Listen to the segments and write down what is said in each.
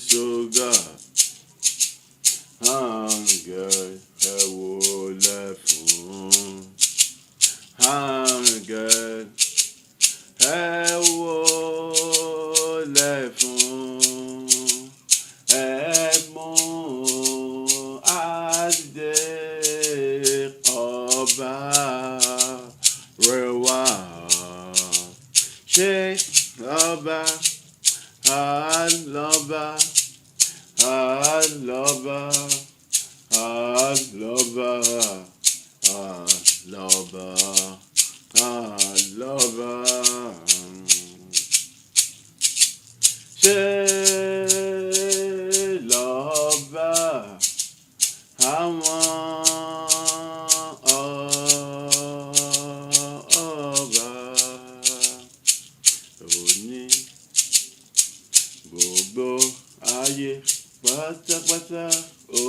Soga hunger lefun hunger lefun emo ade ọba rewa ṣe ọba alọba alọba alọba alọba alọba ṣe lọba àwọn ọba òní gbogbo ayé pátápátá ó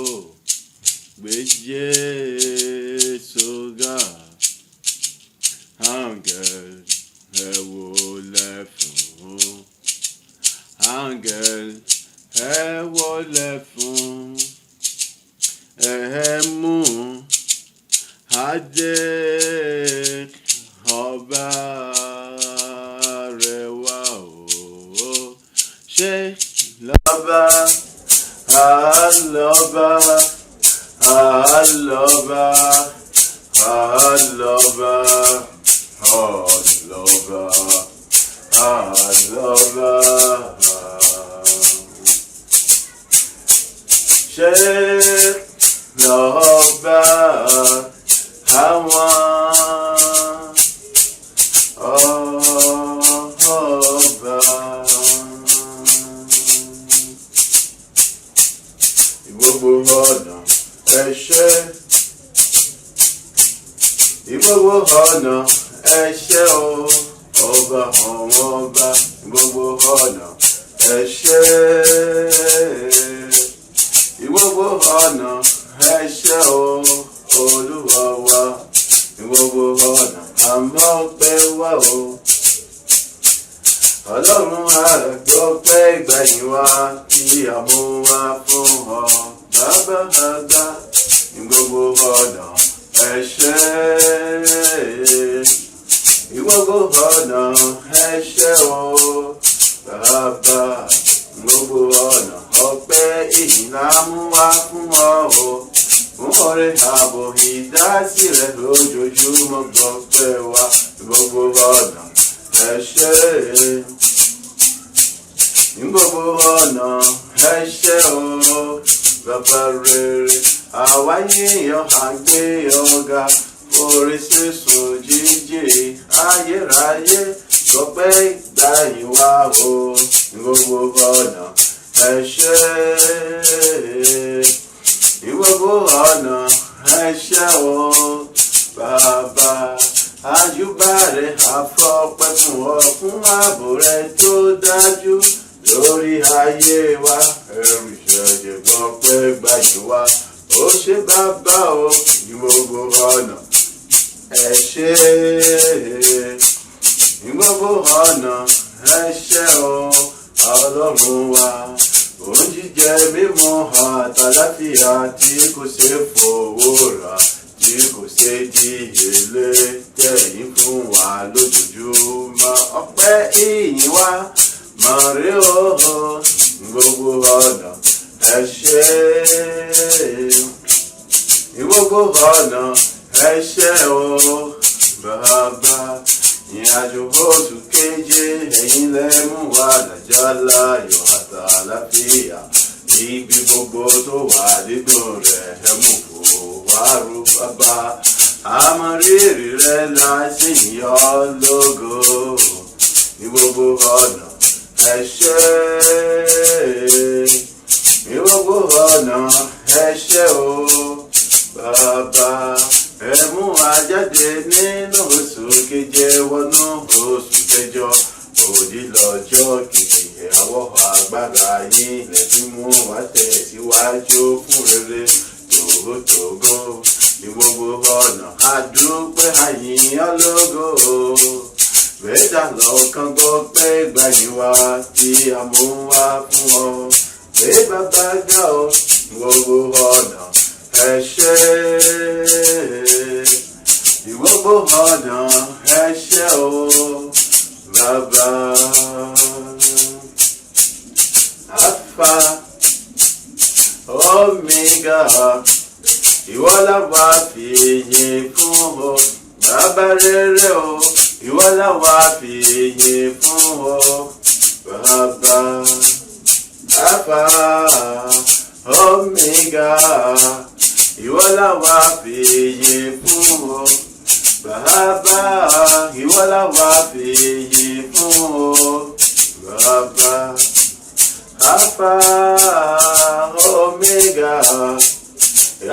gbé Jésù ga áńgẹ́lì ẹ wólẹ̀ fún áńgẹ́lì ẹ wólẹ̀ fún ẹ mú adé ọba rẹwà o ṣe lọ́ba alọ́ba alọ́ba alọ́ba alọ́ba alọ́ba ṣe lọ́ba àwọn ọba. Gbogbo ọ̀nà ẹ ṣé, gbogbo ọ̀nà ẹ ṣé o, ọba àwọn ọba. Gbogbo ọ̀nà ẹ ṣé, gbogbo ọ̀nà ẹ ṣé o, Olúwa wa. Gbogbo ọ̀nà àmọ́ pé wá o. Ọlọ́run àgbọ̀pẹ́ ìgbẹ̀yìn wa kí àmú wa fún ọ. Bàbá àgbà ní gbogbo ọ̀nà ẹ ṣé. Ní gbogbo ọ̀nà ẹ ṣé o. Bàbá ní gbogbo ọ̀nà ọpẹ́ ìyìn la mú wá fún ọ o. Fún oore ààbò ìdásí rẹ lójoojúmọ́ gbọpẹ́ wa. Ní gbogbo ọ̀nà ẹ ṣé. Ní gbogbo ọ̀nà ẹ ṣé o, bàbá rere. Àwa yíyan àgbé ọ̀gá, orí sísun jíjì ayérayé. Ọpẹ́ ìgbàyìn wa o, ní gbogbo ọ̀nà ẹ ṣé. Ní gbogbo ọ̀nà ẹ ṣé o, bàbá. Àjùbà rẹ̀ àfọpẹ́ fún ọ fún ààbò rẹ̀ tó dájú lórí ayé wa. Ẹrù ìṣẹ̀jẹ̀ gbọ́pẹ́ gbàyìn wa. Ó ṣe bàbá o, ní gbogbo ọ̀nà ẹ ṣé. Ní gbogbo ọ̀nà ẹ ṣé o, Ọlọ́run wa. Oúnjíjẹ mímu àtàláfíà tí kò ṣe fowó rà, tí kò ṣe di èlé tẹ̀yìn fún wa lójoojúmọ́. Ọpẹ́ ìyìn wa máa rí o, gbogbo ọ̀nà ẹ ṣé. Ní gbogbo ọ̀nà ẹ ṣé o, bàbá. Ìrìnàjò oṣù keje ẹ̀yin lẹ mú wa làjà láyọ̀ àtàláfíà. Ibi gbogbo tó wà nínú rẹ̀ ẹ mú kó wá rú bàbá. Àmọ́ rírì rẹ̀ láti yọ̀ lógo. Ní gbogbo ọ̀nà ẹ ṣé. Ní gbogbo ọ̀nà ẹ ṣé o, bàbá. Ẹ mú wa jáde nínú oṣù keje wọnú oṣù kẹjọ. Òdì lọ́jọ́ kejì àwọ̀ agbára yín lẹ́bí mú wa tẹ̀síwájú fún rere tòótògó. Ní gbogbo ọ̀nà àdúpẹ́ àyìn ológo. Bẹ́ẹ̀dá lọ́kàn gbọ́ pé gbàyìn wá tí a mú wá fún ọ. Pé bàbá ga ọ gbogbo ọ̀nà ẹ ṣé. Gbogbo ọ̀nà ẹ ṣé o bàbá. Alpha Omega, ìwọ la wá fi yìn fún ọ. Bàbá rere o, ìwọ la wá fi yìn fún ọ. Bàbá Alpha Omega, ìwọ la wá fi yìn fún ọ. Bàbá ìwọ la wá fi yìn fún ọ. Bàbá Alpha Omega,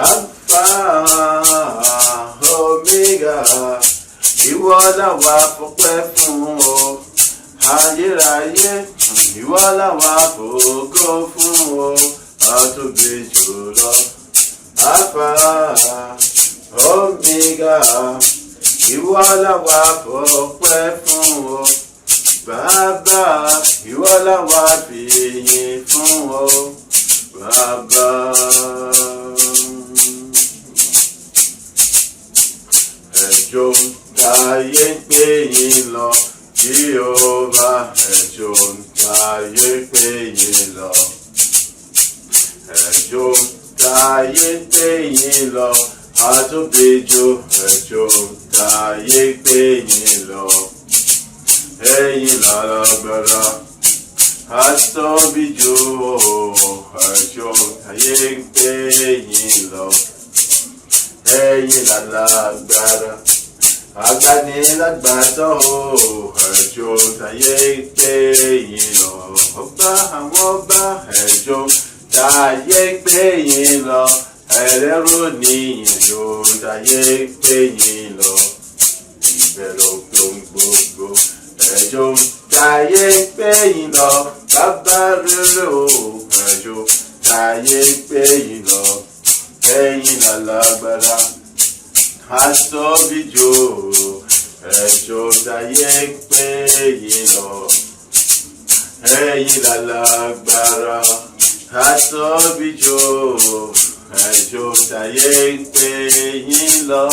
Alpha Omega, ìwọ la wá fọpẹ́ fún ọ. Ayérayé, ìwọ la wá fògo fún ọ. Àtóbi jùlọ. Alpha Omega, ìwọ la wá fọpẹ́ fún ọ. Bàbá ìwọ la wá fi yìn fún ọ. Bàbá ẹjọ́ táyé pé yín lọ. Jèhófà ẹjọ́ táyé pé yín lọ. Ẹjọ́ táyé pé yín lọ. Àtóbijù ẹjọ́ táyé pé yín lọ. Ẹ̀yin lálágbára àtóbijù ẹjọ́ táyé pé yín lọ. Ẹ̀yin lálágbára agbanilágbàtọ́ ẹjọ́ táyé pé yín lọ. Ọba àwọn ọba ẹjọ́ táyé pé yín lọ. Ẹlẹ́rù ní ẹjọ́ táyé pé yín lọ. Ìbẹ̀rù gbogbo ẹjọ́ táyé pé yín lọ. Bàbá rere o ẹjọ́ táyé pé yín lọ. Ẹ̀yin lálágbára àtóbijù ẹjọ́ táyé pé yín lọ. Ẹ̀yin lálágbára àtóbijù ẹjọ́ táyé pé yín lọ.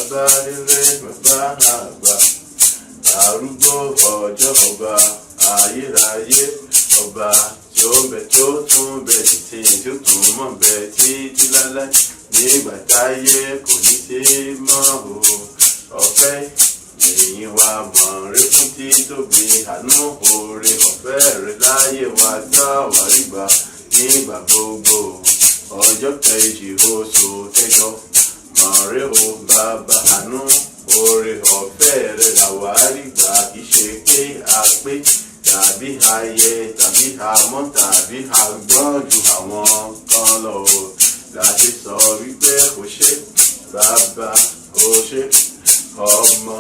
Bàbá rere bàbá àgbà arúgbó ọjọ́ ọba ayérayé ọba tí ó bẹ tí ó tún bẹ títí tí ó tún mọ̀ bẹ títí láláì. Nígbà táyé kò ní sí mọ́ o. Ọpẹ́ ẹ̀yin wa mọ̀ rí fún títóbi àánú oore ọ̀fẹ́ rẹ láyé wa dá wa rí gbà nígbà gbogbo. Ọjọ́ kejì oṣù kẹjọ mọ̀ rí o bàbá àánú oore ọ̀fẹ́ rẹ làwa rí gbà. Kì í ṣe pé a pé tàbí ayé tàbí àmọ́ tàbí àgbọ́n ju àwọn kan lọ o. Láti sọ wípé kò ṣe bàbá kò ṣe ọmọ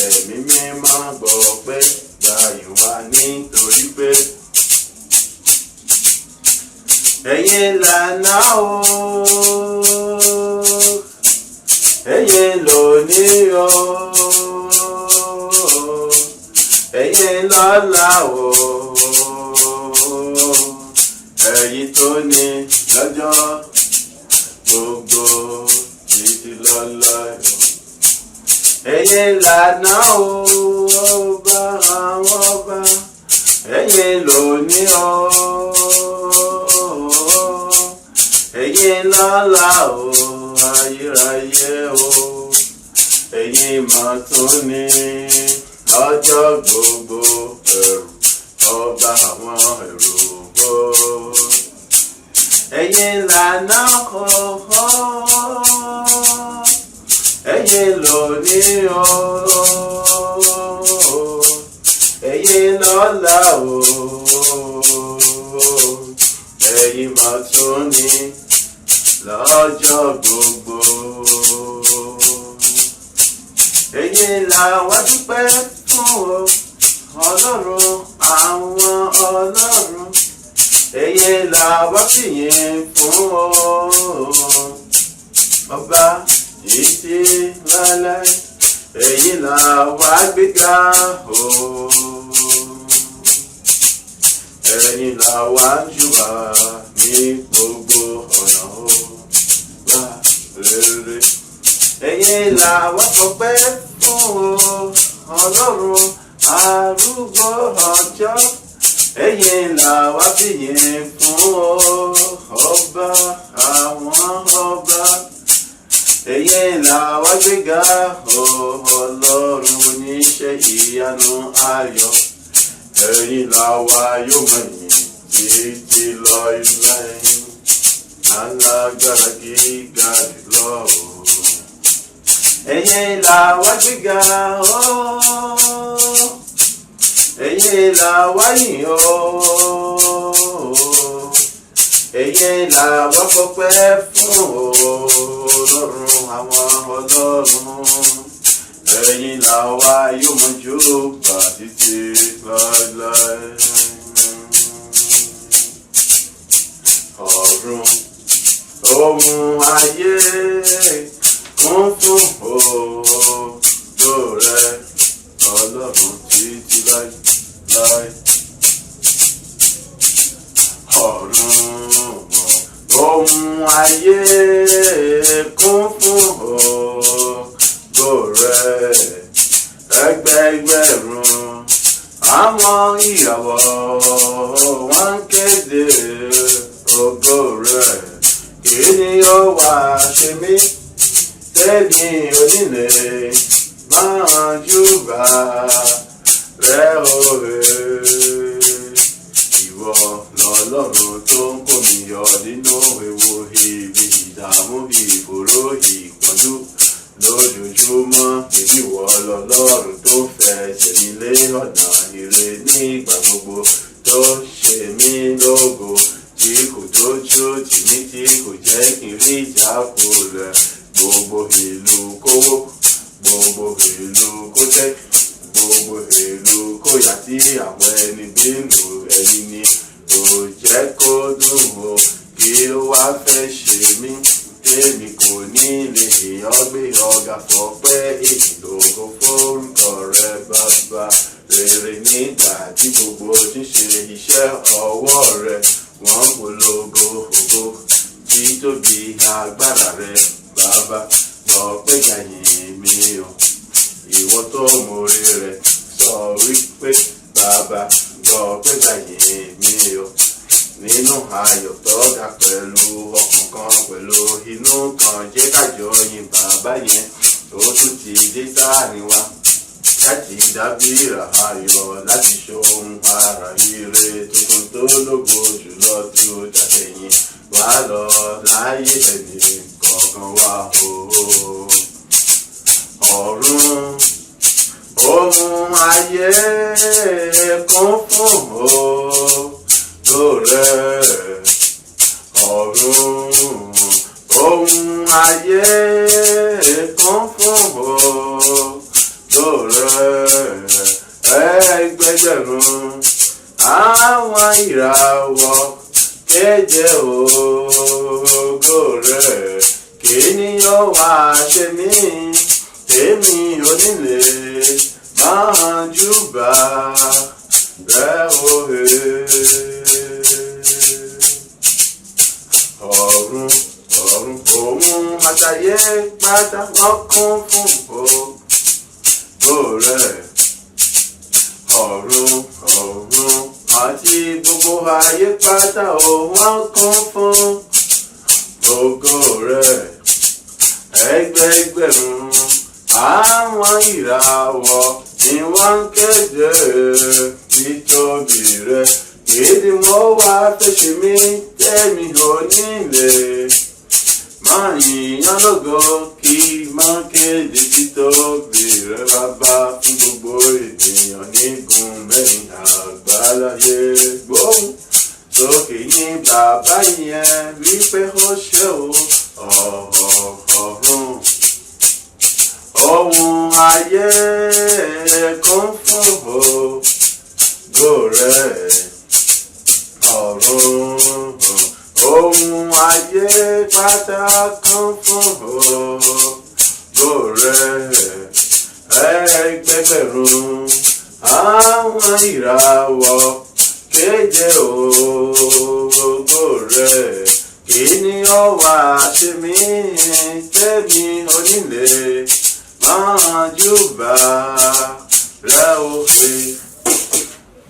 ẹ̀mí mímọ́ gbọ́ pé gbàyìn wá nítorí pé ẹ̀yin lànà o ẹ̀yin lónìí o ẹ̀yin lọ́la o ẹ̀yin tó ní lọ́jọ́ gbogbo títí lọ́la yọ. Ẹ̀yin lànà o ọba àwọn ọba ẹ̀yin lónìí o ẹ̀yin lọ́la o ayérayé o ẹ̀yin mà tún ní ọjọ́ gbogbo ẹ̀rù ọba àwọn ẹ̀rù o. Ẹ̀yin lànà o ẹ̀yin lónìí o ẹ̀yin lọ́la o ẹ̀yin mà tún ní lọ́jọ́ gbogbo. Ẹ̀yin làwa dúpẹ́ fún o Ọlọ́run àwọn ọlọ́run. Ẹ̀yin làwa fìyìn fún o ọba títí láéláé. ẹ̀yin là wá gbéga o, ẹ̀yin là wá júbà ní gbogbo ọ̀nà o, gbà rere. Ẹ̀yin là wá fọpẹ́ fún o, Ọlọ́run arúgbó ọjọ́. Ẹ̀yin là wá fìyìn fún o, ọba àwọn ọba. Ẹ̀yin là wá gbéga o, Ọlọ́run oníṣẹ́ ìyanu ayọ̀. Ẹ̀yin là wá yóò mọ̀ yìn títí láéláé. Alágbára gíga jùlọ o. Ẹ̀yin là wá gbéga o, ẹ̀yin là wá yìn o, ẹ̀yin là wá fọpẹ́ fún o, Ọlọ́run àwọn ọlọ́run. Ẹ̀yin là wá yóò mọ̀ júbà títí láéláé. Ọ̀run ohun ayé kún fún ògo rẹ, Ọlọ́run títí láéláé. Ọ̀run ohun ayé kún fún ògo rẹ, ẹgbẹẹgbẹ̀rún àwọn ìràwọ̀ wọ́n ń kéde ògo rẹ. Kí ni ó wá ṣe mí tẹ́mi onílé máa júbà rẹ òwe? Ìwọ lọ́lọ́run tó ń kó mi yọ nínú ewu ibi ìdààmú ìfòòró ìpọ́njú lójoojúmọ́. Èmi wọ lọ́lọ́run tó fẹsẹ̀ mi lé ọ̀nà ire nígbà gbogbo, tó ṣe mí lógo, tí kò dójú tì mí, tí kò jẹ́ kí n rí ìjákulẹ̀. Gbogbo ìlú kówó, gbogbo ìlú kó tẹ́, gbogbo ìlú kó yà, tí àwọn ẹni bínú ẹni ni kò jẹ́ kó dùn o. Kí ló wá fẹ́ ṣe mí tèmi kò ní lè ọgbé ọ̀gá fọpẹ́ ìlògo forúkọ rẹ bàbá rere. Nígbà tí gbogbo ti ṣe iṣẹ́ ọwọ́ rẹ, wọ́n polongo ògo títóbi agbára rẹ bàbá. Ọpẹ́ yàyìn mi o, ìwọ tó mórí rẹ sọ wípé bàbá. Ọpẹ́ yàyìn mi o, nínú ayọ̀ tó ga pẹ̀lú ọkàn kan, pẹ̀lú inú kan, jẹ́ ká jọ yìn bàbá yẹn. Ó tún ti dé sáàrin wa láti dábìrà ayọ̀, láti ṣohun ara ire tuntun tó lógo jùlọ tí ó dàtẹ̀yìn wá lọ láyé ẹni kọ̀ọ̀kan wá o. Ọ̀run ohun ayé kún fún ògo rẹ. Ọ̀run ohun ayé kún fún ògo rẹ, ẹgbẹẹgbẹ̀rún àwọn ìràwọ̀ kéde ògo rẹ. Kí ni yóò wá ṣe mí tèmi onílé máa júbà rẹ òwe? Ọ̀run ohun àtayé pátá wọ́n kún fún ògo rẹ. Ọ̀run àti gbogbo ayé pátá wọ́n kún fún ògo rẹ. Ẹgbẹẹgbẹ̀rún àwọn ìràwọ̀ ni wọ́n ń kéde títóbi rẹ. Kí ni mo wá fẹ́ ṣe mí tèmi ò nílé máa yìnyán lógo, kí máa kéde títóbi rẹ bàbá fún gbogbo ènìyàn nígun mẹ́rin àgbáláyé. Gbóhùn sókè ní bàbá yẹn wípé ó ṣe o. Ọ̀run ohun ayé kún fún ògo rẹ. Ọ̀run ohun ayé pátá kún fún ògo rẹ. ẹgbẹgbẹ̀rún àwọn ìràwọ̀ kéde ògo rẹ̀. Kí ni ó wá ṣe mí tẹ́mi onílé máa júbà rẹ̀ òfin.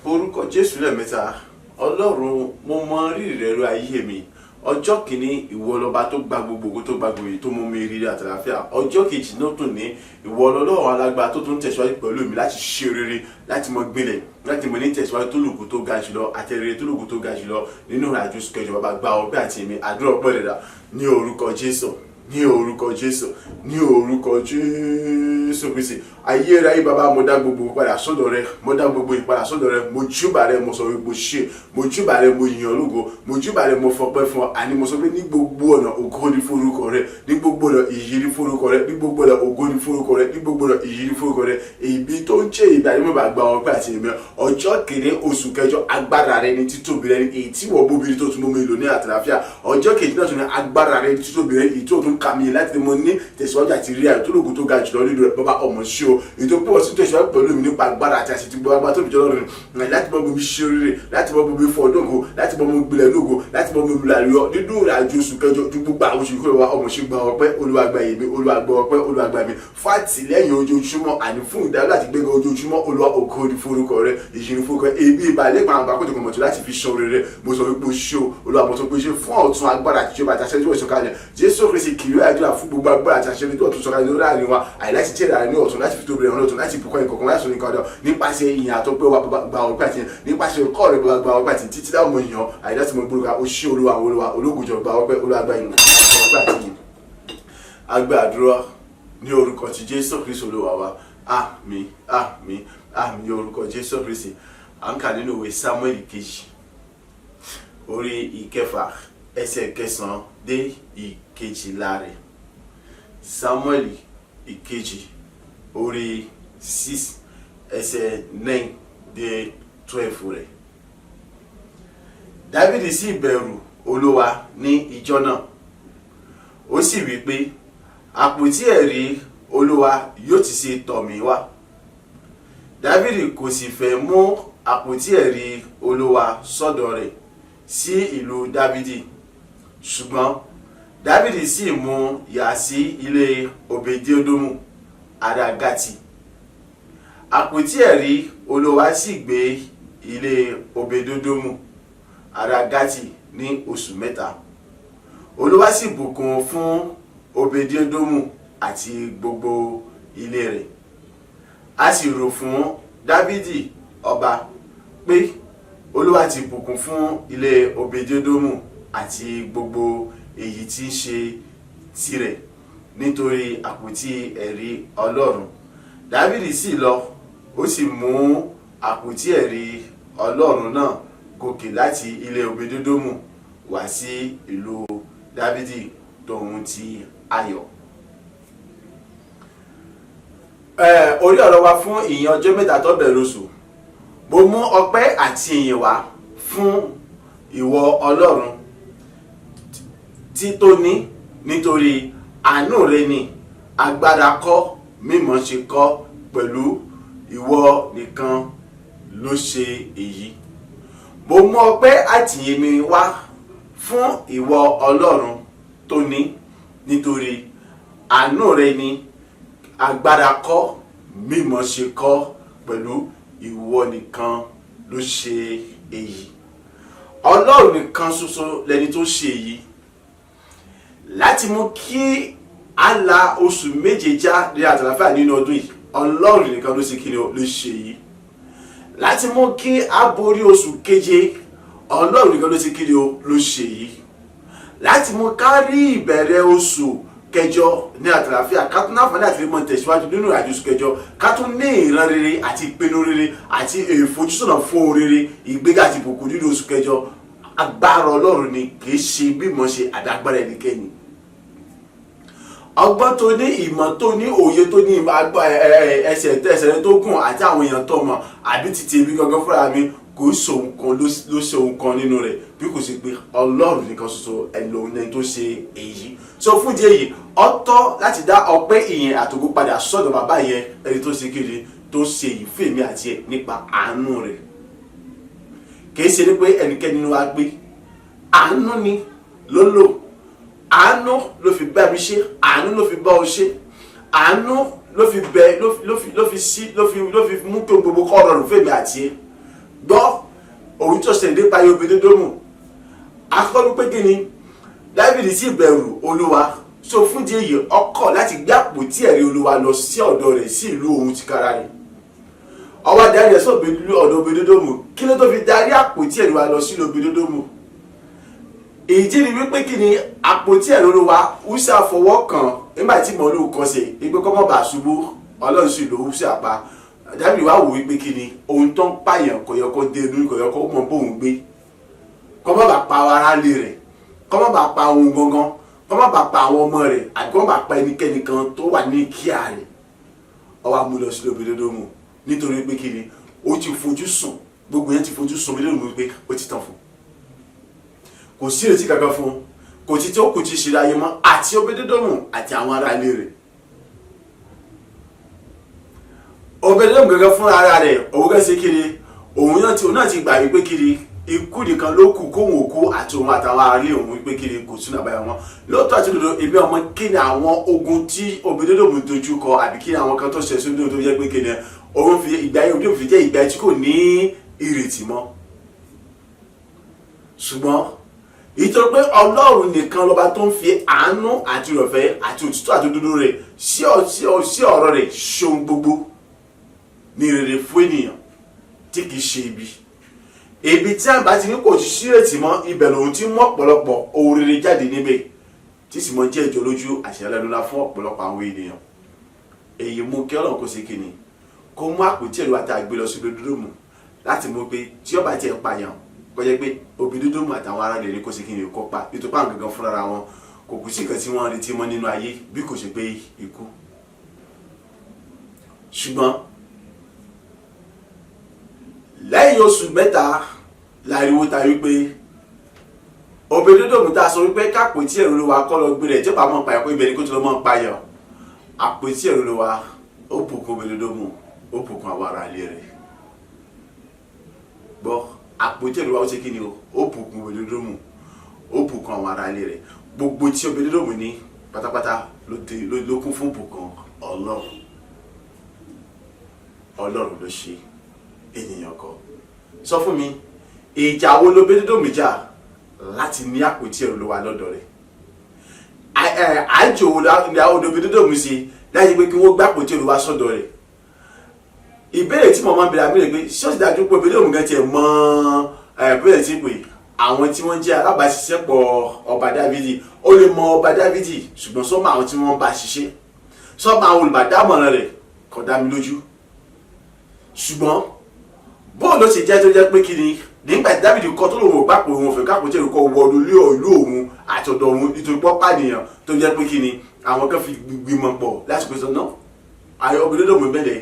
Orúkọ Jésù lẹ́ẹ̀mẹ́ta. Ọlọ́run, mo mọ rírì rẹ̀ lórí ayé mi. Ọjọ́ kìíní, ìwọ lọba tó gba gbogbo ògo, tó gba gbogbo èyí, tó mú mi rí àtàlàfíà. Ọjọ́ kejì náà tún ní ìwọ lọ́lọ́run alágbára tó tún tẹ̀síwájú pẹ̀lú mi láti ṣe rere, láti mọ gbélé, láti mọ ní tẹ̀síwájú tó lògùn tó ga jùlọ àti rere tó lògùn tó ga jùlọ nínú ìrìnàjò oṣù kẹjọ. Bàbá gba ọpẹ́ àti èmi àdúrà ọpẹ́ rẹ̀ dà ní orúkọ Jésù, ní orúkọ Jésù, ní orúkọ Jésù Kristi. Ayérayé bàbá, mo dá gbogbo ìpadà sọ́dọ̀ rẹ, mo dá gbogbo ìpadà sọ́dọ̀ rẹ. Mo júbà rẹ, mo sọ wípé mo ṣe, mo júbà rẹ, mo yìn ọ́ lógo, mo júbà rẹ, mo fọpẹ́ fún ọ. Àní mo sọ pé ní gbogbo ọ̀nà ògo ni fún orúkọ rẹ, ní gbogbo ọ̀nà ìyìn ni fún orúkọ rẹ, ní gbogbo ọ̀nà ògo ni fún orúkọ rẹ, ní gbogbo ọ̀nà ìyìn ni fún orúkọ rẹ. Ibi tó ń ṣe ìgbà yìí mo bá gba ọpẹ́ àti èmi. Ọjọ́ kìíní oṣù kẹjọ, agbára rẹ ni títóbi rẹ ni èyí tí wọ́n bóbi tó tún mú mi lò ní àtàlàfíà. Ọjọ́ kejì náà tún ní agbára rẹ ni títóbi rẹ èyí tó tún kà mí láti mọ ní tẹ̀síwájú àti rí àyè tó lògùn tó ga jùlọ nínú rẹ. Bàbá ọmọ ṣe o, èyí tó pọ̀ sí tẹ̀síwájú pẹ̀lú mi nípa agbára àti àṣetì gbogbo agbára tó fi jọ lọ́rùn láti bọ́ mi ṣe rere, láti bọ́ mi fọ́ ọdọ́gò, láti bọ́ mi gbilẹ̀ lógo, láti bọ́ mi làlùyọ nínú ìrìnàjò oṣù kẹjọ ju gbogbo àwọn oṣù kúrò wa. Ọmọ ṣe gba ọpẹ́, Olúwa gba èmi, Olúwa gba ọpẹ́, Olúwa gba mi fún àtìlẹ́yìn ojoojúmọ́ àní fún ìdájọ́ àti gbẹ́gàn ojoojúmọ́. Olúwa ògo ni forúkọ rẹ, ìyìn ni forúkọ rẹ. Èmi ìbàlẹ̀ pa àwọn àkójọ kọ̀mọ̀tò láti fi ṣan rere. Mo sọ wípé o ṣe o, Olúwa mo sọ pé ṣe fún ọ̀tun agbára àti ìjọba àti àṣẹ tí wọ́n sọ̀kalẹ̀. Jésù Kristi kìlọ̀ àdúrà fún gbogbo agbára àti àṣẹ tí wọ́n tún sọ̀kalẹ̀ lórí àárín wa. Àìláti jẹ́ ìdára ní ọ̀tun láti fi tóbi rẹ̀ ọ̀nà ọ̀tun láti bùkún ìkọ̀kan láti sọ ní kọ́dọ̀ nípasẹ̀ ìyìn àtọ́pẹ́ wa gba ọpẹ́ àti nípasẹ̀ ọkọ̀ rẹ̀ gba ọpẹ́ àti títí dáhùn mọ̀ yàn àìláti mọ̀ gbórúkọ o ṣé Olúwa Olúwa ológunjọ gba ọpẹ́, Olúwa gba ìyìn ọpẹ́ àti ìyìn. Agbẹ́ àdúrà ní orúkọ ti Jésù Kristi Olúwa wa. Àmín, àmín, àmín ní orúkọ Jésù Kristi. À ń kà nínú ìwé Sámúẹ́lì kejì orí ìkẹfà ẹsẹ̀ kẹsàn-án dé ìkejìlá rẹ̀. Sámúẹ́lì ìkejì orí 6 ẹsẹ̀ 9 dé 12 rẹ̀. Dáfídì sì bẹ̀rù Olúwa ní ìjọ náà. Ó sì wí pé àpótí ẹ̀rí Olúwa yóò ti ṣe tọ̀ mí wá. Dáfídì kò sì fẹ́ mú àpótí ẹ̀rí Olúwa sọ́dọ̀ rẹ̀ sí ìlú Dáfídì, ṣùgbọ́n Dáfídì sì mú yà sí ilé Obedi-Edomu ará Gati. Àpótí ẹ̀rí Olúwa sì gbé ilé Obedi-Edomu ará Gati ní oṣù 3. Olúwa sì bùkún fún Obedi-Edomu àti gbogbo ilé rẹ̀. A sì rò fún Dáfídì ọba pé Olúwa ti bùkún fún ilé Obedi-Edomu àti gbogbo èyí tí ń ṣe tirẹ̀ nítorí àpótí ẹ̀rí Ọlọ́run. Dáfídì sì lọ, ó sì mú àpótí ẹ̀rí Ọlọ́run náà gòkè láti ilé Obedi-Edomu wá sí ìlú Dáfídì tòun ti ayọ̀. Orí ọ̀rọ̀ wa fún ìyìn ọjọ́ mẹ́ta tó bẹ̀rẹ̀ oṣù. Mo mú ọpẹ́ àti ìyìn wá fún ìwọ Ọlọ́run tí tó ní nítorí àánú rẹ ni, agbára kọ́, mímọ̀ ṣe kọ́, pẹ̀lú ìwọ nìkan ló ṣe èyí. Mo mú ọpẹ́ àti ìyìn mi wá fún ìwọ Ọlọ́run tó ní nítorí àánú rẹ ni, agbára kọ́, mímọ̀ ṣe kọ́, pẹ̀lú ìwọ nìkan ló ṣe èyí. Ọlọ́run nìkan ṣoṣo lẹni tó ṣe èyí. Láti mú kí a la oṣù méje já ní àtàlàfíà nínú ọdún yìí, Ọlọ́run nìkan ló ṣe kíni ló ṣe èyí. Láti mú kí a borí oṣù keje, Ọlọ́run nìkan ló ṣe kíni ló ṣe èyí. Láti mú ká rí ìbẹ̀rẹ̀ oṣù kẹjọ ní àtàlàfíà, ká tún náà láti rí mọ́ tẹ̀síwájú nínú ìrìnàjò oṣù kẹjọ, ká tún ní ìran rere àti ìpinnu rere àti ìfojúsọ́nà fún rere, ìgbéga àti ìbùkún nínú oṣù kẹjọ. Agbára Ọlọ́run ni, kìí ṣe bí mo ṣe àdágbára ẹnikẹ́ni. Ọgbọ́n tó ní, ìmọ̀ tó ní, òye tó ní, ẹsẹ̀ tó gùn àti àwọn èèyàn tó mọ̀ àbí títí èmi gangan fúnra mi kò sóhun kan ló ṣe ohun kan nínú rẹ̀ bí kò sí pé Ọlọ́run nìkan ṣoṣo ẹni tó ṣe èyí. So fún díẹ̀ yìí ọ̀tọ̀ láti dá ọpẹ́ ìyìn àtògo padà sọ́dọ̀ bàbá yẹn ẹni tó ṣe kiri tó ṣe ìfẹ́ mi àti ẹ̀ nípa àánú rẹ̀. Kìí ṣe ní pé ẹnikẹ́ni nínú wa gbé àánú ni ló lò, àánú ló fi bá mi ṣe, àánú ló fi bá ọ ṣe, àánú ló fi bẹ ló fi mú kí gbogbo kọ́ ọ̀rọ̀ fẹ́ mi àti ẹ̀. Gbọ́ òun tó ṣẹlẹ̀ nípa Obed-Edomu akọ́lù pé kí ni Dáfídì sì bẹ̀rù Olúwa. So fún díẹ̀ yìí ọkọ̀ láti gbé àpótí ẹ̀rí Olúwa lọ sí ọ̀dọ̀ rẹ̀ sí ìlú òun tìkára rẹ̀. Ọwọ́ adarí ẹ̀ sọ̀bẹ̀ ọ̀dọ̀ Obed-Edomu kí ló tó fi darí àpótí ẹ̀rí wa lọ sí ìlú Obed-Edomu. Ìdí ni wípé kí ni àpótí ẹ̀rí Olúwa Úsà fọwọ́ kàn nígbà tí mọ̀lú kọsẹ̀ ìgbé kọ́mọ́ bá ṣubú Ọlọ́run sì lò Úsà pa. Dáfídì wá wò wípé kí ni ohun tó ń pààyàn kò yẹ kó dé inú kò yẹ kó mọ bóun gbé. Kọ́ má bàa pa ara lé rẹ̀, kọ́ má bàa pa ohun gangan, kọ́ má bàa pa àwọn ọmọ rẹ̀ àti kọ́ má bàa pa ẹnikẹ́ni kan tó wà ní kíá rẹ̀. Ó wá mú lọ sí Obed-Edomu nítorí pé kí ni ó ti fojú sùn, gbogbo yẹn ti fojú sùn Obed-Edomu wípé ó ti tàn fún. Kò sí ìrètí kankan fún, kò tí ó kò tí ṣe láyé mọ́ àti Obed-Edomu àti àwọn ará ilé rẹ̀. Obed-Edomu gẹ́gẹ́ fún ara rẹ̀ òun gẹ́gẹ́ sí kiri òun náà ti gbà wípé kiri ikú nìkan ló kù kóhun òkú àti òun àtàwọn aráalé òun wípé kiri kò tún àbáyọ wọn. Lóòótọ́ àti òdodo ebi ọmọ kí ni àwọn ogun tí Obed-Edomu dojú kọ àbí kí ni àwọn kan tó ṣe sódò tó jẹ́ pé kí ni òun fi ìgbà yẹn Obed-Edomu fi jẹ́ ìgbà tí kò ní ìrètí mọ́. Ṣùgbọ́n ìtọ́ pé Ọlọ́run nìkan lọ́ba tó ń fi àánú àti ìrọ̀fẹ́ àti òtítọ́ àti òdodo rẹ̀ sí ọ̀rọ̀ rẹ̀ ṣohun gbogbo ní rere fún ènìyàn tí kìí ṣe ibi tí a bá ti ní kò sí ìrètí mọ́ ibẹ̀ lòun ti mú ọ̀pọ̀lọpọ̀ ohun rere jáde níbẹ̀ tí sì mọ́ jẹ́ ìjọ lójú àṣẹlẹ́nulá fún ọ̀pọ̀lọpọ̀ àwọn ènìyàn. Èyí mú kí Ọlọ́run kó ṣe kíni kó mú àpótí ẹ̀rí wa tá a gbé lọ sí Obed-Edomu láti mú pé tí ó bá tiẹ̀ pààyàn kó jẹ́ pé Obed-Edomu àtàwọn ará rẹ̀ kó ṣe kíni kó pa nítorí pàǹ gangan fúnra wọn kò kù sí nǹkan tí wọ́n retí mọ́ nínú ayé bí kò ṣe pé ikú. Ṣùgbọ́n lẹ́yìn oṣù mẹ́ta láriwo ta wípé Obed-Edomu ta sọ wípé kápótí ẹ̀rí Olúwa kọ́ lọ gbé rẹ̀ tí ó bá mọ̀ pààyàn pé ibẹ̀ ni kó tó lọ mọ̀ pààyàn. Àpótí ẹ̀rí Olúwa ó bùkún Obed-Edomu ó bùkún àwọn ará ilé rẹ̀. Gbọ́ àpótí ẹ̀rí Olúwa ó ṣe kí ni ó bùkún Obed-Edomu ó bùkún àwọn ará ilé rẹ̀. Gbogbo tí Obed-Edomu ní pátápátá ló kún fún bùkún Ọlọ́run ló ṣe ènìyàn kan. Sọ fún mi ìjà wo Obed-Edomu jà láti ní àpótí ẹ̀rí Olúwa lọ́dọ̀ rẹ̀? Àjò wo Obed-Edomu sí láti pé kí wọ́n gbé àpótí ẹ̀rí Olúwa sọ́dọ̀ rẹ̀? Ìbéèrè tí mo máa ń bèèrè àmì rẹ̀ pé ṣé ó ti dájú pé Obed-Edomu gan tiẹ̀ mọ bẹ́ẹ̀ tí pé àwọn tí wọ́n jẹ́ alábàáṣiṣẹ́pọ̀ ọba Dáfídì ó lè mọ ọba Dáfídì ṣùgbọ́n sọ́mọ àwọn tí wọ́n bá ṣiṣẹ́ sọ́mọ àwọn olùbádámọ̀ràn rẹ̀ kò dá mi lójú. Ṣùgbọ́n bóun ló ṣe jẹ́ tó jẹ́ pé kí ni nígbà tí Dáfídì kọ́ tó lòun ò gbàpò òun òfin kápótí ẹ̀rí kọ́ wọ ìlú òun àti ọ̀dọ̀ òun nítorí pọ́pá nìyàn tó jẹ́ pé kí ni àwọn kan fi gbìmọ̀ pọ̀ láti pèsè náà ayọ̀ Obed-Edomu bẹ̀rẹ̀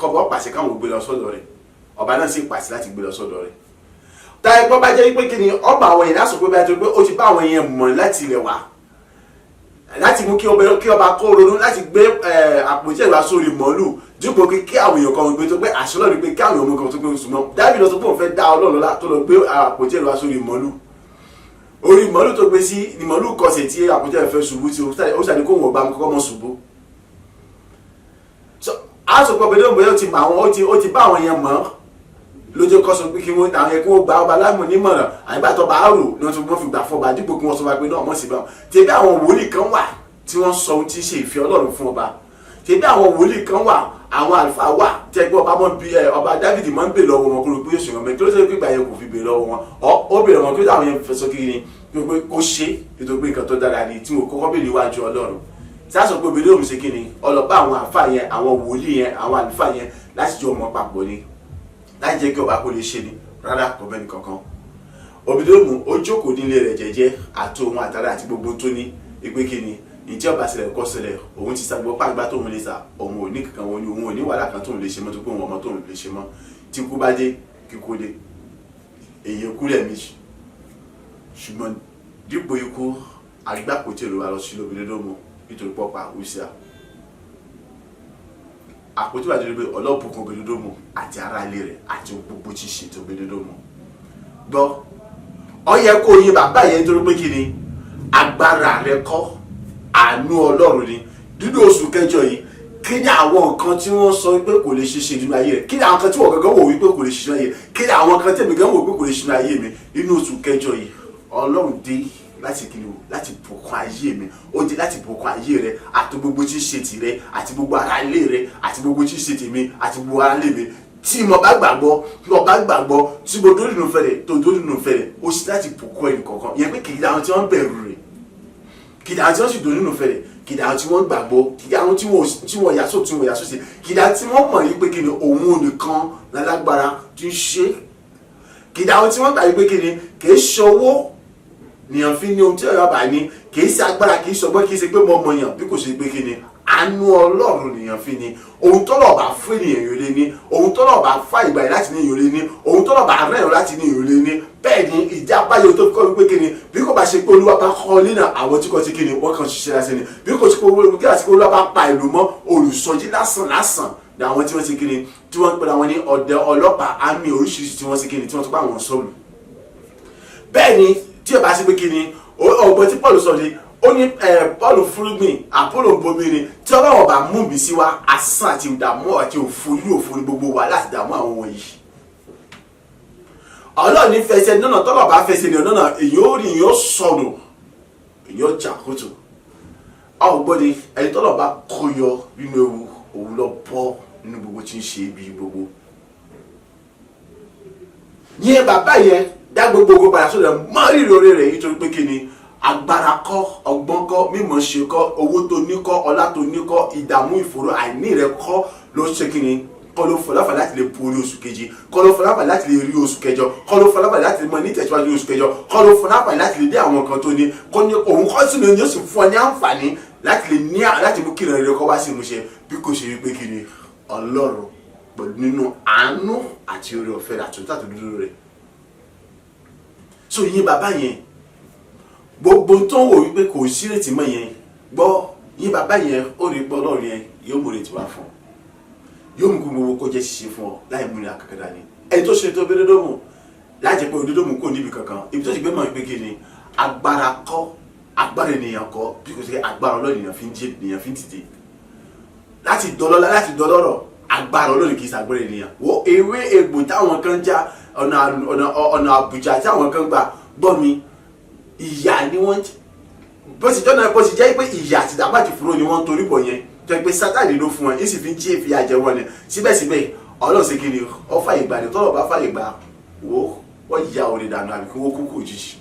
kọ́bọ̀ pàṣẹ káwọn gbé lọ sọ́dọ̀ rẹ̀ ọba náà sì pàṣẹ láti gbé lọ sọ́dọ̀ rẹ̀. táyà gbọ́ bá jẹ́ pé kí ni ọba àwọn èèyàn lásìkò bá jẹ́ pé ó ti bá àwọn èèyàn mọ̀ láti ilẹ̀ wá láti mú kí ọba kó ronú láti gbé àpótí ẹ̀rí sórí mọ́lù dípò kí àwọn èèyàn kan gbé tó pé àṣẹ lọ́ọ̀dún pé kí àwọn èèyàn kan tó gbé oṣù mọ́ Dáfídì lọ sọ pé òun fẹ́ dá Ọlọ́run lọ́lá tó lọ gbé àpótí ẹ̀rí sórí mọ́lù orí mọ́lù tó gbé sí ni mọ́lù kọsẹ̀ tí àpótí ẹ̀rí fẹ́ ṣubú tí ó ṣàdé kó wọn gbà mú kọ́kọ́ mọ́ ṣubú. Aṣọ pé Obed-Edomu ó ti bá àwọn èèyàn mọ́ lójú kọ́ sọ pé kí wọ́n àwọn ẹ̀kọ́ gba ọba láàmú nímọ̀ràn àyíbá tó bá rò ní wọ́n fi gbà fún ọba dípò kí wọ́n sọ pé náà mọ̀ sí bá wọn. Tẹ̀bí àwọn wòlíì kan wà tí wọ́n sọ ohun tí ń ṣe ìfẹ́ Ọlọ́run fún ọba. Tẹ̀bí àwọn wòlíì kan wà àwọn àlùfáà wà tẹ́gbẹ́ ọba Dáfídì máa ń bèèrè lọ́wọ́ wọn kó ló pé yóò ṣèwọ̀n mẹ́ kí ló ṣe pé ìgbà yẹn kò fi bèèrè lọ́wọ́ wọn ó bèèrè wọn kí ló àwọn yẹn fẹ́ sọ kiri ni pé kó ṣe nítorí pé nǹkan tó dára ni tí mo kọ́kọ́ bèèrè níwájú Ọlọ́run. Sásọ pé Obed-Edomu ṣe kí ni ọlọ́ba àwọn àfáà yẹn àwọn wòlíì yẹn àwọn àlùfáà yẹn láti jọ mọ papọ̀ ni láti jẹ́ kí ọba kó lè ṣe ni rárá kò bẹ́ẹ̀ ni kankan. Obed-Edomu ó jókòó nílé rẹ̀ jẹ́jẹ́ àti ohun àtàrà àti gbogbo tó ní ìpè kí ni ìjẹ́ ọba ṣẹlẹ̀ kọ́ ṣẹlẹ̀ òun ti sàgbọ́ pàgbà tóun lè sà òun ò ní kankan òun ò ní wàhálà kan tóun lè ṣe mọ́ tó pé òun ọmọ tóun lè ṣe mọ́ tí kú bá dé kíkó dé èyí kú lẹ́ẹ̀mejì ṣùgbọ́n dípò ikú agbákòtì èrò wa lọ sí Òbèdédómù nítorí pọ́pá Húṣíà àpótí wà nílùú pé ọlọ́bùkún Òbèdédómù àti ará ilé rẹ̀ àti gbogbo tí ṣe ti Òbèdédómù gbọ́ ọ yẹ kó yé bàbá yẹn nítorí pé kí ni agbára rẹ kọ́ àánú Ọlọ́run ni nínú oṣù kẹjọ yìí kí ni àwọn nǹkan tí wọ́n sọ pé kò lè ṣiṣẹ́ nínú ayé rẹ̀ kí ni àwọn kan tí wọ́n gangan wò wípé kò lè ṣiṣẹ́ ayé rẹ̀ kí ni àwọn kan tẹ̀mí gan wò wípé kò lè ṣiṣẹ́ ayé mi nínú oṣù kẹjọ yìí Ọlọ́run dé láti kí ni o láti bùkún ayé mi ó dé láti bùkún ayé rẹ àti gbogbo tí ń ṣe tìrẹ àti gbogbo ará ilé rẹ àti gbogbo tí ń ṣe tèmi àti gbogbo ará ilé mi tí mo bá gbàgbọ́ tí mo bá gbàgbọ́ tí mo dórí nínú fẹ́rẹ̀ tó dórí nínú fẹ́rẹ̀ ó sì láti bùkún ẹnì kọ̀ọ̀kan ìyẹn pé kì í dáhùn tí wọ́n bẹ̀rù rẹ̀ kì í dáhùn tí wọ́n sì dórí nínú fẹ́rẹ̀ kì í dáhùn tí wọ́n gbàgbọ́ kì í dáhùn tí wọ́n yàsó sí kì í dáhùn tí wọ́n mọ̀ yí pé kí ni òun nìkan lálágbára tí ń ṣe kì í dáhùn tí wọ́n gbà yí pé kí ni kì í ṣọwọ́ nìyàn fi ní ohun tí ọ̀yọ́ bá ní kì í ṣe agbára kì í ṣọgbọ́n kì í ṣe pé mo mọ̀ yàn bí kò ṣe pé kí ni àánú Ọlọ́run nìyàn fi ní ohun tọ́lọ̀ bá fún ènìyàn yóò lé ní ohun tọ́lọ̀ bá fà ìgbà yìí láti ní yóò lé ní ohun tọ́lọ̀ bá rẹ̀yàn láti ní yóò lé ní bẹ́ẹ̀ ni ìjà báyọ̀ tó kọ́ wípé kí ni bí kò bá ṣe pé Olúwa bá kọ́ nínú àwọn tí kò ti kí ni wọ́n kàn ṣiṣẹ́ lásán ni bí kò ṣe pé Olúwa bá pa ìlú mọ́ olùsọjí lásán ni àwọn tí wọ́n ti kí ni tí wọ́n pẹ̀lú àwọn ní ọ̀dẹ ọlọ́pàá àmì oríṣiríṣi tí wọ́n ti kí ni tí wọ́n ti pa àwọn sọ́ọ̀lù bẹ́ẹ̀ ni tí ẹ bá ṣe pé kí ni ọgbọ́n tí Paul sọ ni ó ní Paul fúrúgbìn Apollo bomirin tí Ọlọ́run bá mú mi sí wa asán àti ìdààmú àti òfò ní gbogbo wa láti dààmú àwọn wọ̀nyí Ọlọ́run ní fẹsẹ̀ nọ́nà tọ́lọ̀ bá fẹsẹ̀ ní ọ̀nà èyí ó rí èyí ó sọnù èyí ó jà kótó ọgbọ́n ni ẹni tọ́lọ̀ bá kó yọ nínú ewu òun lọ bọ́ nínú gbogbo tí ń ṣe ibi gbogbo yẹn bàbá yẹn dá gbogbo padà sódà mọ́rìrì orí rẹ̀ yìí torí pé kí ni agbára kọ́ ọgbọ́n kọ́ mímọ̀ ṣe kọ́ owó tó ní kọ́ ọlá tó ní kọ́ ìdààmú ìfòró àìní rẹ̀ kọ́ ló ṣe kí ni kọ́ ló fọláfà láti lè borí oṣù kejì kọ́ ló fọláfà láti lè rí oṣù kẹjọ kọ́ ló fọláfà láti lè mọ ní ìtẹ̀síwájú oṣù kẹjọ kọ́ ló fọláfà láti lè dé àwọn kan tó ní kọ́ ní òun kọ́ sínú yóò sì fún ọ ní àǹfààní láti lè ní láti mú kíran rẹ kọ́ wá sí ìmúṣẹ bí kò ṣe wípé kí ni Ọlọ́run pẹ̀lú nínú àánú àti oore ọ̀fẹ́ àtúntà tó dúró rẹ̀ so yín bàbá yẹn gbogbo tó ń wò wípé kò sí ìrètí mọ́ yẹn gbọ́ yín bàbá yẹn ó rí gbọ́ Ọlọ́run yẹn yóò mú ìrètí wá fún ọ yóò mú kí gbogbo kó jẹ́ ṣiṣẹ́ fún ọ láì mú ní akẹ́kẹ́ dání ẹni tó ṣe tó Òbèdédómù láti jẹ́ pé Òbèdédómù kò níbi kankan ibi tó ti gbé mọ̀ pé kí ni agbára kọ́ agbára ènìyàn kọ́ bí kò sí agbára Ọlọ́run ènìyàn fi ń dìde láti dọlọ́lá láti dọlọ́rọ̀ agbára Ọlọ́run kì í ṣàgbára ènìyàn wo ewé egbò táwọn kan já ọ̀nà àbújá tí àwọn kan gbà gbọ́ mi ìyà ni wọ́n bó ti jọ́nà bó ti jẹ́ pé ìyà àti ìdàgbà ti fúró ni wọ́n torí bọ̀ yẹn tó yẹ pé Sátánì ló fún wọn yìí sì fi ń jí èfi àjẹ wọn ni síbẹ̀síbẹ̀ Ọlọ́run ṣe kí ni ọ fàyè gbà ní tọ́lọ̀ bá fàyè gbà wọ́n yà òrè dànù àbí kí wọ́n kú kò jìjì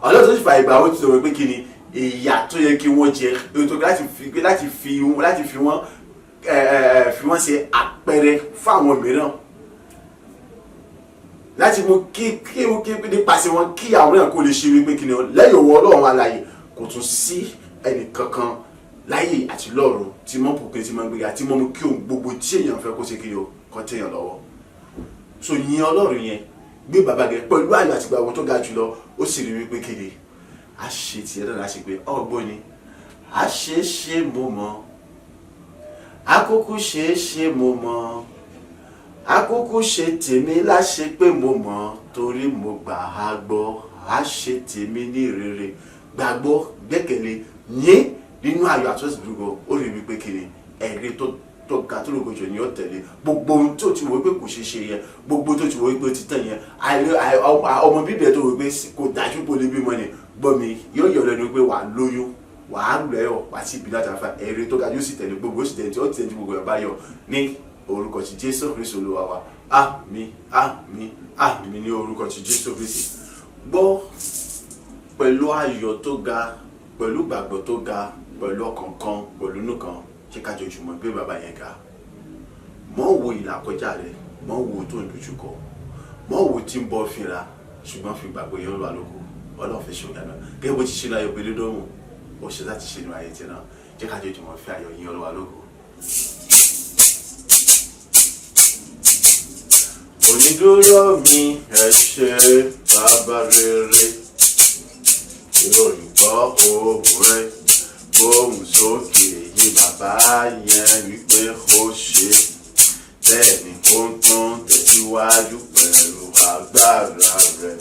Ọlọ́run tó sì fàyè gbà wọ́n ti sọ pé kí ni ìyà tó yẹ kí wọ́n jẹ láti fi wọ́n ṣe àpẹẹrẹ fáwọn mìíràn láti mú kí nípasẹ̀ wọn kí àwọn èèyàn kó lè ṣe wípé kí ni lẹ́yìn owó Ọlọ́run alààyè kò tún sí ẹnì kankan láyé àti lọ́run tí mọ́ pòkè tí mọ́ ń gbéga tí mọ́ mú kí ohun gbogbo tí èèyàn fẹ́ kó ṣe kí ni o kọ́ tẹ̀yàn lọ́wọ́ so yin Ọlọ́run yẹn gbé bàbá gẹ pẹ̀lú àyè àti gbàgbọ́ tó ga jùlọ ó sì rí wípé kí ni a ṣe tiẹ̀ náà láti pé ọgbọ́n ni a ṣe mo mọ̀ àkókò ṣe mo mọ̀ àkókò ṣe tèmi láṣẹ pé mo mọ̀ torí mo gbà á gbọ́ á ṣe tèmi ní rere gbàgbọ́ gbẹ́kẹ̀lé yín nínú ayọ̀ àtúnṣe dúró ó rí wípé kiri ẹ̀rí tó ga tó lóko jù ní ọ̀tẹ̀lé gbogbo ohun tó ti wò pé kò ṣe ṣe yẹn gbogbo tó ti wò pé ó ti tàn yẹn ọmọ bíbí ẹ̀ tó wò pé kò dájú pé ó lè bímọ ni gbọ́ mi yóò yọ̀ lẹ́nu pé wàá lóyún wàá lẹ́yọ̀ wàá sì bí láti àfa ẹ̀rí tó ga yóò sì tẹ̀lé gbogbo ó sì tẹ̀lé tí ó tẹ̀lé gbogbo ẹ̀ bá yọ ní orúkọ ti Jésù Kristi Olúwa wa àmín àmín àmín ní orúkọ ti Jésù Kristi gbọ́ pẹ̀lú ayọ̀ tó ga pẹ̀lú gbàgbọ́ tó ga pẹ̀lú ọkàn kan pẹ̀lú inú kan ṣé ká jọjúmọ́ gbé bàbá yẹn ga mọ́ wo ìlà kọjá rẹ̀ mọ́ wo tó ń dojúkọ mọ́ wo tí ń bọ́ fínra ṣùgbọ́n fi gbàgbọ́ yẹn lọ́wọ́ lóko ọlọ́fẹ́ ṣe òyìnbó gẹ́gẹ́ bó ti ṣe láyọ̀ Òbèdédómù ó ṣe láti ṣe ní ayé tiẹ̀ náà jẹ́ ká jọjúmọ́ fi ayọ̀ yẹn lọ́wọ́ lóko. Onídúró mi ẹ ṣé bàbá rere, ìròyìn gbọ́ ohùn rẹ, gbóhùn sókè yí bàbá yẹn wípé ó ṣe, bẹ́ẹ̀ ni ó ń tún tẹ̀síwájú pẹ̀lú agbára rẹ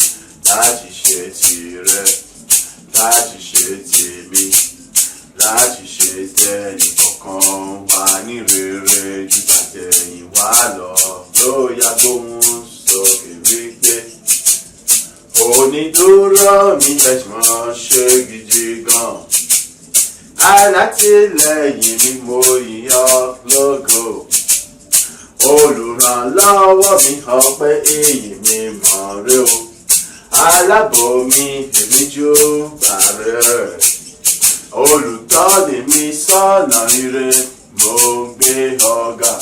láti ṣe tìrẹ, láti ṣe tèmi, láti ṣe tẹnì kọ̀ọ̀kan wá ní rere ju tàtẹ̀yìn wá lọ. Lóyá gbóhùn sókè wípé onídúró mi ẹ̀sùn ṣe gidi gan. Alátìlẹ́yìn mi mo yìn ọ́ lógo. Olùrànlọ́wọ́ mi ọpẹ́ ìyìn mi mọ̀ rẹ o. Alábò mi èmi júbà rẹ. Olùtọ́ni mi sọ́nà ire mo gbé ọ̀gá.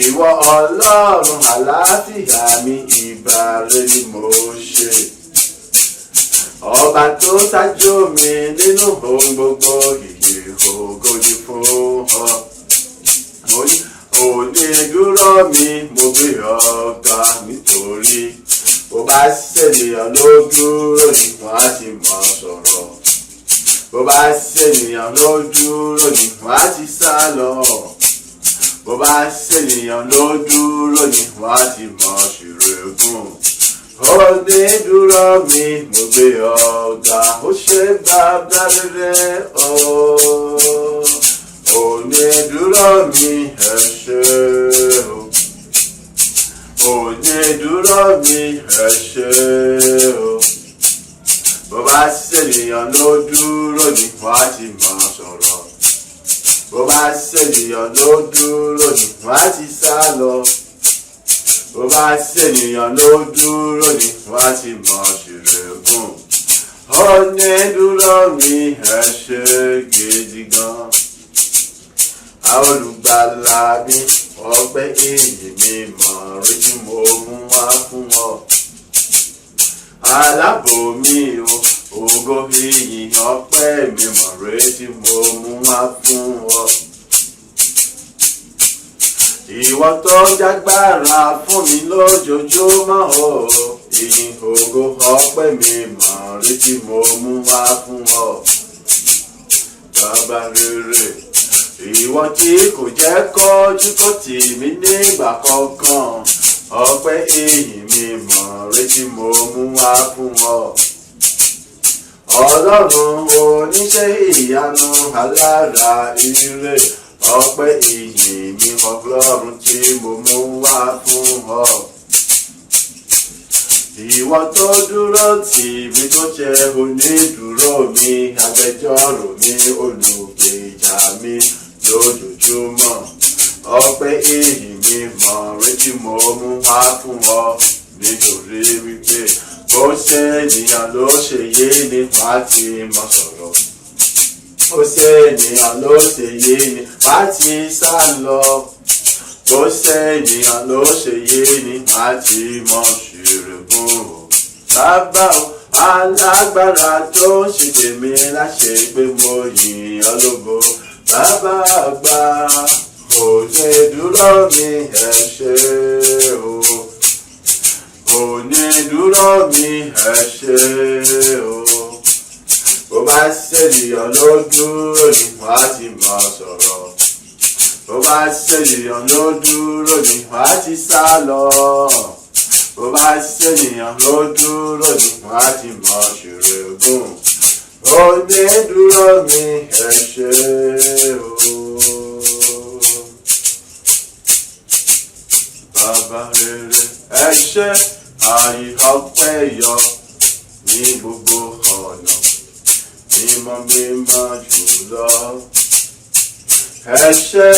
Ìwọ Ọlọ́run àlàáfíà mi ìbà rẹ ni mo ṣe. Ọba tó ṣáájú mi nínú ohun gbogbo ìyè ògo ni fún ọ. Onídúró mi mo gbé ọ̀gá nítorí bó bá ṣènìyàn lójúrò ni wọ́n á ti mọ̀ sọ̀rọ̀. Bó bá ṣènìyàn lójúrò ni wọ́n á ti sá lọ. Bó bá ṣènìyàn lójúrò ni wọ́n á ti mọ̀ ṣìrègùn. Onídúró mi mo gbé ọ̀gá, ó ṣe bàbá rere o. Onídúró mi ẹ ṣé o. Onídúró mi ẹ ṣé o. Bó bá ṣènìyàn lójúrò ni wọ́n á ti mọ̀ sọ̀rọ̀. Bó bá ṣènìyàn lójúrò ni wọ́n á ti sá lọ. Bó bá ṣènìyàn lójúrò ni wọ́n á ti mọ̀ ṣìrègùn. Onídúró mi ẹ ṣé gidi gan. Olùgbàlà mi ọpẹ́ ìyìn mi mọ̀ rí tí mo mú wá fún ọ. Alábò mi o, ògo ìyìn ọpẹ́ mi mọ̀ rí tí mo mú wá fún ọ. Ìwọ tó jágbára fún mi lójoojúmọ́ o, ìyìn ògo ọpẹ́ mi mọ̀ rí tí mo mú wá fún ọ. Bàbá rere, ìwọ tí kò jẹ́ kọjú kó tì mí nígbà kankan, ọpẹ́ ìyìn mi mọ̀ rí tí mo mú wá fún ọ. Ọlọ́run oníṣẹ́ ìyanu alára ire, ọpẹ́ ìyìn mi Ọlọ́run tí mo mú wá fún ọ. Ìwọ tó dúró tì mí tó jẹ́ onídùúró mi, agbẹjọ́rò mi, olùgbèjà mi lójoojúmọ́, ọpẹ́ ìyìn mi mọ̀ rí tí mo mú wá fún ọ. Nítorí wípé bó ṣe ènìyàn ló ṣe yé ni wọ́n á ti mọ̀ sọ̀rọ̀. Bó ṣe ènìyàn ló ṣe yé ni wọ́n á ti sá lọ. Bó ṣe ènìyàn ló ṣe yé ni wọ́n á ti mọ̀ ṣìrègùn. Bàbá o, alágbára tó ṣe tèmi láṣẹ pé mo yìn ọ́ lógo. Bàbá àgbà, onídúró mi ẹ ṣé o. Onídúró mi ẹ ṣé o. Bó bá ṣènìyàn lójúrò ni wọ́n á ti mọ̀ sọ̀rọ̀. Bó bá ṣènìyàn lójúrò ni wọ́n á ti sá lọ. Bó bá ṣènìyàn lójúrò ni wọ́n á ti mọ̀ ṣìrègùn. Onídúró mi ẹ ṣé o. Bàbá rere ẹ ṣé, àyè ọpẹ́ yọ ní gbogbo ọ̀nà, mímọ́ mímọ́ jùlọ. Ẹ ṣé,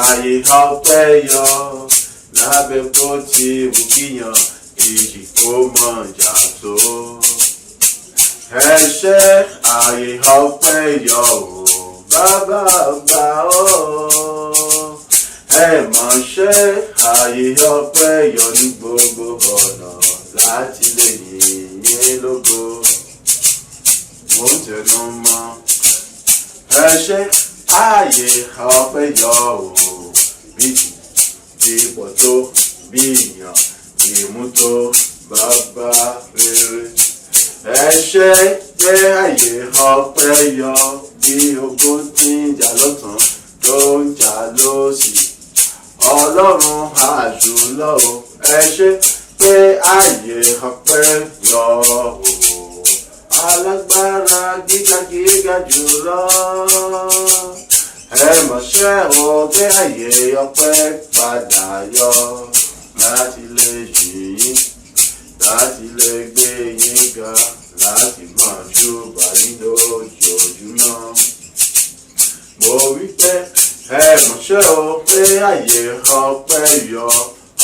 àyè ọpẹ́ yọ lábẹ́ bó ti wù kíyàn ìjì kó mọ̀ jà tó. Ẹ ṣé, àyè ọpẹ́ yọ o, bàbá àgbà o. Ẹ mọ̀ ṣe àyè ọpẹ́ yọ ní gbogbo ọ̀nà láti lè yìn lógo. Mo tẹnu mọ́. Ẹ ṣé, àyè ọpẹ́ yọ o, bí pọ̀ tó bí ìyàn ìmútó bàbá rere. Ẹ ṣé pé àyè ọpẹ́ yọ bí ogun tí ń jà lọ́tún tó ń jà lósì. Ọlọ́run àjùlọ o, ẹ ṣé pé àyè ọpẹ́ yọ o. Alágbára gíga jùlọ. Ẹ mọ̀ ṣe o pé àyè ọpẹ́ padà yọ láti lè yìn, láti lè gbé yín ga, láti máa júbà yín lójoojúmọ́. Mo wí pé ẹ mọ̀ ṣe o pé àyè ọpẹ́ yọ.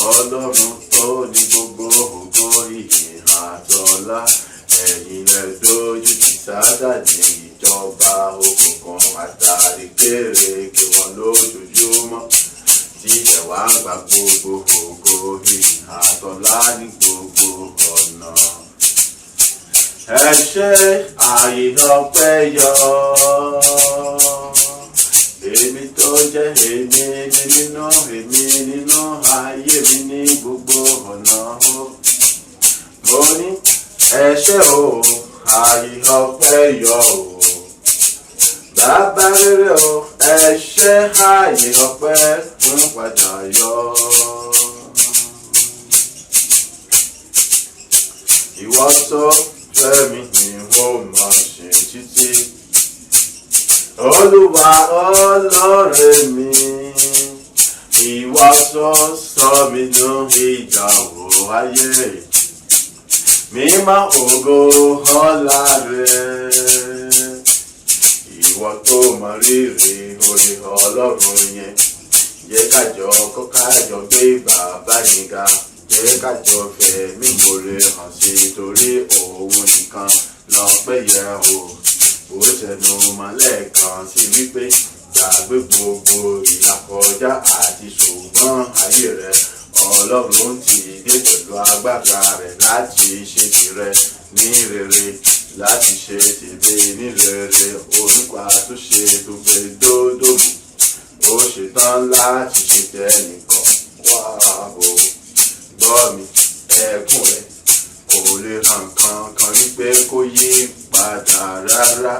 Ọlọ́run tó ní gbogbo ògo ìyìn àtọlá. Ẹ̀yin lẹ dojú ti Sátánì ìjọba òkùnkùn àtàrí kéréje wọn lójoojúmọ́. Tí ẹ wá gba gbogbo ògo ìyìn àtọlá ní gbogbo ọ̀nà. Ẹ ṣé àyè ọpẹ́ yọ. Èmi tó jẹ́ èmi nínú ayé mi ní gbogbo ọ̀nà o. Mo ní ẹ ṣé o, àyè ọpẹ́ yọ o. Bàbá rere o, ẹ ṣé àyè ọpẹ́ fún padà yọ. Ìwọ tó fẹ́ mi ni mo máa ṣe títí. Olúwa ọlọ́rẹ̀ mi, ìwọ tó sọ mí nù ìdánwò ayé. Mímọ́ ògo ọlá rẹ̀, ìwọ tó mọ rírì orí Ọlọ́run yẹn. Jẹ́ kájọ gbé bàbá yín ga, jẹ́ kájọ fẹ́ mímore hàn sí torí òun nìkan lọ́pẹ́ yẹ o. Ó tẹnu mọ́lẹ̀ kan sí wípé gbàgbé gbogbo ìlàkọjá àti ṣùgbọ́n ayé rẹ̀. Ọlọ́run ti dé pẹ̀lú agbára rẹ̀ láti ṣe tirẹ̀ ní rere, láti ṣe tèmi ní rere. Orúkọ àtúnṣe tó gbé dódò mú. Ó ṣetán láti ṣe tẹnìkan wá o. Gbọ́ mi, ẹkún rẹ̀ kò lè ràn kankan wípé kó yí padà rárá.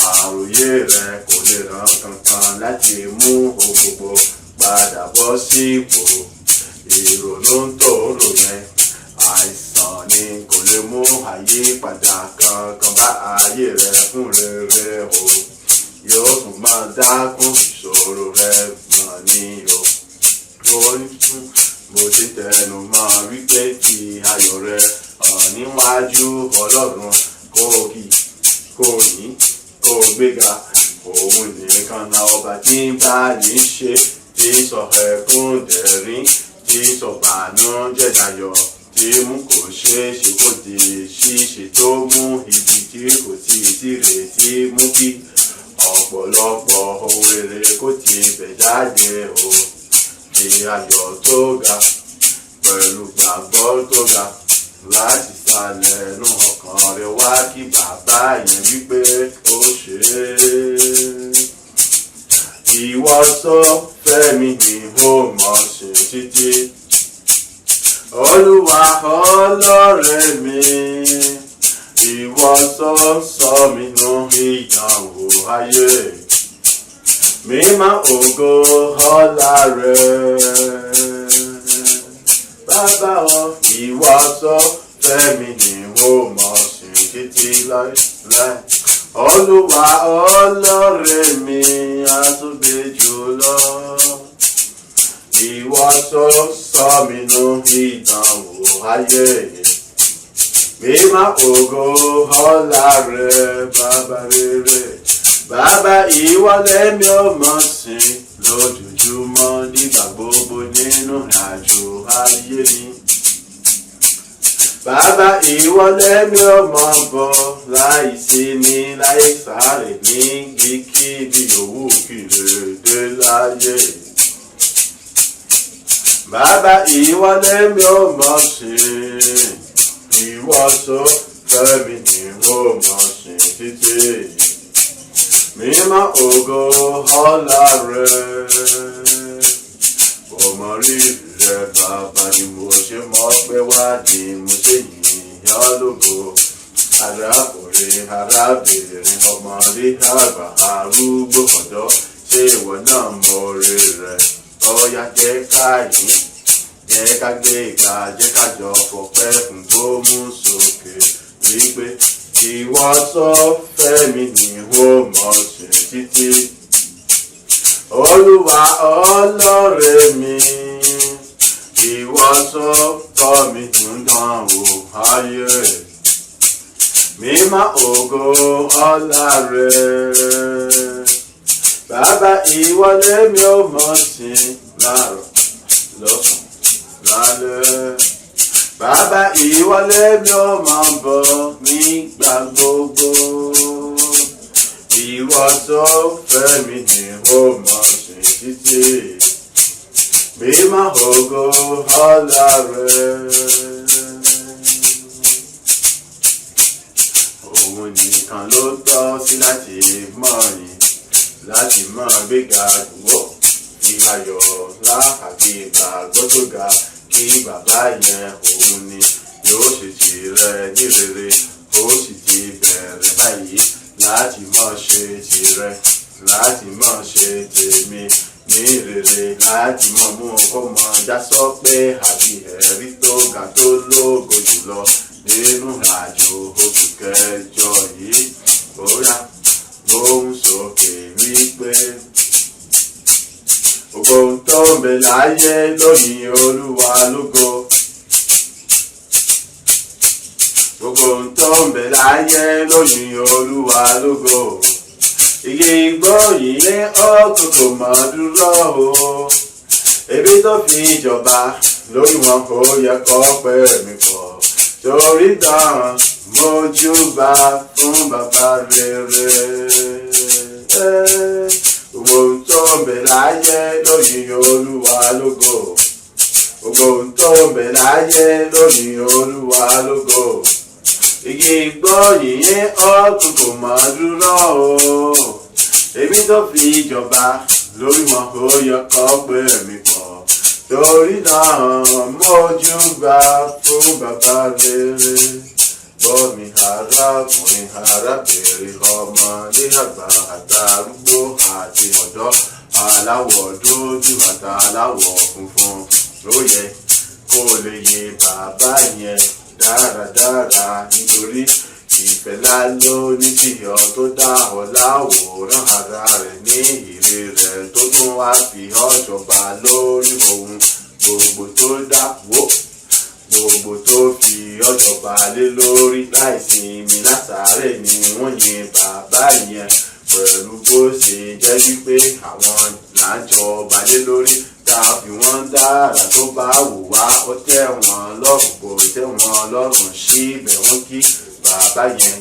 Àròyé rẹ̀ kò lè ràn kankan láti mú ohun gbogbo padà bọ́ sípò. Ìrònú tó rò yẹn àìsàn ni kò lè mú àyípadà kankan bá ayé rẹ fún rere o. Yóò tún máa dákún ìṣòro rẹ mọ́ ní o. Mo ti tẹnu mọ́ wípé kí ayọ̀ rẹ hàn níwájú Ọlọ́run. Kò yìn, kò gbéga. Òun nìkan na ọba tí ń bá ní ṣe, tí sọ ẹkún dẹ̀rín, tí sọ̀bànújẹ́ dayọ̀, tí mú kò ṣeé ṣe kó di ṣíṣe, tó mú ibi tí kò sí ìrètí, mú kí ọ̀pọ̀lọpọ̀ ohun rere kó ti bẹ̀ jáde o. Fi ayọ̀ tó ga pẹ̀lú gbàgbọ́ tó ga láti sàlẹ̀ nú ọkàn rẹ wá kí bàbá yẹn wípé ó ṣe é. Ìwọ tó fẹ́ mi ni ó mọ̀ ṣe títí. Olúwa ọlọ́rẹ̀ mi, ìwọ tó sọ mí nù ìdánwò ayé. Mímọ́ ògo ọlá rẹ̀. Bàbá o, ìwọ tó fẹ́ mi ni ó mọ̀ ṣe títí láéláé. Olúwa ọlọ́rẹ̀ mi, àtúndé jùlọ. Ìwọ tó sọ mí nù ìdánwò ayé. Mímọ́ ògo ọlá rẹ̀, bàbá rere. Bàbá ìwọ lèmi ó mọ̀ sìn lójoojúmọ́ nígbà gbogbo nínú ìrìnàjò ayé mi. Bàbá ìwọ lèmi ó mọ̀ bọ̀ láì sinmi láì sáré ní kíkíbi òwú kìlódé láyé. Bàbá ìwọ lèmi ó mọ̀ sìn, ìwọ tó fẹ́ mi ni ó mọ̀ sìn títí. Mímọ́ ògo ọlá rẹ̀, kò mọ rírì rẹ bàbá ni mo ṣe mọ̀ pé wá ni mo ṣe yìn ọ́ lógo. Arákùnrin arábìnrin ọmọdé àgbà arúgbó ọ̀dọ́ ṣé ìwọ náà mọ oore rẹ? Ọ̀yá jẹ́ ká yìn, jẹ́ ká gbé ìgbà, jẹ́ ká jọ fọpẹ́ fún gbóhùn sókè wípé ìwọ tó fẹ́ mi ni ó mọ̀ ṣe títí. Olúwa ọlọ́rẹ̀ mi, ìwọ tó tọ́ mi ń dánwò ayé. Mímọ́ ògo ọlá rẹ, bàbá ìwọ lèmi ò mọ̀ sí láàárọ̀ lọ́sàn lálẹ́. Bàbá ìwọ lèmi ò mọ̀ bọ̀ nígbà gbogbo. Ìwọ tó fẹ́ mi ni ó mọ̀ sí títí. Mímọ́ ògo ọlá rẹ. Òun nìkan ló tọ́ sí láti mọ̀ yìn, láti mọ̀ gbéga jùwọ́. Fi ayọ̀ ńlá àti ìgbàgbọ́ tó ga kí bàbá yẹn òun ni yóò ṣe tirẹ̀ ní rere. Ó sì ti bẹ̀rẹ̀ báyìí láti mọ̀ ṣe tirẹ̀, láti mọ̀ ṣe tèmi ní rere, láti mọ̀ mú kó mọ̀ já sọ pé àbí ẹ̀rí tó ga tó lógo jùlọ nínú àjò oṣù kẹjọ yìí. Bóyá gbóhùn sókè wípé gbogbo ohun tó ń bẹ láyé lóyìn Olúwa lógo. Gbogbo ohun tó ń bẹ láyé lóyìn Olúwa lógo. Igi igbó yìí ọ̀kọ̀kọ̀ mọ̀ dúró o. Ebi tó fi jọba lórí wọn kò yẹ kó pẹ́ mi pọ̀. Torí tán mójúbà fún bàbá rere. Gbogbo ohun tó ń bẹ láyé lóyìn Olúwa lógo. Gbogbo ohun tó ń bẹ láyé lóyìn Olúwa lógo. Igi igbó yìí ọ̀kọ̀kọ̀ mọ̀ dúró o. Ebi tó fi jọba lórí wọn kò yẹ kó pẹ́ mi pọ̀. Torí náà mójúbà fún bàbá rere. Gbọ́ mi arákùnrin arábìnrin ọmọdé àgbà àtàrúgbó àti ọ̀dọ́, aláwọ̀ dúdú àtàláwọ̀ funfun. Ó yẹ kó lè yẹ bàbá yẹn dáradára nítorí ìfẹ́ ńlá ló ní sí ọ tó dá ọ láwòrán ara rẹ̀ ní ìrè rẹ̀ tó tún wá fi ọ́ jọba lórí ohun gbogbo tó dá wò. Gbogbo tó fi ọ́ jọba lé lórí láìsinmi látàárẹ̀ ni wọ́n yin bàbá yẹn pẹ̀lú bó ṣe jẹ́ wípé àwọn là ń jọba lé lórí. Tá a fi wọ́n dára tó bá wù wá, ó tẹ́ wọn lọ́rùn, kò tẹ́ wọn lọ́rùn, síbẹ̀ wọ́n kí bàbá yẹn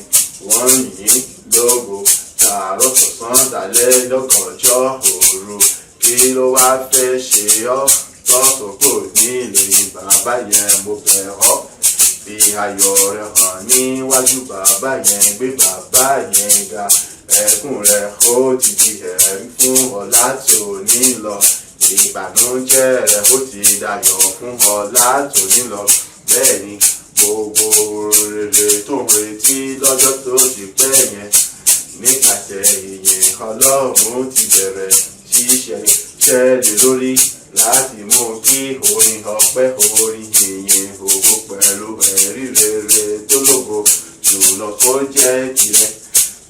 wọ́n yìn lógo. Tààrọ̀ tọ̀sán dalẹ́ lọ́gànjọ́ òru, kí ló wá fẹ́ ṣe ọ́ tọ́sọ̀ kò ní ilé bàbá yẹn? Mo bẹ̀ ọ́, fi ayọ̀ rẹ hàn níwájú bàbá yẹn, gbé bàbá yẹn ga. Ẹkún rẹ ó ti di ẹ̀rí fún ọ látòní lọ. Ìbànújẹ́ rẹ ó ti dayọ̀ fún ọ látòní lọ. Bẹ́ẹ̀ ni gbogbo rere tó ń retí lọ́jọ́ tó ti pẹ́ yẹn, nípasẹ̀ ìyìn Ọlọ́run ti bẹ̀rẹ̀ ṣiṣẹ́ lé lórí láti mú kí orin ọpẹ́, orin ìyìn, ògo pẹ̀lú ẹ̀rí rere tó lógo jùlọ kó jẹ́ tirẹ̀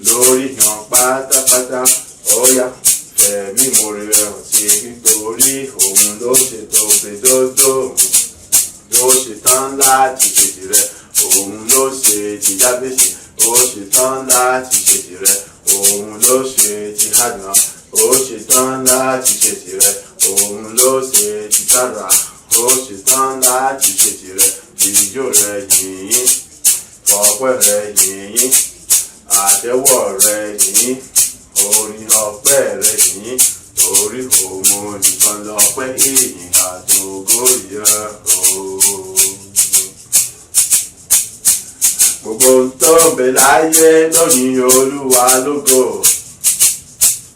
lórí yan pátápátá. Ọ̀yá fẹ̀mí ìmoore hàn sí nítorí òun ló ṣètò òbèdódó, ló ṣetán láti ṣe tirẹ̀. Òun ló ṣe ti Jábésì, ó ṣetán láti ṣe tirẹ̀. Òun ló ṣe ti Hánà, ó ṣetán láti ṣe tirẹ̀. Òun ló ṣe ti Sára, ó ṣetán láti ṣe tirẹ̀. Ijó rẹ yìnyín, ọpẹ́ rẹ yìnyín, àtẹ́wọ́ rẹ yìnyín, orin ọpẹ́ rẹ yìnyín. Torí òun nìkan lọ́pẹ́, ìyìn àtògo yẹ ooo. Gbogbo ohun tó ń bẹ láyé lóyìn Olúwa lógo.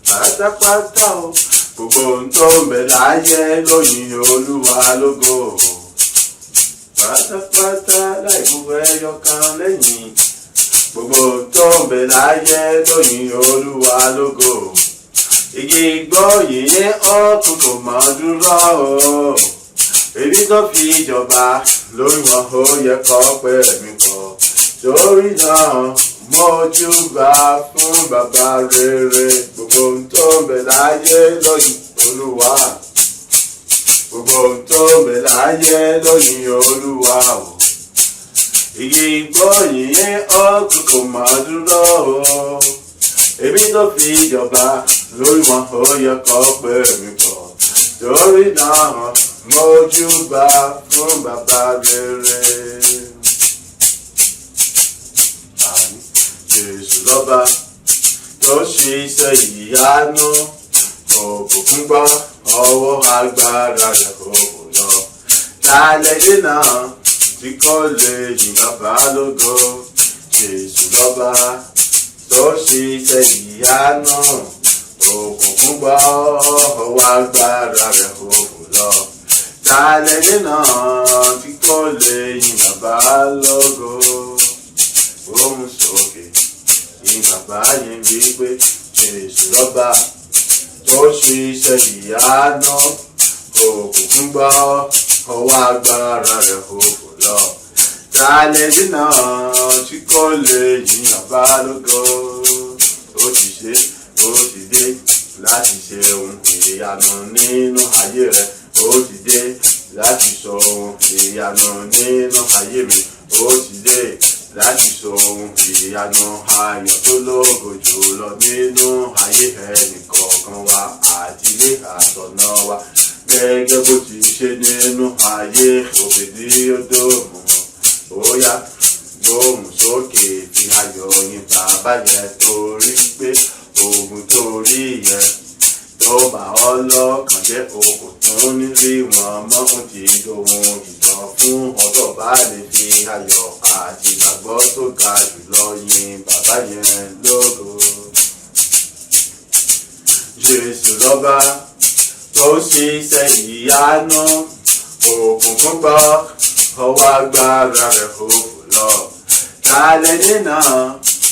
Pátápátá o, gbogbo ohun tó ń bẹ láyé ló yìn Olúwa lógo. Pátápátá láì gbogbo ẹyọ kan lẹ́yìn, gbogbo ohun tó ń bẹ láyé ló yìn Olúwa lógo. Igi gbọ́ yìnyín ọ̀tún kò mọ̀ dúró o, èmi tó fi jọba lórí wọn ó yẹ kó pẹ́ mi pọ̀. Torí náà mọ́júbà fún bàbá rere, gbogbo ohun tó ń bẹ láyé ló yìn Olúwa. Gbogbo ohun tó ń bẹ láyé ló yìn Olúwa o. Igi gbọ́ yìnyín ọ̀tún kò mọ̀ dúró o, èmi tó fi jọba lórí wọn ó yẹ kó pẹ́ mi pọ̀. Torí náà mọ́júbà fún bàbá rere. Jésù lọ́ba tó ṣiṣẹ́ ìyanu, òkùnkùn gbọ́ ọwọ́ agbára rẹ̀ kò lọ. Lálẹ́ dínà tí kò lè yìn bàbá lógo. Jésù lọ́ba tó ṣiṣẹ́ ìyanu, òkùnkùn gbọ́ ọwọ́ agbára rẹ̀ kò lọ. Lálẹ́ dínà tí kò lè yìn bàbá lógo. Ohùn sókè ní bàbá yẹn wí pé Jésù lọ́ba tó ṣiṣẹ́ ìyanu, òkùnkùn gbọ́ ọwọ́ agbára rẹ̀ kò lọ. Lálẹ́ dínà tí kò lè yìn bàbá lógo. Ó ti ṣe, ó ti dé láti ṣe ohun ìyanu nínú ayé rẹ̀. Ó ti dé láti sọ ohun ìyanu nínú ayé mi. Ó ti dé láti sọ ohun ìyanu ayọ̀ tó lógo jùlọ nínú ayé ẹnì kọ̀ọ̀kan wa àti ilé àtọ̀nà wa. Gẹ́gẹ́ bó ti ṣe nínú ayé Òbèdéódómù. Ó yá gbóhùn sókè fi ayọ̀ yìn bàbá yẹn, torí pé ogun torí yẹn tó bá ọ lọ́kàn jẹ́ okò tún nírí wọn mọ́. Ó ti dohun ìtàn fún ọ̀dọ́ bá lè fi ayọ̀ àti ìgbàgbọ́ tó ga jùlọ yìn bàbá yẹn lógo. Jésù lọ́ba tó ṣiṣẹ́ ìyanu, òkùnkùn gbọ́ ọwọ́ agbára rẹ̀ kò lọ. Lálẹ́ dínà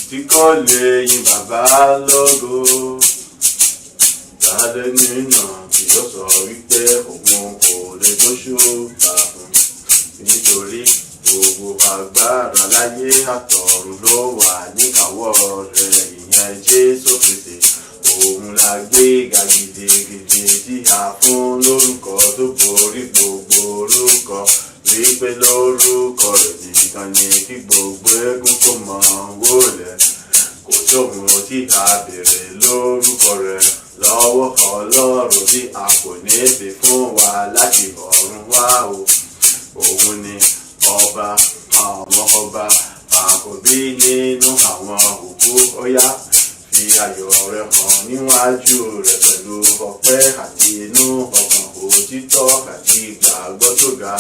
tí kò lè yìn bàbá lógo. Lálẹ́ dínà tí ó sọ wípé òun kò lè dóṣù bá fún, nítorí gbogbo agbára láyé àtọ̀run ló wà níkàáwọ́ rẹ̀. Ìyẹn Jésù Kristi, òun la gbé ga gidigidi, tí a fún lórúkọ tó borí gbogbo orúkọ. Wípé lórúkọ rẹ̀ nìkan ni kí gbogbo eégún kó máa wólẹ̀. Kò sóhun tí a béèrè lórúkọ rẹ̀ lọ́wọ́ Ọlọ́run tí a kò ní fi fún wa láti ọ̀run wá o. Òun ni ọba àwọn ọba, àkọ́bí nínú àwọn òkú. Ó yá fi ayọ̀ rẹ̀ hàn níwájú rẹ̀ pẹ̀lú ọpẹ́ àti inú ọkàn òtítọ́ àti ìgbàgbọ́ tó ga.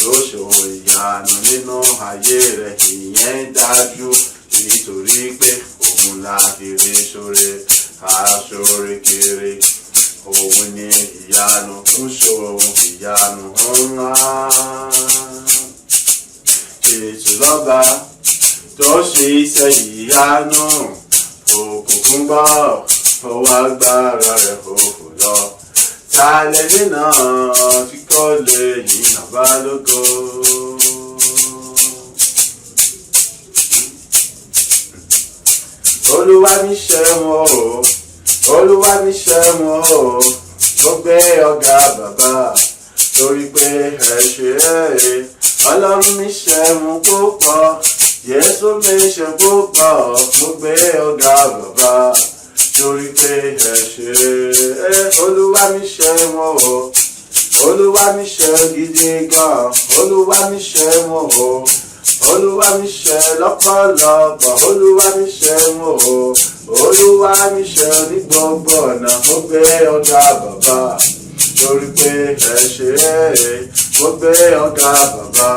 Yóò ṣòwò ìyanu nínú ayé rẹ̀, ìyẹn dájú, nítorí pé òun la kiri sóre aṣọre kiri. Òun ni ìyanu ń ṣòwò ìyanu ńlá. Jésù lọ́ba tó ṣiṣẹ́ ìyanu, òkùnkùn gbọ́ ọwọ́ agbára rẹ̀ kò lọ. Lálẹ́ dínà tí kò lè yìn bàbá lógo. Olúwa mi ṣeun o, Olúwa mi ṣeun o, mo gbé ọ̀gá bàbá, torí pé ẹ ṣe é. Ọlọ́run mi ṣeun púpọ̀, Jésù mi ṣeun púpọ̀, mo gbé ọ̀gá bàbá, torí pé ẹ ṣe é. Olúwa mi ṣeun o, Olúwa mi ṣeun gidi gan, Olúwa mi ṣeun o, Olúwa mi ṣe lọ́pọ̀lọpọ̀, Olúwa mi ṣeun o, Olúwa mi ṣe ní gbogbo ọ̀nà. Mo gbé ọ̀gá bàbá, torí pé ẹ ṣe é. Mo gbé ọ̀gá bàbá,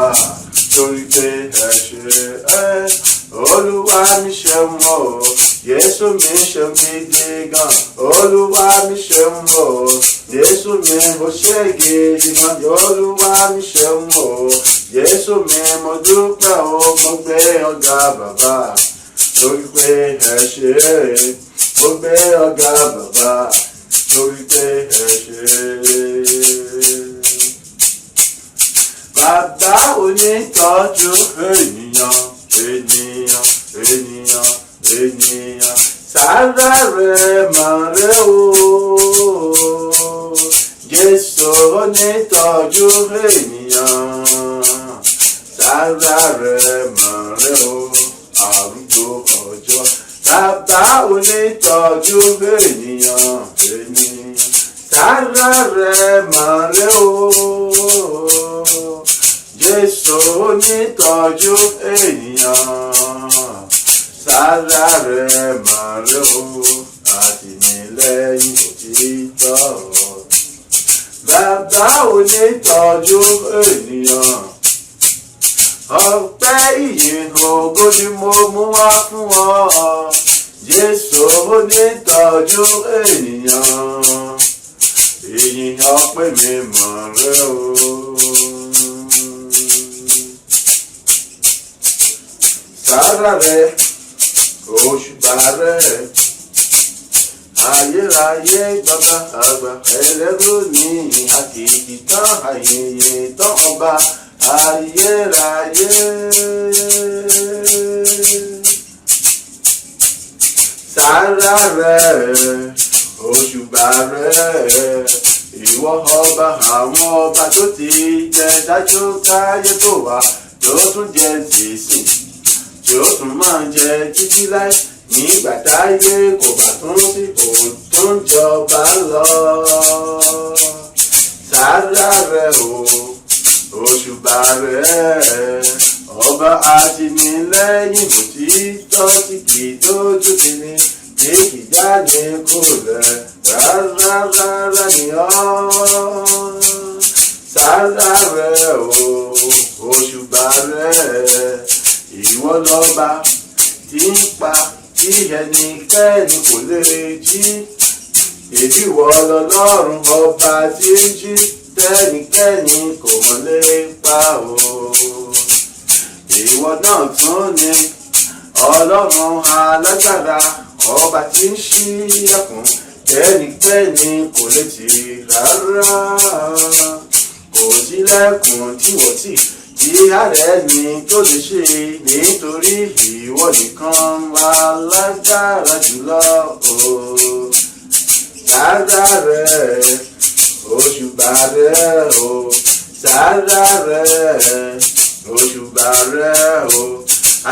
torí pé ẹ ṣe é. Olúwa mi ṣeun o, Jésù mi ṣeun gidi gan, Olúwa mi ṣeun o. Jésù mi mo ṣe gidi gan, Olúwa mi ṣeun o. Jésù mi mo dúpẹ́ o, mo gbé ọ̀gá bàbá, torí pé ẹ ṣe é. Mo gbé ọ̀gá bàbá, torí pé ẹ ṣe é. Bàbá onítọ́jú ènìyàn, ènìyàn, ènìyàn, ènìyàn. Sára rẹ̀ máa rẹ̀ o. Jésù onítọ́jú ènìyàn. Sára rẹ̀ máa rẹ̀ o. Arúgbó ọjọ́. Bàbá onítọ́jú ènìyàn, ènìyàn. Sára rẹ̀ máa rẹ̀ o. Jésù onítọ́jú ènìyàn. Sára rẹ̀ máa rẹ̀ o. Àtìlẹ́yìn òtítọ́. Bàbá onítọ́jú ènìyàn. Ọpẹ́ ìyìn ògo ni mo mú wá fún ọ. Jésù onítọ́jú ènìyàn. Ìyìn ọpẹ́ mi mọ̀ rẹ̀ o. Sára rẹ̀, òṣùbà rẹ̀, ayérayé bàbá àgbà ẹlẹ́rú ní àkìkì tán àyèyè tán ọba ayérayé. Sára rẹ̀, òṣùbà rẹ̀, ìwọ ọba àwọn ọba tó ti jẹ dájú káyé tó wà tó tún jẹ tìsín, tí ó tún máa jẹ títí láì nígbà táyé kò bá tún sí kò tún jọba lọ. Sára rẹ̀ o, òṣùbà rẹ̀, ọba àtìlẹ́yìn òtítọ́ tí kì í dójú tì ní, tí kì í jáde kó rẹ̀ rárá ni ọ́. Sára rẹ̀ o, òṣùbà rẹ̀, ìwọ lọ́ba tí ń pa tí ẹnikẹ́ni kò lè jí. Èbí ìwọ lọ́lọ́run ọba tí ń jí tẹ́nikẹ́ni kò mọ̀ lè pa o. Ìwọ náà tún ni ọlọ́run alágbára, ọba tí ń ṣí ẹkùn tẹ́nikẹ́ni kò lè tì rárá. Kò sílẹ̀kùn tí wọ́n tì tí ààrẹ ni tó lè ṣe, nítorí ìwọ nìkan lálágbára jùlọ o. Sára rẹ̀, òṣùbà rẹ̀ o. Sára rẹ̀, òṣùbà rẹ̀ o.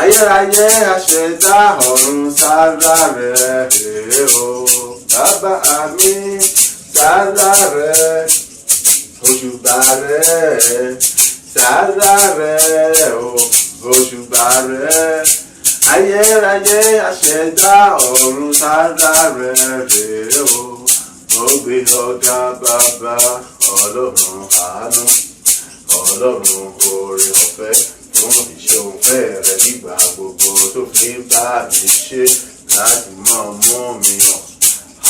Ayérayé aṣẹ̀dá ọ̀run, sára rẹ̀ o. Bàbá mi, sára rẹ̀, òṣùbà rẹ̀. Sára rẹ̀ o, òṣùbà rẹ̀. Ayérayé aṣẹ̀dá ọ̀run, sára rẹ̀ o. Mo gbé ọ̀gá bàbá, ọlọ́run àánú, ọlọ́run oore ọ̀fẹ́, fún iṣẹ́ òfẹ́ rẹ̀ nígbà gbogbo tó fi bá mi ṣe láti mọ̀ mú mi hàn.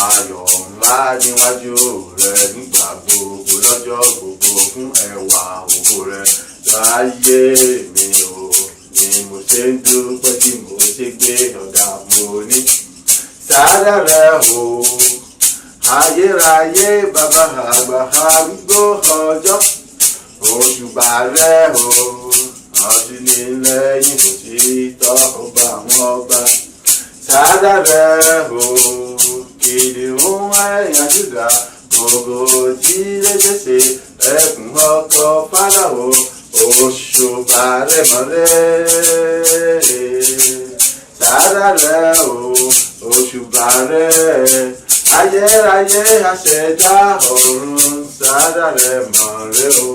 Ayọ̀ ńlá níwájú rẹ̀ nígbà gbogbo lọ́jọ́ gbogbo, fún ẹwà ògo rẹ̀ láyé mi o. Ni mo ṣe ń dúpẹ́ tí mo ṣe gbé ọ̀gá mo ní. Sára rẹ̀ o, ayérayé bàbá àgbà arúgbó ọjọ́. Òṣùbà rẹ̀ o, àtìlẹ́yìn òtítọ́ ọba àwọn ọba. Sára rẹ̀ o, kìnìún ẹ̀yà Júdà, gbogbo tí lédèsè ẹkùn ọkọ̀ Fáráò. Òṣùbà rẹ̀ mọ́lẹ̀. Sára rẹ̀ o, òṣùbà rẹ̀. Ayérayé aṣẹ̀dá ọ̀run, sára rẹ̀ mọ́lẹ̀ o.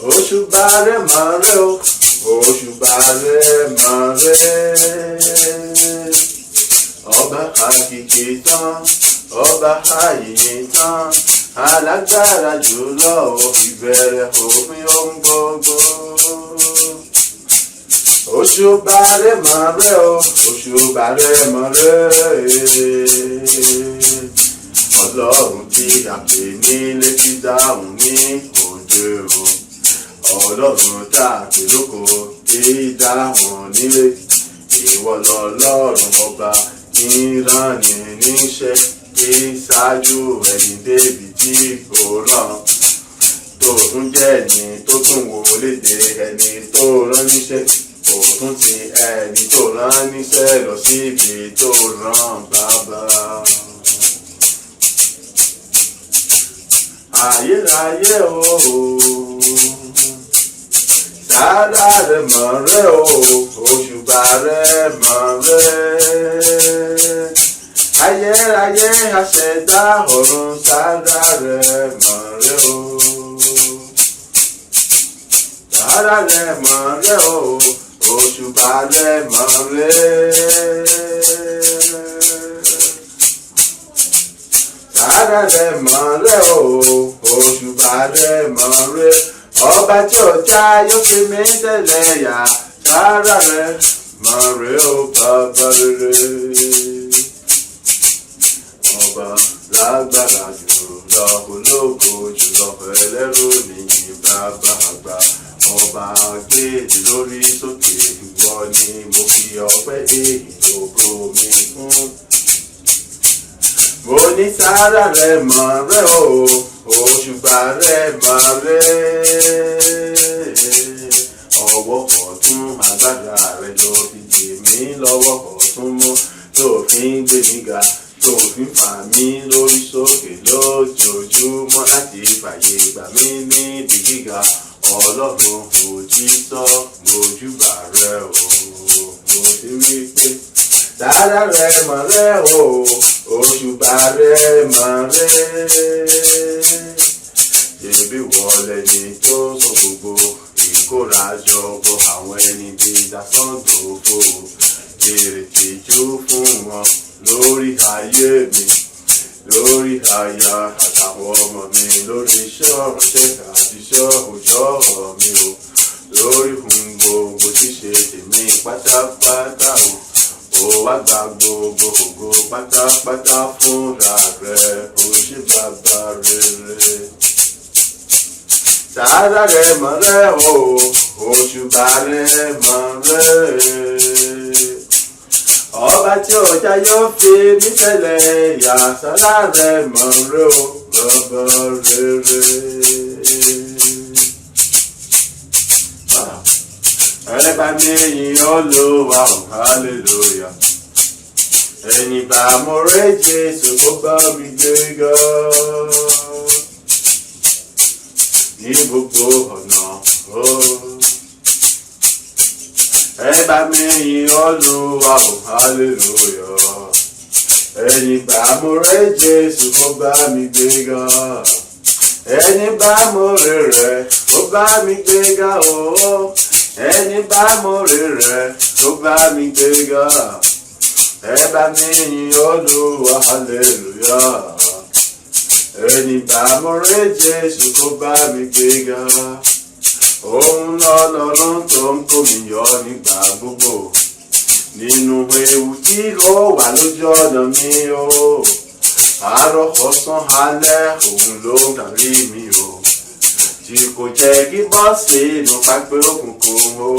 Òṣùbà rẹ̀ mọ́lẹ̀ o, òṣùbà rẹ̀ mọ́lẹ̀. Ọba àkìkì tán, ọba àyìnyín tán, alágbára jùlọ, ìbẹ̀rẹ̀ òpin ohun gbogbo. òṣùbà rẹ̀ mọ̀ rẹ̀ o, òṣùbà rẹ̀ mọ̀ rẹ̀. Ọlọ́run tí a pè nílé tí dáhùn ní òde o. Ọlọ́run tá a pè lóko tí dáhùn nílé. Ìwọ lọlọ́run ọba ìránni níṣẹ́ kí ṣáájú ẹ̀yìn débi tí kò rán. Tó tún jẹ́ ẹni tó tún wò lédè ẹni tó rán níṣẹ́. Kò tún ti ẹni tó rán níṣẹ́ lọ síbi tó rán bàbá. Ayérayé o, sára rẹ̀ mọ̀ rẹ̀ o, òṣùbà rẹ̀ mọ̀ rẹ̀. Ayérayé aṣẹ̀dá ọ̀run, sára rẹ̀ mọ̀ rẹ̀ o. Sára rẹ̀ mọ̀ rẹ̀ o, òṣùbà rẹ̀ mọ̀ rẹ̀. Sára rẹ̀ mọ̀ rẹ̀ o, òṣùbà rẹ̀ mọ̀ rẹ̀. Ọba tí ọjà yóò fi mí tẹ̀lé yà, sára rẹ̀ mọ̀ rẹ̀ o, bàbá rere. Ọba lágbára jùlọ, ológo jùlọ, ẹlẹ́rù ní bàbá àgbà. Ọba gbèdé lórí sókè, ìwọ ni mo fi ọpẹ́ èyí ògo mi fún. Mo ní sára rẹ̀ mọ̀ rẹ̀ o, òṣùbà rẹ̀ mọ̀ rẹ̀. Ọwọ́ ọ̀tún agbára rẹ̀ ló fi gbé mi lọ́wọ́ ọ̀tún mú, tó fi ń gbé mi ga, tó fi ń fà mí lórí sókè lójoojúmọ́ láti fàyè gbà mí níbi gíga. Ọlọ́run òtítọ́ mojúbà rẹ̀ o, mo ti wí pé sára rẹ̀ mọ̀ rẹ̀ o, òṣùbà rẹ̀ mọ̀ rẹ̀. Ṣebí wọlé ni tó sọ gbogbo ìkórajọ bọ àwọn ẹni bí dasọ́dọ̀fo. Èrè tìjú fún wọn lórí ayé mi, lórí aya àtàwọn ọmọ mi, lórí iṣẹ́ ọ̀rọ̀ṣẹ́ àti iṣẹ́ òòjọ́ mi o, lórí ohun gbogbo ṣíṣe tèmi pátápátá o. Ó wá gba gbogbo ògo pátápátá fúnra rẹ̀, ó ṣe bàbá rere. Sára rẹ̀ mọ̀ rẹ̀ o, òṣùbà rẹ̀ mọ̀ rẹ̀. Ọba tí ọjà yóò fi mí tẹ̀lé yà, sára rẹ̀ mọ̀ rẹ̀ o, bàbá rere. Ẹ bá mi yìn Olúwa o, hallelujah. Ẹni bá mo rẹ̀ Jésù kó bá mi gbéga. Ní gbogbo ọ̀nà o. Ẹ bá mi yìn Olúwa o, hallelujah. Ẹni bá mo rẹ̀ Jésù kó bá mi gbéga. Ẹni bá mo rẹ̀ rẹ̀ kó bá mi gbéga o. Ẹni bá mo rẹ̀ rẹ̀ kó bá mi gbéga. Ẹ bá mi yìn Olúwa, hallelujah. Ẹni bá mo rẹ̀ Jésù kó bá mi gbéga. Òun lọ́lọ́run tó ń kó mi yọ nígbà gbogbo. Nínú ewu tí ó wà lójú ọ̀nà mi o. Àárọ̀ ọ̀sán alẹ́ òun ló ń darí mi o. Tí kò jẹ́ kí bọ́ sínú pápẹ́ òkùnkùn o.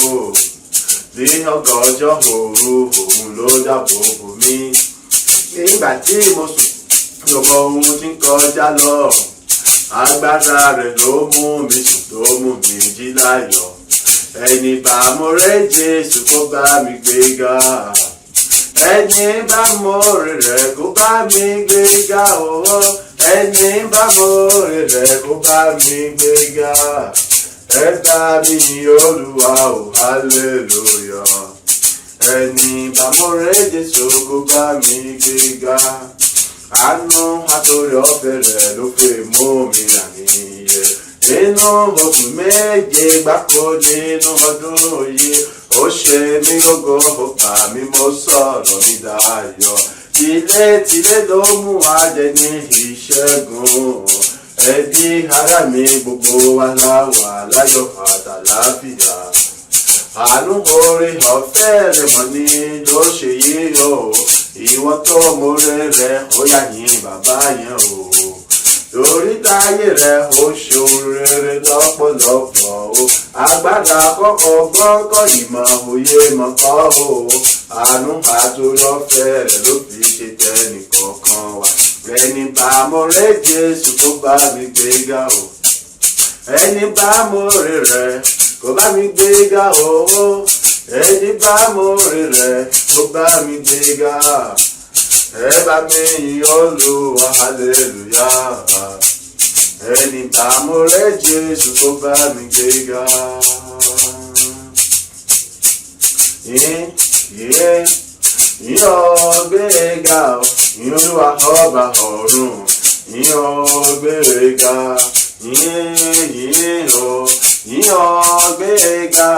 Ní ọgọ́jọ́ òru òun ló dáàbò bò mí. Nígbà tí mo sùn lọ́mọ ohun tí ń kọjá lọ. Agbára rẹ̀ ló mú mi sùn, ló mú mi jí láyọ̀. Ẹni bá mo rẹ̀ Jésù kó bá mi gbéga. Ẹni bá mo rẹ̀ rẹ̀ kó bá mi gbéga o. Ẹni bá mo rẹ̀ rẹ̀ kó bá mi gbéga. Ẹ bá mi yìn Olúwa o, hallelujah. Ẹni bá mo rẹ̀ Jésù kó bá mi gbéga. Àánú àtòrí ọ̀fẹ́ rẹ̀ ló fẹ́ mú mi àníyẹ. Nínú oṣù méje gbáko nínú ọdún yìí, ó ṣe mí lógo, ó pa mí mọ́, sọ̀rọ̀ mi dayọ̀. Tilé ló mú ajẹ ní ìṣẹ́gun. Ẹbí ará mi gbogbo wa la wà láyọ̀ àtàlàáfíà. àánú oore ọ̀fẹ́ rẹ̀ mọ̀ ní ló ṣe yí o. Ìwọ tó mọ̀re rẹ̀ ó yá yìn bàbá yẹn o. Lórí táyé rẹ̀ ó ṣe rere lọ́pọ̀lọpọ̀ o. Agbára kọ́kọ́ gbọ́kọ̀ ìmọ̀ òye mọ̀kọ́ o. Àánú àtòrí ọ̀fẹ́ rẹ̀ ló fi ṣe tẹnìkọ̀ọ̀kan wa. Ẹni bá mọ̀rẹ́ Jésù kó bá mi gbéga o. Ẹni bá mọ̀rẹ́ rẹ̀ kó bá mi gbéga o. Ẹni bá mọ̀rẹ́ rẹ̀ kó bá mi gbéga. Ẹ bá mi yìn Olúwa hallelujah. Ẹni bá mọ̀rẹ́ Jésù kó bá mi gbéga. Yìn ọ́ gbéga o. Yìn Olúwa ọba ọ̀run. Yìn ọ́ gbéga. Yìn ọ́ gbéga.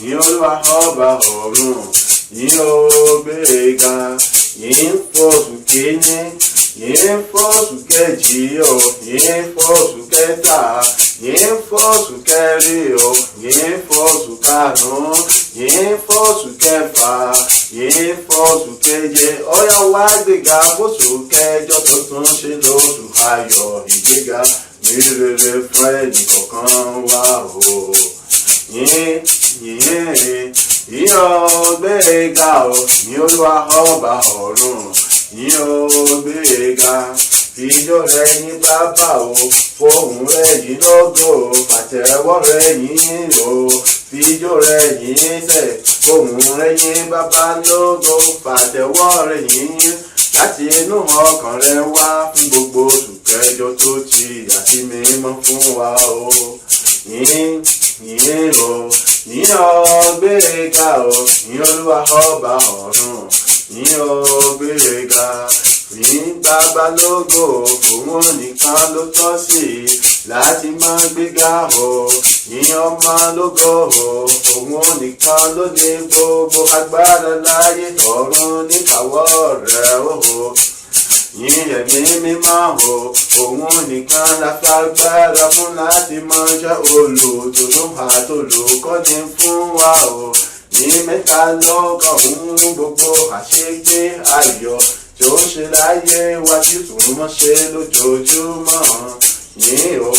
Yìn Olúwa ọba ọ̀run. Yìn ọ́ gbéga. Yìn fọ́sù kíní. Yìn fọ́sù kejì o. Yìn fọ́sù kẹta. Yìn fọ́sù kẹrin o. Yìn fọ́sù karùn-ún. Yìn fọ́sù kẹfà. Yìn fọ́sù keje. Ọ̀yá wá gbéga fọ́sù kẹjọ tó tún ṣe lóṣù ayọ̀ ìgbéga ní rere fún ẹnì kọ̀ọ̀kan wá o. Yìn ọ́ gbéga o. Yìn Olúwa ọba ọ̀run. Yìn ọ́ gbéga. Fijó rẹ̀ yìn bàbá o. Fóhùn rẹ̀ yìn lógo. Pàtẹ́wọ́ rẹ̀ yìn o. Fijó rẹ̀ yìn sẹ̀. Fóhùn rẹ̀ yìn bàbá lógo. Pàtẹ́wọ́ rẹ̀ yìn láti inú ọkàn rẹ̀ wá fún gbogbo oṣù kẹjọ tó ti àti mímọ́ fún wa o. Yìn o. Yìn ọ́ gbéga o. Yìn Olúwa ọba ọ̀run. Yìn ọ́ gbéga. Yìn bàbá lógo. Òun nìkan ló tọ́ sí láti máa gbéga o. Yìn ọmọ lógo o. Òun nìkan ló ní gbogbo agbára láyé ọ̀run níkàwọ́ rẹ̀ o. Yìn ẹ̀mí mímọ́ o. Òun nìkan la fi agbára fún láti máa jẹ́ olùtùnú àtolùkọ́ni fún wa o. Yìn mẹ́ta lọ́kàn ń gbogbo àṣegbé ayọ̀ tí ó ṣe láyé wa tí tòun mọ́ ṣe lójoojúmọ́. Yìn o.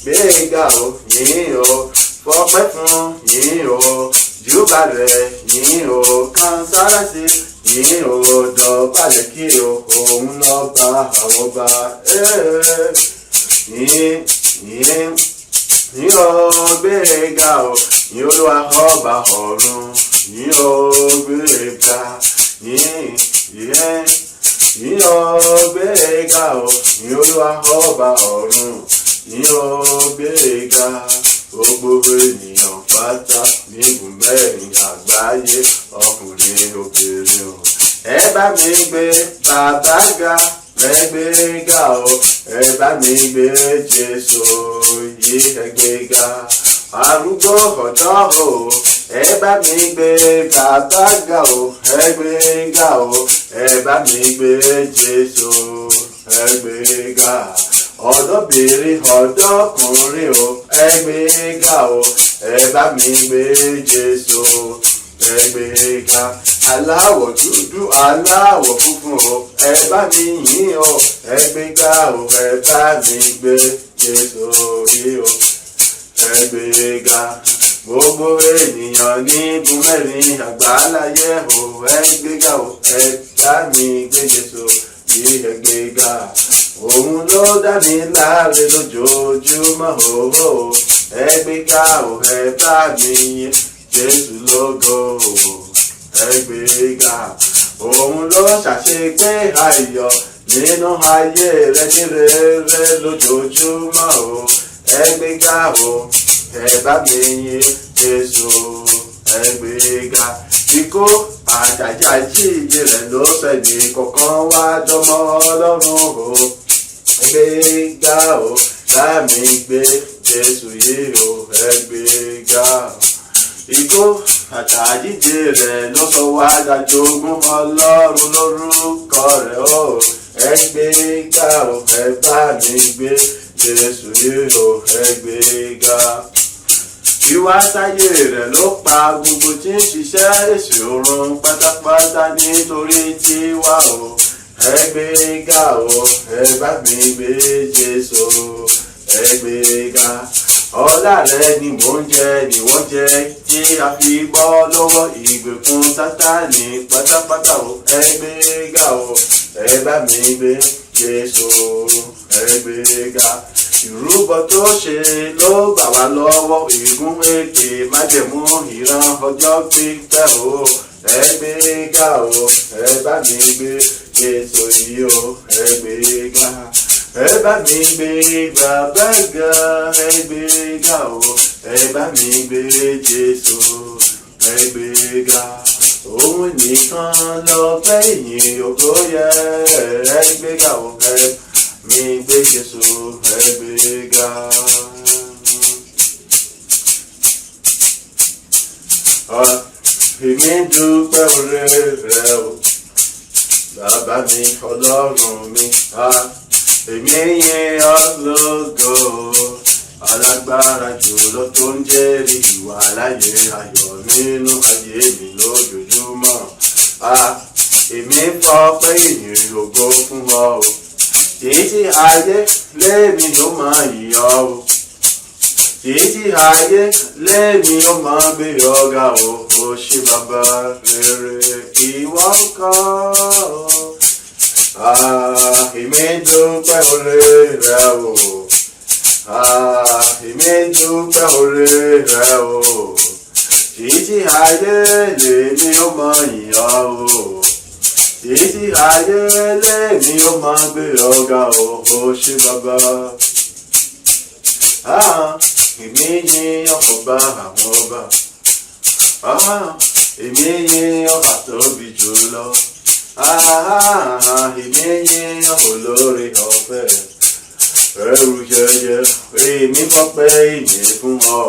Gbéga o. Yìn o. Fọpẹ́ fún. Yìn o. Júbà rẹ̀. Yìn o. Kan sára sí. Yìn o. Dọ̀bálẹ̀ kí o. Òun lọ́ba àwọn ọba. Yìn ọ́ gbéga o. Yìn Olúwa ọba ọ̀run. Yìn ọ́ gbéga. Yìn ọ́ gbéga o. Yìn Olúwa ọba ọ̀run. Yìn ọ́ gbéga. Gbogbo ènìyàn pátá nígun mẹ́rin àgbáyé ọkùnrin obìnrin o. Ẹ bá mi gbé bàbá ga. Ẹ gbéga o. Ẹ bá mi gbé Jésù yìí ẹ gbéga. Arúgbó ọ̀dọ́ o. Ẹ bá mi gbé bàbá ga o. Ẹ gbéga o. Ẹ bá mi gbé Jésù ẹ gbéga. Ọ̀dọ́bìnrin ọ̀dọ́kùnrin o. Ẹ gbéga o. Ẹ bá mi gbé Jésù ẹ gbéga. Aláwọ̀ dúdú aláwọ̀ funfun o. Ẹ bá mi yìn o. Ẹ gbéga o. Ẹ bá mi gbé Jésù yìí o. Ẹ gbéga. Gbogbo ènìyàn ní igun mẹ́rin àgbáláyé o. Ẹ gbéga o. Ẹ bá mi gbé Jésù yìí ẹ gbéga. Òun ló dá mi láre lójoojúmọ́ o. Ẹ gbéga o. Ẹ bá mi yìn Jésù lógo o. Ẹ gbéga. Òun ló ṣàṣepé ayọ̀ nínú ayé rẹ ní rere lójoojúmọ́ o. Ẹ gbéga o. Ẹ bá mi yìn Jésù ẹ gbéga. Ikú àjàjà jíjẹ rẹ̀ ló fẹ̀mí kọ̀ọ̀kan wá dọ́mọ Ọlọ́run o. Ẹ gbéga o. Bá mi gbé Jésù yìí o. Ẹ gbéga. Ikú àtàjíjẹ rẹ̀ ló sọ wá dàjogún Ọlọ́run lórúkọ rẹ̀ o. Ẹ gbéga o. Ẹ bá mi gbé Jésù yìí o. Ẹ gbéga. Ìwà sáyé rẹ̀ ló pa gbogbo tí ń ṣiṣẹ́ ìṣòro pátápátá nítorí tiwa o. Ẹ gbé ga o, ẹ bá mi gbé Jésù, ẹ gbé ga. Ọlá rẹ̀ ni mò ń jẹ, ni wọ́n jẹ, tí a fi bọ́ lọ́wọ́ ìgbèkùn Sátánì pátápátá o. Ẹ gbé ga o, ẹ bá mi gbé Jésù, ẹ gbé ga. Ìrúbọ tó ṣe ló gbà wá lọ́wọ́ ìgún èké májẹ̀mú ìran ọjọ́ pípẹ́ o. Ẹ gbé ga o, ẹ bá mi gbé Jésù yìí o, ẹ gbé ga. Ẹ bá mi gbé bàbá ga, ẹ gbé ga o, ẹ bá mi gbé Jésù, ẹ gbé ga. Òun nìkan lọ fẹ́ ìyìn ògo yẹ, ẹ gbé ga o, ẹ mi gbé Jésù, ẹ gbé ga. Èmi dúpẹ́ oore rẹ o, bàbá mi Ọlọ́run mi. Èmi yìn ọ́ lógo, alágbára jùlọ tó ń jẹ́rìí ìwà láyé ayọ̀ nínú ayé mi lójoojúmọ́. Èmi fọpẹ́ ìyìn ògo fún ọ o, títí ayé lèmi ó máa yìn ọ́ o, títí ayé lèmi ó máa gbé ọ̀gá o. Ó ṣé bàbá rere ìwọ ńkọ́ o. Èmi dúpẹ́ oore rẹ o, èmi dúpẹ́ oore rẹ o, títí ayé lèmi ó máa yìn ọ́ o, títí ayé lèmi ó máa gbé ọ̀gá o. Ó ṣé bàbá. Èmi yìn ọba àwọn ọba, èmi yìn ọba tóbi jùlọ. Èmi yìn olórí ọ̀fẹ́, ẹrù jẹjẹ, èmi fọpẹ́ ìyìn fún ọ.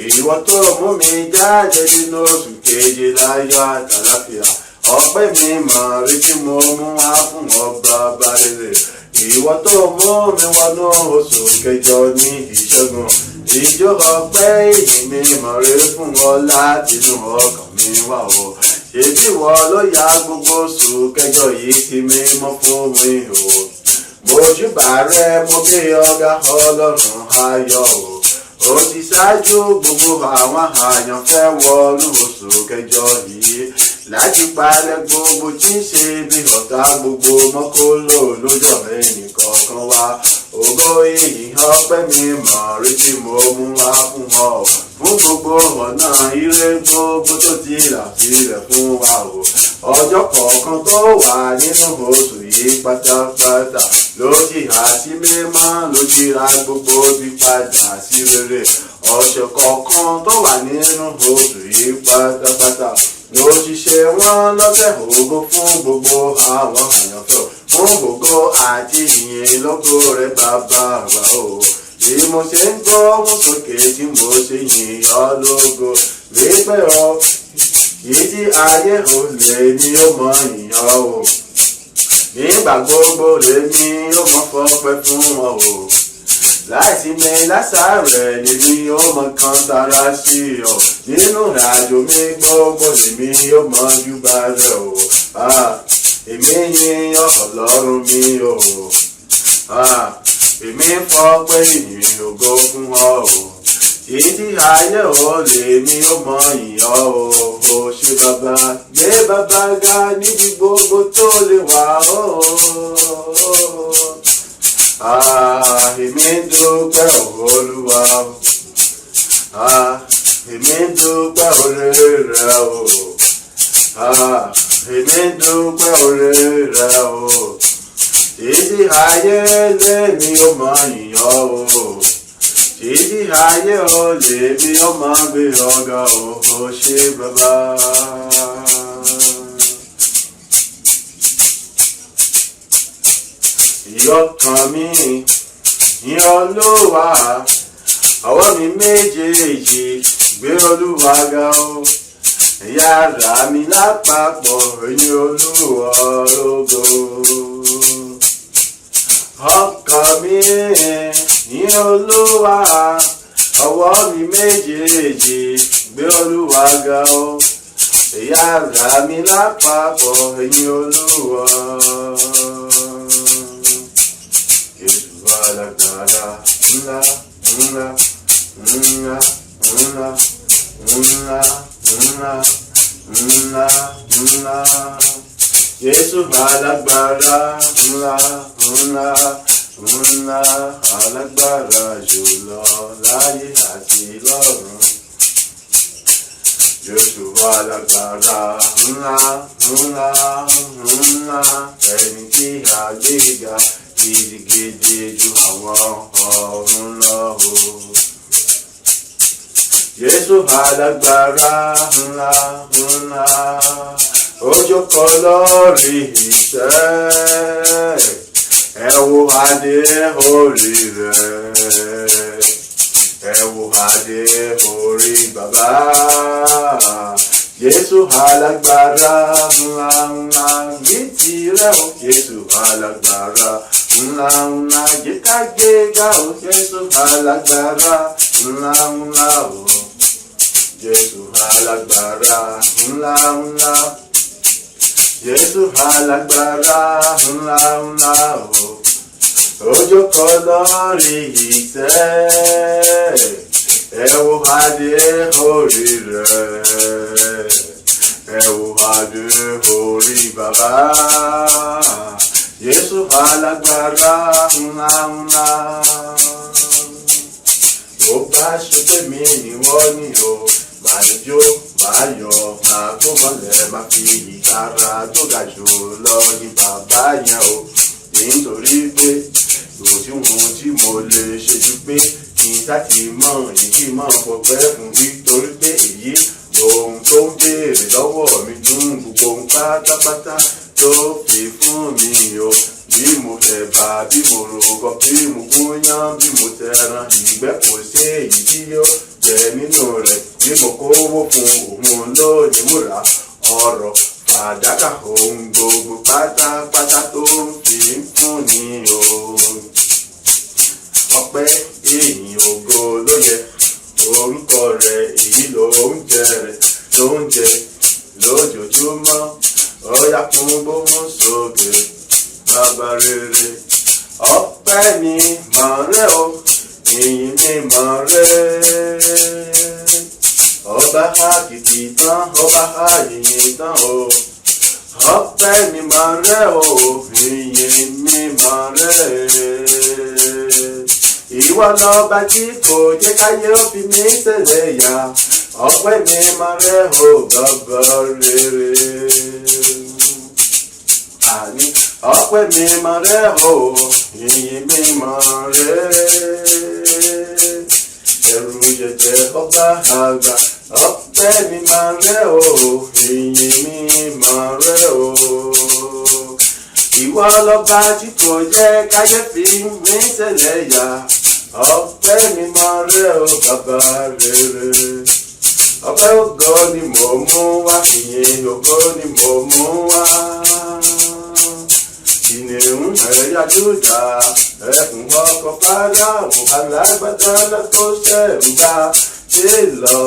Ìwọ tó mú mi jáde nínú oṣù keje láyọ̀ àtàlàfíà, ọpẹ́ mi mọ̀ rí tí mo mú wá fún ọba balẹ̀. Ìwọ tó mú mi wọnú oṣù kẹjọ ní ìṣẹ́gun, ìjọ ọpẹ́ ìyìn mi mọ̀ rí fún ọ láti inú ọkàn mi wá o. Ṣèbí ìwọ ló ya gbogbo oṣù kẹjọ yìí tí mi mọ́ fún mi o. Mojúbà rẹ mo gbé ọ̀gá Ọlọ́run ayọ̀ o. Ó ti ṣáájú gbogbo àwọn àyànfẹ́ wọnú oṣù kẹjọ yìí láti palẹ̀ gbogbo tí ń ṣe bí ọ̀tá gbogbo mọ́kóló lójọ́ ẹnìkọ̀ọ̀kan wa. Ògo ìyìn ọpẹ́ mi mọ̀ rí tí mo mú wá fún ọ, fún gbogbo ọ̀nà ire gbogbo tó ti là sílẹ̀ fún wa o. Ọjọ́ kọ̀ọ̀kan tó wà nínú oṣù yìí pátápátá ló ti há sí mímọ́, ló ti ra gbogbo bí padà sí rere. Ọ̀sẹ̀ kọ̀ọ̀kan tó wà nínú oṣù yìí pátápátá ló ti ṣe wọ́n lọ́sẹ̀ ògo fún gbogbo àwọn àyànfẹ́, fún gbogbo àti ìyìn lógo rẹ bàbá wa o. Bí mo ṣe ń gbóhùn sókè tí mo ṣe yìn ọ́ lógo, wípé ọ yìí tí ayé ò lè ní ó mọ yìn ọ́ o. Nígbà gbogbo lèmi ó mọ fọpẹ́ fún ọ o. Láìsí mi lásàrẹ̀ lèmi ó mọ kan tara sí ọ. Nínú ìrìnàjò mi gbogbo lèmi ó mọ júbà rẹ o. Èmi yìn Ọlọ́run mi o. Èmi fọpẹ́ ìyìn ògo fún ọ o. Títí ayé ò lèmi ó mọ yìn ọ́ o. Ó ṣé bàbá, gbé bàbá ga níbi gbogbo tó lè wà o. Èmi dúpẹ́ Olúwa o. Èmi dúpẹ́ oore rẹ o. Èmi dúpẹ́ oore rẹ o. Títí ayé lèmi ó mọ yìn ọ́ o. Títí ayé ò lèmi ó mọ gbé ọ̀gá o. Ó ṣé bàbá. Ìyọkàn mi yìn Olúwa, ọwọ́ mi méjèèjì gbé Olúwa ga o. Yàrá mi lápapọ̀ yìn Olúwa lógo. Ọkàn mi yìn Olúwa, ọwọ́ mi méjèèjì gbé Olúwa ga o, ẹ̀yà ara mi lápapọ̀ ẹ̀yin Olúwa. Jésù alágbára ńlá ńlá ńlá ńlá ńlá ńlá ńlá ńlá. Jésù alágbára ńlá ńlá ńlá, alágbára jùlọ láyé àti lọ́run. Jésù alágbára ńlá ńlá ńlá, ẹni tí a gbé ga gidigidi ju àwọn ọ̀run lọ o. Jésù alágbára ńlá ńlá, ó jókòó lórí ìtẹ́, ẹ wo adé orí rẹ̀, ẹ wo adé orí bàbá. Jésù alágbára ńlá ńlá, ní tirẹ̀ o. Jésù alágbára ńlá ńlá, jẹ́ ká gbéga o. Jésù alágbára ńlá ńlá o. Jésù alágbára ńlá ńlá, Jésù alágbára ńlá ńlá o. Ó jókòó lórí ìtẹ́, ẹ wo adé orí rẹ̀, ẹ wo adé orí bàbá. Jésù alágbára ńlá ńlá. Ó bá ṣe pé mi ni wọ́n ní o, máa jó máa yọ̀ máa kó mọ́lẹ̀ máa fi ìtara tó ga jù lọ ní bàbá yẹn o. Nítorí pé òdiwọ̀n tí mo lè ṣe ju pé kí n sáti mọ̀ èyí máa fọpẹ́ fún, nítorí pé èyí ohun tó ń béèrè lọ́wọ́ mi dùn gbogbo ohun pátápátá tó fi fún mi o. Bí mo tẹ̀bà, bí mo rògbò, bí mo gúnyán, bí mo tẹran ìgbẹ́, kò sí èyí tí yóò jẹ nínú rẹ̀. Bí mo kówó fún òun lónìí wúrà ọrọ̀ fàdákà, ohun gbogbo pátápátá tó ń fi fún ni o. Ọpẹ́ ìyìn ògo ló yẹ orúkọ rẹ̀, èyí ló ń jẹ rẹ̀ ló ń jẹ lójoojúmọ́. Ó yá fún gbóhùn sókè bàbá rere. Ọpẹ́ ni màá rẹ̀ o, ìyìn ni màá rẹ̀. Ọba àkìkì tán, ọba àyìnyín tán o. Ọpẹ́ ni màá rẹ̀ o, ìyìn ni màá rẹ̀. Ìwọ lọ́ba tí kò jẹ́ káyé ó fi mí ṣẹlẹ̀ yà. Ọpẹ́ ni màá rẹ̀ o, bàbá rere. Àní ọpẹ́ mi màá rẹ̀ o, ìyìn mi màá rẹ̀. Ẹ̀rù jẹjẹ ọba àgbà, ọpẹ́ mi màá rẹ̀ o, ìyìn mi màá rẹ̀ o. Ìwọ lọ́ba tí kò jẹ́ káyé fi mí ṣẹlẹ̀ yà. Ọpẹ́ mi màá rẹ̀ o, bàbá rere. Ọpẹ́ ògo ni mo mú wá, ìyìn ògo ni mo mú wá. Kìnìún ẹ̀yà Júdà, ẹkùn ọkọ̀ Fáráò, alágbádá lọ́kọ̀ ṣẹ̀rù bá ṣe lọ.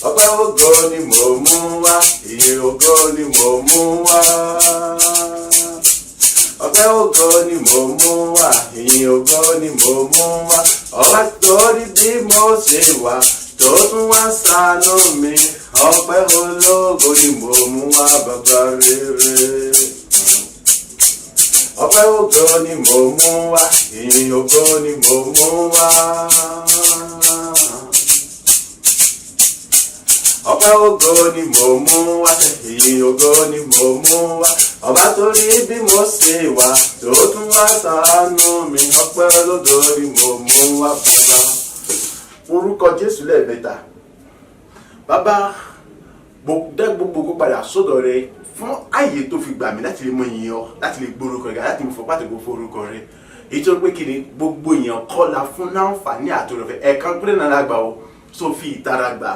Ọpẹ́ ògo ni mo mú wá, ìyìn ògo ni mo mú wá. Ọpẹ́ ògo ni mo mú wá, ìyìn ògo ni mo mú wá. Ọba torí bí mo ṣe wà tó tún wá ṣàánú mi. Ọpẹ́ ológo ni mo mú wá, bàbá rere. Ọpẹ́ ògo ni mo mú wá, ìyìn ògo ni mo mú wá. Ọpẹ́ ògo ni mo mú wá, ìyìn ògo ni mo mú wá. Ọba torí bí mo ṣe wà tó tún wá ṣàánú mi. Ọpẹ́ ológo ni mo mú wá, bàbá. Orúkọ Jésù lẹ́ẹ̀mẹ́ta. Bàbá, dá gbogbo padà sọ́dọ̀ rẹ fún ààyè tó fi gbà mí láti lè mọ ìyìn ọ, láti lè gbórúkọ rẹ, láti lè fọ pàtàkì forúkọ rẹ. Èyí tó pé kí ni gbogbo èèyàn kọ́ la fún láǹfààní àtòrọ̀fẹ́ ẹ̀ẹ̀kan péré náà lágbà o, tó fi ìtara gbà.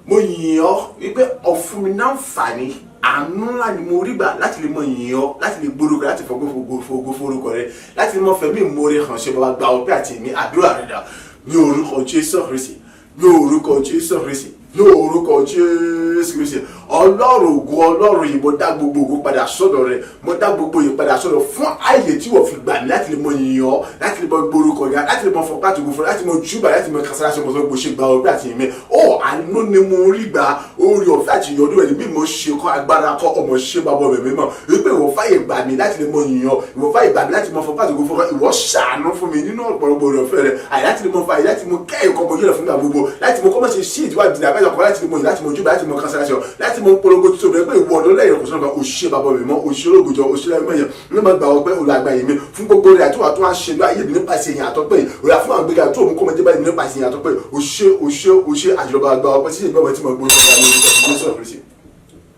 Mo yìn ọ́ wípé ó fún mi láǹfààní àánú ńlá ni mo rí gbà láti lè mọ ìyìn ọ́, láti lè gbórúkọ, láti fọgbó forúkọ rẹ, láti lè mọ fẹ̀mí ìmoore hàn ṣe bàbá gba ọpẹ́ àti èmi àdúrà rẹ dà ní orúkọ Jésù Kristi. ní orúkọ Jésù Kristi, ní orúkọ Jésù Kristi. Ọlọ́run ògo, Ọlọ́run yìí, mo dá gbogbo ògo padà sọ́dọ̀ rẹ, mo dá gbogbo yìí padà sọ́dọ̀ fún ààyè tí wọ́n fi gbà mí láti lè mọ yìnyín ọ, láti lè mọ gbórúkọ yá, láti lè mọ fọ pàtó gbòfò, láti mọ júbà, láti mọ kásárásí ọmọ sọ́gbó ṣe gba ọgbẹ́ àti ìmẹ́. Ó àánú ni mo rí gbà, orí ọ̀fẹ́ àti ìyọdún rẹ̀ bí mo ṣe kọ́ agbára kọ́ ọmọ ṣe bàbá ọmọ mi mọ̀ wípé ìwọ fàyè gbà mí láti lè mọ yìnyín ọ, ìwọ fàyè gbà mí láti mọ fọ pàtó gbòfò, ìwọ ṣàánú fún mi nínú ọ̀pọ̀lọpọ̀ orí ọ̀fẹ́ rẹ̀, àyè láti lè mọ fàyè láti mọ kẹ́ ẹ̀kọ́ mọ yẹlẹ̀ fún gbà gbogbo, láti mọ kọ́mọ̀ ṣe ṣí ìdíwájú ìdílé abẹ́jọ kan, láti lè mọ yìí, láti mọ júbà, láti mọ kásárásí ọ, láti mọ polongo tó rẹ pé ìwọ ọdún lẹ́yìn ọkùnrin náà òṣìṣẹ́ bàbá mi mọ́, òṣìṣẹ́ olóògùjọ, òṣìṣẹ́ ẹgbẹ́yẹ ní ma gbà ọpẹ́ olùgbàyè mi fún gbogbo rẹ̀ àti wà tó wá ṣe lọ ayé mi nípasẹ̀ èyàn àtọ́pẹ́ òyà fún àwọn gbéga tó òun kọ́ mọ́jẹ́ báyìí nípasẹ̀ èyàn àtọ́pẹ́ òṣìṣẹ́ àjọba àgbà ọpẹ́ sí ìgbàwọ̀ tí mo gbóyè ọ̀gá ní orúkọ ti Jésù Kristi.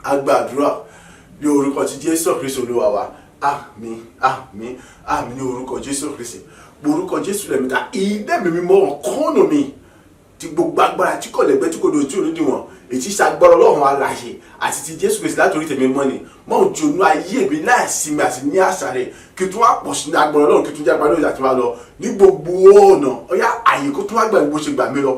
Agbàdúrà ní orúkọ ti Jésù Kristi Olúwa wa. Àmín, àmín, àmín ní orúkọ Jésù Kristi. Orúkọ Jésù rẹ̀ mẹ́ta ìdẹ́mi mímọ́ ọ̀kọ́nù mi ti gbogbo agbára tí kò lẹ́gbẹ́ tí kò dojú orí dìwọ̀n èyí ṣàgbọ́rọ̀ Ọlọ́run alààyè àti ti Jésù Kristi látòrí tèmi mọ́ ni mọ́ ò jónú ayé mi láìsinmi àti ní àṣàrẹ̀ kí tún wá pọ̀ sí ní agbọ́rọ̀ Ọlọ́run kí tún jágbá lórí àti wá lọ ní gbogbo ọ̀nà ọ̀yá àyè kó tún wá gbà bó ṣe gbà mí lọ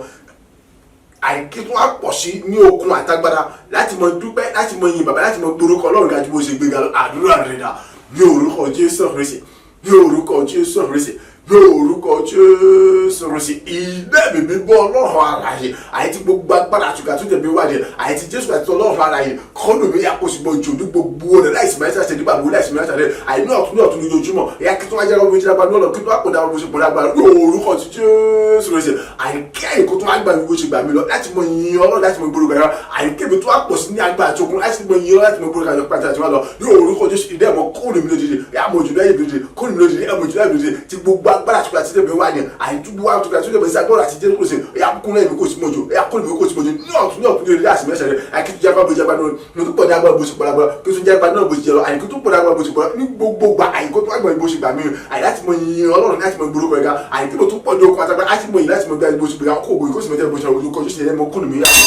àyè kí tún wá pọ̀ sí ní okun àtagbára láti mọ dúpẹ́ láti mọ yin bàbá láti mọ gbórúkọ Ọlọ́run gàjú bó ṣe gbéga àdúrà rẹ̀ dà ní orúkọ Jésù Kristi, ní orúkọ Jésù Kristi, ní orúkọ Jésù Kristi. Ìdẹ́mi mímọ́ Ọlọ́run alààyè àyètí gbogbo agbára àtúgà tó tẹ̀mí wáyé àyètí Jésù àti Ọlọ́run alààyè kọ́nù mi yàkóso mọ́ jò ní gbogbo rẹ̀ láìsí máa ń ṣàṣẹ nígbà gbogbo láìsí máa ń ṣàṣẹ àìní ọ̀tún ní ojoojúmọ́ ẹ̀yà kí tó wá jẹ́ ọmọ ìjìnlẹ̀ agbára lọ́nà kí tó wá pọ̀dà ọmọ ìṣèpọ̀ lágbára ní orúkọ ti Jésù Kristi. àyíké àyíkó tó wá gbà mí bó ṣe gbà mí lọ láti mọ yin Ọlọ́run láti mọ gbórúkọ ẹ̀rọ àyíké mi tó wá pọ̀ sí ní agbára àti okun láti mọ yin Ọlọ́run láti mọ gbórúkọ ẹ̀rọ pàtàkì àti wá lọ ní orúkọ Jésù. ìdẹ́mọ̀ kóònù mi lójijì àmọ̀ òjò láyé lójijì kóònù mi lójijì àmọ̀ òjò láyé lójijì ti gbogbo agbára àti àti tẹ̀mí wá ní àyíntúgbò wá tó kàtúndé bẹ̀rẹ̀ sí agbára àti Jésù Kristi ẹ̀yà kúnlẹ̀ mi kò sí mọ́jọ ẹ̀yà kóònù mi kò sí mọ́jọ ní ọ̀tún ní ilé àsìmẹ́ ṣẹlẹ̀ àyíkí jágbá bó jágbá náà ní tó pọ̀ ní agbára bó ṣe pọ̀ lágbára kí tó jágbá náà bó ṣe jẹ lọ àyíkí tó pọ̀ ní agbára bó ṣe pọ̀ ní gbogbo gbà àyíkó tó agbára bó ṣe gbà mí àyí láti mọ yin Ọlọ́run láti mọ gbórúkọ ẹ̀ga àyíkí tó pọ̀ ní okun àtàgbà láti mọ yin láti mọ gbà bó ṣe gbà kó ògbó ìkó sì mẹ́tẹ́ bó ṣe olùkọ́ Jésù yẹn mọ kóònù mi láti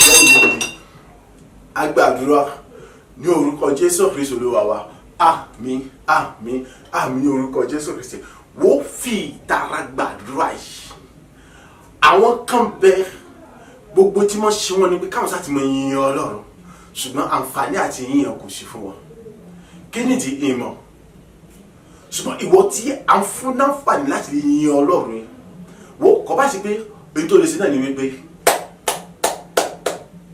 agbàdúrà ní orúkọ Jésù Kristi Olúwa wa. Àmín, àmín, àmín ní orúkọ Jésù Kristi. Wọ́n fi ìtara gbàdúrà yìí. Àwọn kan bẹ gbogbo tí wọ́n ṣe wọn ni pé káwọn sáà ti mọ yin Ọlọ́run ṣùgbọ́n àǹfààní àti yíyan kò sí fún wọn. Kí nìdí ìmọ̀? Ṣùgbọ́n ìwọ tí à ń fún láǹfààní láti lè yin Ọlọ́run yìí wọ́n kọ́ bá ṣe pé èyí tó lè ṣe náà ni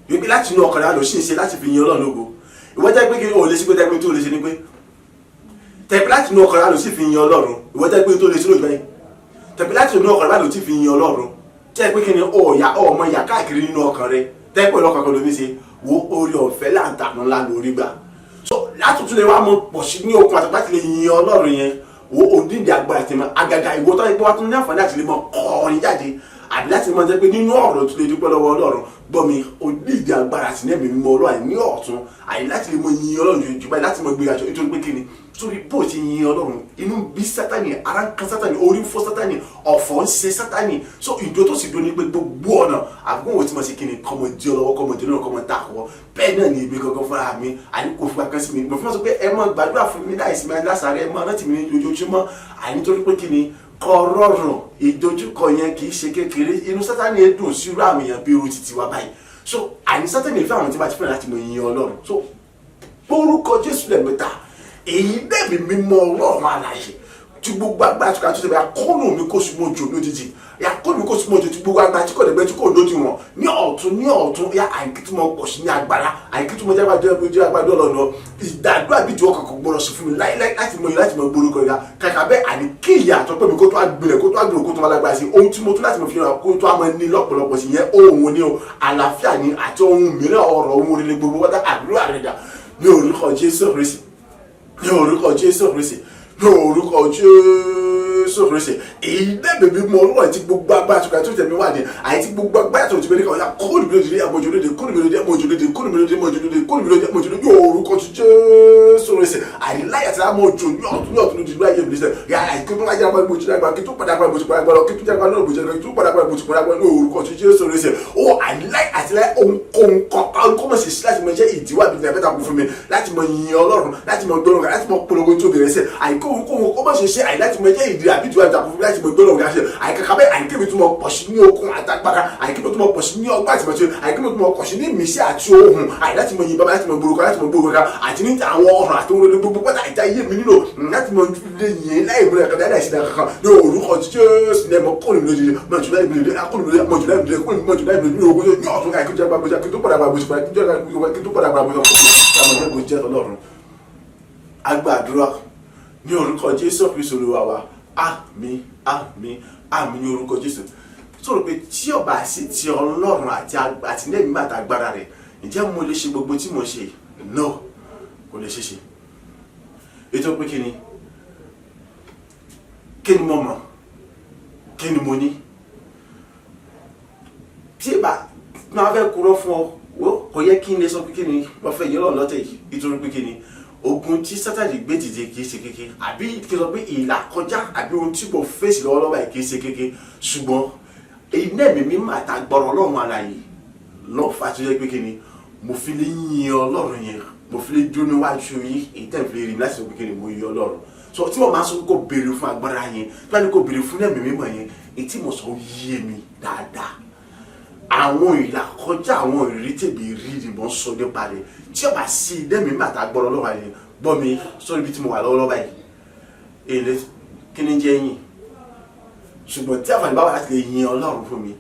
wípé láti inú ọkàn rẹ̀ lọ sí ìṣe láti fi yin Ọlọ́run lógo. Ìwọ jẹ́ pé kí o lè ṣe pé tẹ́gbẹ́ tó lè ṣe ni pé tẹ̀pẹ́ láti inú ọkàn rẹ̀ lọ sí fi yin Ọlọ́run. Ìwọ jẹ́ pé tó lè ṣe lójú báyìí tẹ̀pẹ́ láti inú ọkàn rẹ̀ lọ sí fi yin Ọlọ́run. Jẹ́ pé kí ni ọmọ ìyá káàkiri nínú ọkàn rẹ̀ tẹ́pẹ́ lọ́kàn kan ló ní ṣe wo orí ọ̀fẹ́ láǹtàánú ńlá lórí gbà. So láti tún lè wá mọ pọ̀ sí ní okun àti láti lè yin Ọlọ́run yẹn wo òdìdí agbára tẹ̀mọ́ àgàgà ìwọ tó yẹ pé wá tún ní àǹfààní láti lè mọ kọrin jáde àbí láti mọ jẹ́ pé nínú ọ̀rọ̀ tó lè dúpẹ́ lọ́wọ́ Ọlọ́run gbọ́ mi òdìdí agbára sí nẹ́ẹ̀mí mímọ́ Ọlọ́run ní ọ̀tún àyè láti lè mọ yin Ọlọ́run jù báyìí láti mọ gbé àjọ nítorí pé kíni sórí bó ti yin Ọlọ́run inú bí Sátánì ara ń kan Sátánì orí ń fọ́ Sátánì ọ̀fọ̀ ń ṣe Sátánì so ìjọ tó sì dún ní pé gbogbo ọ̀nà àbúkù wo ti mọ̀ sí kíni kọ́mọ di ọlọ́wọ́ kọ́mọ di ọlọ́wọ́ kọ́mọ dàkọ́ bẹ́ẹ̀ náà ni ibi gangan fúnra mi àní kò fún akẹ́sí mi mo fi mọ̀ sọ pé ẹ máa gbàdúrà fún mi láìsí mi lásàárẹ̀ ẹ máa rántí mi ní ojoojúmọ́ àní nítorí pé kíni kọrọrùn ìdojúkọ yẹn kì í ṣe kékeré inú Sátánì dùn sí irú àwọn èèyàn bí irú títí wa báyìí so àní Sátánì fẹ́ àwọn tí bá ti fẹ́ràn láti mọ yin Ọlọ́run so orúkọ Jésù lẹ́mẹ́ta èyí dẹ́bi mímọ́ Ọlọ́run alààyè tí gbogbo agbára tí kò àti ṣẹ̀bẹ̀ akọ́nù mi kò súnmọ́ jò lójijì akọ́nù mi kò súnmọ́ jò tí gbogbo agbára tí kò lẹ́gbẹ́ tí kò lójú wọn ní ọ̀tún ya àìkítúmọ̀ pọ̀ sí ní agbára àìkítúmọ̀ jẹ́ agbára Ọlọ́run ìdádúrà bíi tiwọ́ kankan gbọ́dọ̀ sí fún mi láti mọ gbórúkọ ìyá kàkà bẹ́ẹ̀ àní kí ìyá àtọ́pẹ́ mi kó tó àgbélẹ̀ kó tó àgbélẹ̀ kó tó máa lágbára sí ohun tí mo tún láti mọ̀ fi hàn kó tó àmọ́ ní lọ́pọ̀lọpọ̀ sí yẹn ohun ni o àlàáfíà ni àti ohun mìíràn ọ̀rọ̀ ohun orílẹ̀ gbogbo wọ́n dá àdúrà rẹ̀ dà ní orúkọ Jésù Kristi ní orúkọ Jésù Kristi ní orúkọ Jésù Kristi èyí dẹ́bẹ̀ bí mo Ọlọ́run ti gbogbo agbára tó tẹ̀mí wà ní àyè tí gbogbo agbára tó ti bẹ́ẹ̀ ní ọ̀yà kóòlù mi lóde àmójú lóde kóòlù mi lóde àmójú lóde kóòlù mi lóde àmójú lóde kóòlù mi lóde àmójú lóde ní orúkọ Jésù Kristi àyíláyà tí a mọ̀ ojú ní ọ̀tún lóde ìlú ayé mi sẹ́ yà àyíké tó wájú agbára mojú lágbára kí tó padà agbára mojú padà agbára kí tó jágbára náà mojú lágbára kí tó padà agbára mojú padà agbára ní orúkọ Jésù Kristi ó àìláì àti láì ohun kọ́ mọ̀ sí láti mọ iṣẹ́ ìdíwọ́ àbí ìdíwọ́ àbẹ́ta kún fún mi láti mọ yin Ọlọ́run láti mọ gbọ́dọ̀ láti mọ polongo tó bẹ̀rẹ̀ sẹ́ àìkóhun kọ́ mọ̀ sí àì láti mọ iṣẹ́ ìdíwọ́ àbí ìdíwọ́ àbẹ́ta kún fún mi láti mọ gbọ́dọ̀ gàṣẹ́ àìkàkà bẹ́ẹ̀ àìkébí tó mọ pọ̀ sí ní okun àtagbára àìkébí tó mọ pọ̀ sí ní ọgbà àtìmọ̀ṣe àìkébí tó mọ pọ̀ sí ní ìmísí àti ohun àì láti mọ yin bàbá láti mọ gbòòrò àti ní àwọn ọ̀ràn àti ohun gbogbo pátá ìta iye mi nílò láti mọ lè yìn láì múlẹ̀ kan dáadáa ìṣẹ̀dá kankan ní orúkọ Jésù ní ẹ̀mọ́ kọ́ni mi lójijì mọ̀jùlá ìbílẹ̀ mọ̀jùlá ìbílẹ̀ ní ogun ní ọ̀tún ká kíjọba gbàgbọ́sá kí tó padà gbàgbọ́sá kí tó padà gbàgbọ́sá kí tó jẹ́ Ọlọ́run. Agbàdúrà ní orúkọ Jésù Kristi Olúwa wa àmín àmín àmín ní orúkọ Jésù. Sọ̀rọ̀ pé tí ọba sì ti Ọlọ́run àti ní ẹ̀mí àtàgbára rẹ̀ ǹjẹ́ mo lè ṣe gbogbo tí mo ṣe? No, kò lè ṣeéṣe. Ètò pé kí ni mo mọ̀, kí ni mo ní? Tí ìbá máa fẹ́ kúrò fún ọ kò yẹ kí n lè sọ pé kí ni mo fẹ́ yẹ lọ́nà lọ́tẹ̀ yìí nítorí pé kí ni ogun tí Sátánì gbé dìde kì í ṣe kéke àbí kí n sọ pé ìlà kọjá àbí ohun tí mo fèsì lọ́wọ́lọ́wọ́ yìí kì í ṣe kéke ṣùgbọ́n iná ẹ̀mí mímọ́ àtàgbọ̀rọ̀ Ọlọ́run alààyè lọ́fà tó yẹ pé kí ni mo fi lè yin Ọlọ́run yẹn mo fi lè dúró níwájú yín èyí tẹ̀ fi lè rí láti sọ pé kí ni mo yin Ọlọ́run so tí mo máa sọ kó béèrè fún agbára yẹn tí wọ́n ní kó béèrè fún ẹ̀mí mímọ́ yẹn èyí tí mo sọ yé mi dáadáa àwọn ìlà kọjá àwọn ìrírí tèmi rí ni mo ń sọ nípa rẹ̀ tí ó bá sí ilé mi bàtà gbọ́dọ̀ lọ́wọ́ yẹn gbọ́ mi sórí ibi tí mo wà lọ́wọ́ báyìí èlé kí ni jẹ́ yìn ṣùgbọ́n tí àǹfààní bá wà láti lè yin Ọlọ́run fún mi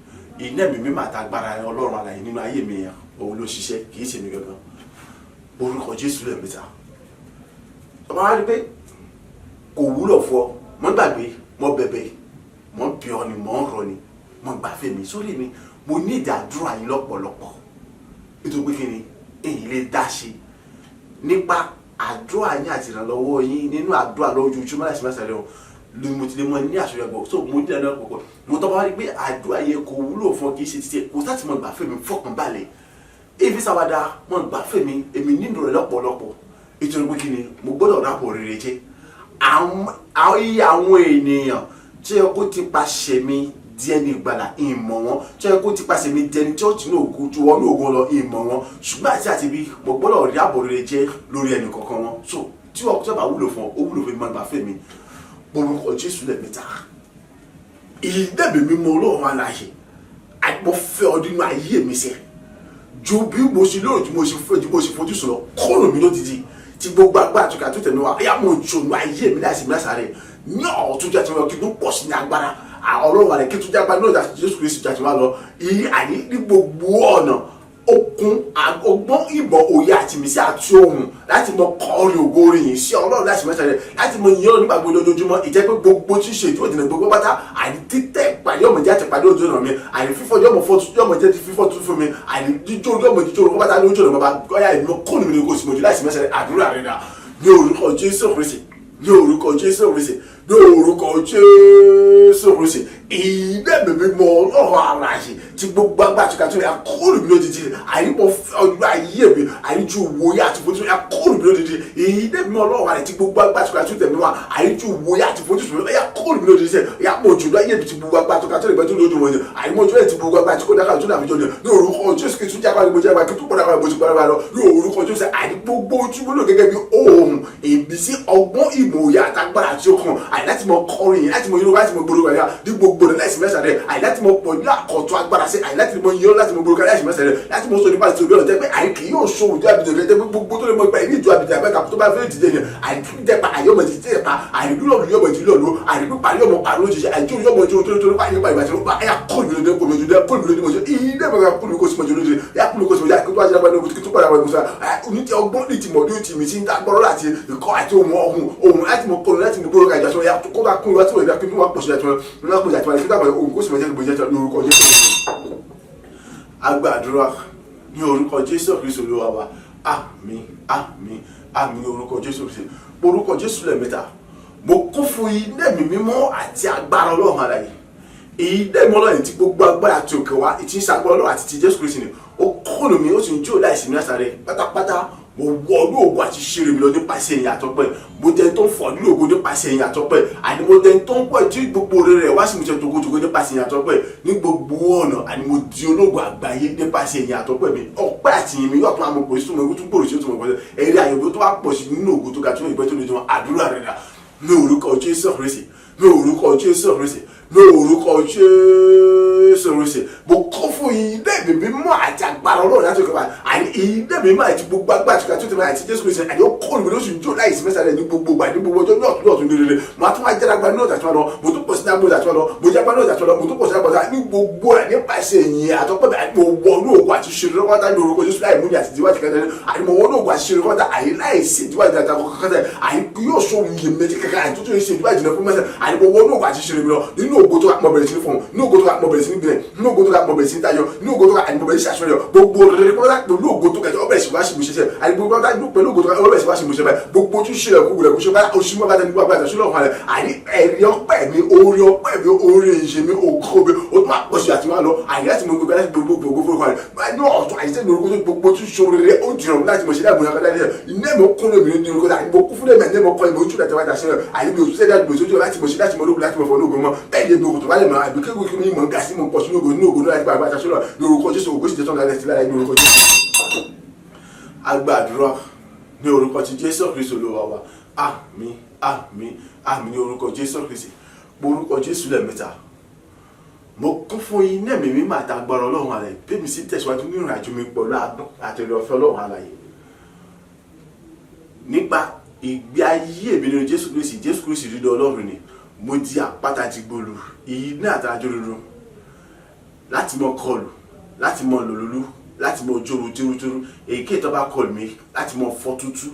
iná mi mímọ́ àtàgbára Ọlọ́run alààyè nínú ayé mi yẹn òun ló ṣiṣẹ́ kì í ṣe mi gangan orúkọ Jésù lẹ́ẹ̀mẹ́ta ọmọ wa rí pé kò wúlò fún ọ mọ́ gbàgbé mọ́ bẹ̀bẹ̀ mọ́ bí ọ ni mọ́ ń rọ ni mọ́ gbàfẹ́ mi sórí mi mo ní ìdádúrà yín lọ́pọ̀lọpọ̀ nítorí pé kí ni èyí lè dá ṣe nípa àdúrà yín àti ìrànlọ́wọ́ yín nínú àdúrà lójoojúmọ́ láti máa ṣàlẹ̀ ló mo ti lè mọ ní àṣọyọ̀gbọ̀ so mo ní ìdádúrà pọ̀pọ̀ mo tọ́ bá rí pé àdúrà yẹn kò wúlò fún ọ kì í ṣe títí kò sáà tí mo gbàfẹ́ mi fọkàn balẹ̀ èyí sáwádà mo gbàfẹ́ mi èmi nínú rẹ̀ lọ́pọ̀lọpọ̀ nítorí pé kí ni mo gbọ́dọ̀ dáàbò rere jẹ́ àwọn ènìyàn tí ẹ kó ti paṣẹ mi díẹ̀ ní ìgbàlà ìmọ̀ wọn tí ẹ kó ti paṣẹ mi díẹ̀ ní chọ́ọ̀chì ní ògùn tí wọ́n ní ògùn lọ ìmọ̀ wọn ṣùgbọ́n àti bí mo gbọ́dọ̀ rí àbò rere jẹ́ lórí ẹnì kọ̀ọ̀kan wọn so tí wọ́n tí wọ́n bá wúlò fún ọ ó wúlò fún mi máa gbà fẹ́ mi orúkọ Jésù lẹ́ẹ̀mẹ́ta ìdẹ́bẹ̀ mi mọ Ọlọ́run alààyè àìpọ̀ fẹ́ ọdún inú ayé mi sẹ́ ju bí mo ṣe lóòrò tí mo ṣe fojú sùn lọ kọ́nà mi lódìdí tí gbogbo agbára tó kà tó tẹ̀lé wa ẹ̀yà mo jòlù ayé mi láti mi lásàrẹ̀ ní ọ̀tún jẹ́ tí wọ́n kí ló pọ̀ sí ní agbára Ọlọ́run àlẹ́ kí tó jẹ́ agbára náà Jésù Kristi jáde wá lọ ìyí àní ní gbogbo ọ̀nà okun ọgbọ́n ìmọ̀ òye àti ìmísí àti ohun láti mọ kọrin ògo orin yìí sí Ọlọ́run láti mẹ́ta rẹ̀ láti mọ ìyẹn nígbà gbogbo lójoojúmọ́ ìjẹ́ pé gbogbo tí ṣe ìdúró ìdènà gbogbo pátá àní títẹ̀ pàdé ọmọ jẹ́ àti pàdé ojú ọ̀nà mi àní fífọ́ yọmọ jẹ́ ti fífọ́ tún fún mi àní jíjó yọmọ jíjó orúkọ pátá lójú ọ̀nà bàbá gọ́yà ìmọ̀ kọ́ni mi ní kò sí mojú láti mẹ́ta rẹ̀ àdúrà rẹ̀ dà ní orúkọ Jésù Kristi ní orúkọ Jésù Kristi ní orúkọ Jésù Kristi ìdẹ́bẹ̀bẹ̀ mọ Ọlọ́run alààyè tí gbogbo agbára tó kàtó akóòlù mi lódìdí àyípọ̀ ọjọ́ ayé mi àyíjú wòye àti fojú akóòlù mi lódìdí ìdẹ́bẹ̀ mọ Ọlọ́run alààyè tí gbogbo agbára tó kàtó tẹ̀mí wa àyíjú wòye àti fojú mi akóòlù mi lódìdí ìyàpọ̀ òjòlú ayé mi ti gbogbo agbára tó kàtó ìgbẹ́jú lójú wọn ni àyímọ̀jú ẹ̀ ti gbogbo agbára tí kò dákàtà tó dàbí jọ ní orúkọ Jésù Kristi jágbá ní gbogbo agbára kí tó pọ̀ dákàtà bó ti gbára lọ ní orúkọ Jésù àyí gbogbo ojúmọ́ lò gẹ́gẹ́ bí ohun ìbísí ọgbọ́n ìmọ̀ òye àtagbára àti okun àyí láti mọ kọrin yìí láti mọ yorùbá láti mọ gbólógbà yá ní gbogbo rẹ̀ láìsí mẹ́sàn rẹ̀ àyí láti mọ pọ̀ ní àkọ́tún agbára sí àyí láti mọ yọ láti mọ gbólógbà láìsí mẹ́sàn rẹ̀ láti mọ sọ nípa àti òbí ọ̀nà tẹ́ pé àyí kì yóò ṣòwò ìjọ àbìdàn rẹ̀ tẹ́ pé gbogbo tó lè mọ ìgbà ìní ìjọ àbìdàn àbẹ́ka tó bá fẹ́ẹ́ dìde yẹn àyí tẹ́ pa àyọ̀mọ̀ ti tẹ́ pa àyí dúró yọ̀mọ̀ ti lọ́ọ̀lọ́ àyí pípa yọ̀mọ̀ pàrọ̀ lójijì àyí tó yọ̀mọ̀ tó tó pa nípa ìgbà tí ó pa ẹ̀yà kọ́ọ̀lù lóde kò lójú dẹ́ kọ́ọ̀lù lóde mọ̀jọ́ ìdẹ́ mọ̀ kọ́ọ̀lù kò sí mọ̀jọ́ lóde yà kọ́ọ̀lù kò sí mọ̀jọ́ àkókò àti àgbàdo kò tó padà wọ̀ ẹ̀kọ́ sá oníjẹ ọgbọ́n ní ti mọ̀dún ti mi sí ń dá gbọ́rọ̀ láti ìkọ́ àti ohun láti mọ̀ kọ́ọ̀lù láti mọ̀ gbọ́rọ̀ kájà sọ yà kó bá kún láti wọ̀ ìgbà pé wọ́n pọ̀ṣẹ̀ àti wọn pọ̀ṣẹ̀ àti wọn kí dábàá ohun kó sì mọ̀jẹ́ ìbòjẹ́ lórúkọ Jésù. Agbàdúrà ní orúkọ Jésù Kristi Olúwa wa àmín àmín àmín ní orúkọ Jésù Kristi orúkọ Jésù lẹ́ẹ̀mẹ́ta mo kún fún iná mi mímọ́ àti agbára Ọlọ́run alààyè iná mi Ọlọ́run tí gbogbo agbára àti òkè wa ìtì ń ṣàgbọ́ Ọlọ́run àti ti Jésù Kristi ni ó kọ́nù mi ó sì ń jó láìsí ní àṣàrẹ pátápátá mo wọnú ògo àti ṣíṣe mi lọ nípasẹ̀ ẹ̀yìn àtọ́pẹ́ mo jẹ́ tó ń fọ̀ nínú ògo nípasẹ̀ ẹ̀yìn àtọ́pẹ́ àní mo jẹ́ tó ń pọ̀ tí gbogbo rẹ̀ wá sí mi ṣe togotogo nípasẹ̀ ẹ̀yìn àtọ́pẹ́ ní gbogbo ọ̀nà àní mo di ológun àgbáyé nípasẹ̀ ẹ̀yìn àtọ́pẹ́ mi ọpẹ́ àti ìyìn mi yóò tún àmọ́ pòrí súnmọ́ ewu tún pòrí sí òtún mọ̀ ẹ̀rí àyẹ̀wò tó wá pọ̀ sí nínú ògo tó ga tó ìgbẹ́ tó lè jẹun àdúrà rẹ̀ dà ní orúkọ Jésù Kristi ní orúkọ Jésù Kristi ní orúkọ Jésù Kristi mo kọ́ fún ilé mi mímọ́ àti agbára Ọlọ́run láti ọkọ̀ báyìí àní ilé mi mímọ́ àti gbogbo agbára àti tó ti máa àti Jésù Kristi àní ó kọ́ mi lóṣù jó láìsí mẹ́sàlẹ̀ ní gbogbo ìgbà ní gbogbo ọjọ́ ní ọ̀tún ọ̀tún rere mo tún máa jẹ́ agbára ní ọ̀tún lọ mo tún pọ̀ sí agbára àti lọ mo jẹ́ agbára ní ọ̀tún lọ mo tún pọ̀ sí agbára ní gbogbo rẹ̀ nípasẹ̀ ẹ̀yìn àtọ́pẹ́ mi àti mo wọnú ògo àti ṣe lọ́wọ́dá ní orúkọ Jésù láì mú ní àti ìdíwájú kẹtẹ àní mo wọnú ògo àti ṣe lọ́wọ́dá àyè láìsí ìdíwájú àti àkọ́kọ́ kẹtẹ àyè yóò sọ iye méjì kẹkẹ àyè tuntun ṣe ìdíwájú náà fún mẹ́sẹ̀ àní mo wọnú ògo àti ṣe lọ nínú ògo tó mọ̀ bẹ̀rẹ̀ sí ní fún nínú ògo tó mọ̀ bẹ̀rẹ̀ sí ní gbìyànjú nínú ògo tó mọ̀ bẹ̀rẹ̀ sí ní tayọ nínú ògo tó àní mọ̀ bẹ̀rẹ̀ sí àṣọyọ gbogbo rere pátá pẹ̀lú ògo tó kẹjọ ọbẹ̀ sí wá sí mo ṣiṣẹ́ àní gbogbo pátá pẹ̀lú ògo tó ọbẹ̀ sí wá sí mo ṣiṣẹ́ báyìí gbogbo tún ṣe ẹ̀kú rẹ̀ kó ṣe bá oṣù mọ́ bá tẹnu gbogbo àgbàdo ṣọlọ́ ọ̀hún rẹ̀ àní ẹ̀rí ọpẹ́ mi orí ọpẹ́ mi orí ìṣe mi ògo mi ó tún àpọ̀ṣù àti wá lọ àní láti mọ gbogbo láti gbogbo fún ọ̀hún rẹ̀ ní ọ̀tún àyíṣẹ́ ní orúkọ tó gbogbo tún ṣe orí rẹ̀ ó dìrọ̀ láti mọ̀ ṣe dáàbò yẹn kọ́lá rẹ̀ iná mi kún lómi ní orúkọ àní mo kún fún ẹ̀mí mo kọ́ ìmọ̀ ojú láti wájà ṣe àní mi ò tún sẹ́dá gbèsè ojú láti mọ̀ ṣe láti mọ̀ lóògùn láti mọ̀ fọ́ lóògùn mọ́ bẹ́ẹ̀ ni gbogbo tó bá lè mọ̀ àbí kéwòn kí mo ga sí mo pọ̀ sínú ògùn ní ògùn láti gbàgbà àṣà ṣọlọ ní orúkọ Jésù ògùn sì jẹ́ tọ́ka láti lára ní orúkọ Jésù. Agbàdúrà ní orúkọ ti Jésù Kristi Olúwa wa àmín àmín àmín ní orúkọ Jésù Kristi orúkọ Jésù lẹ́ẹ̀mẹ́ta mo kún fún iná mi mímọ́ àti agbára Ọlọ́run alààyè bí mi sì tẹ̀síwájú ní ìrìn àjò mi pẹ̀lú àdán àti ìrìn ọ̀fẹ́ Ọlọ́run alààyè nípa ìgbé ayé mi nínú Jésù Kristi dídọ̀ Ọlọ́run ni mo di àpáta ti gbòòlù iná àtàjọ rúru láti mọ kọlù láti mọ lòlúlú láti mọ jòrò jòrò èké tó bá kọlù mi láti mọ fọ́ tútú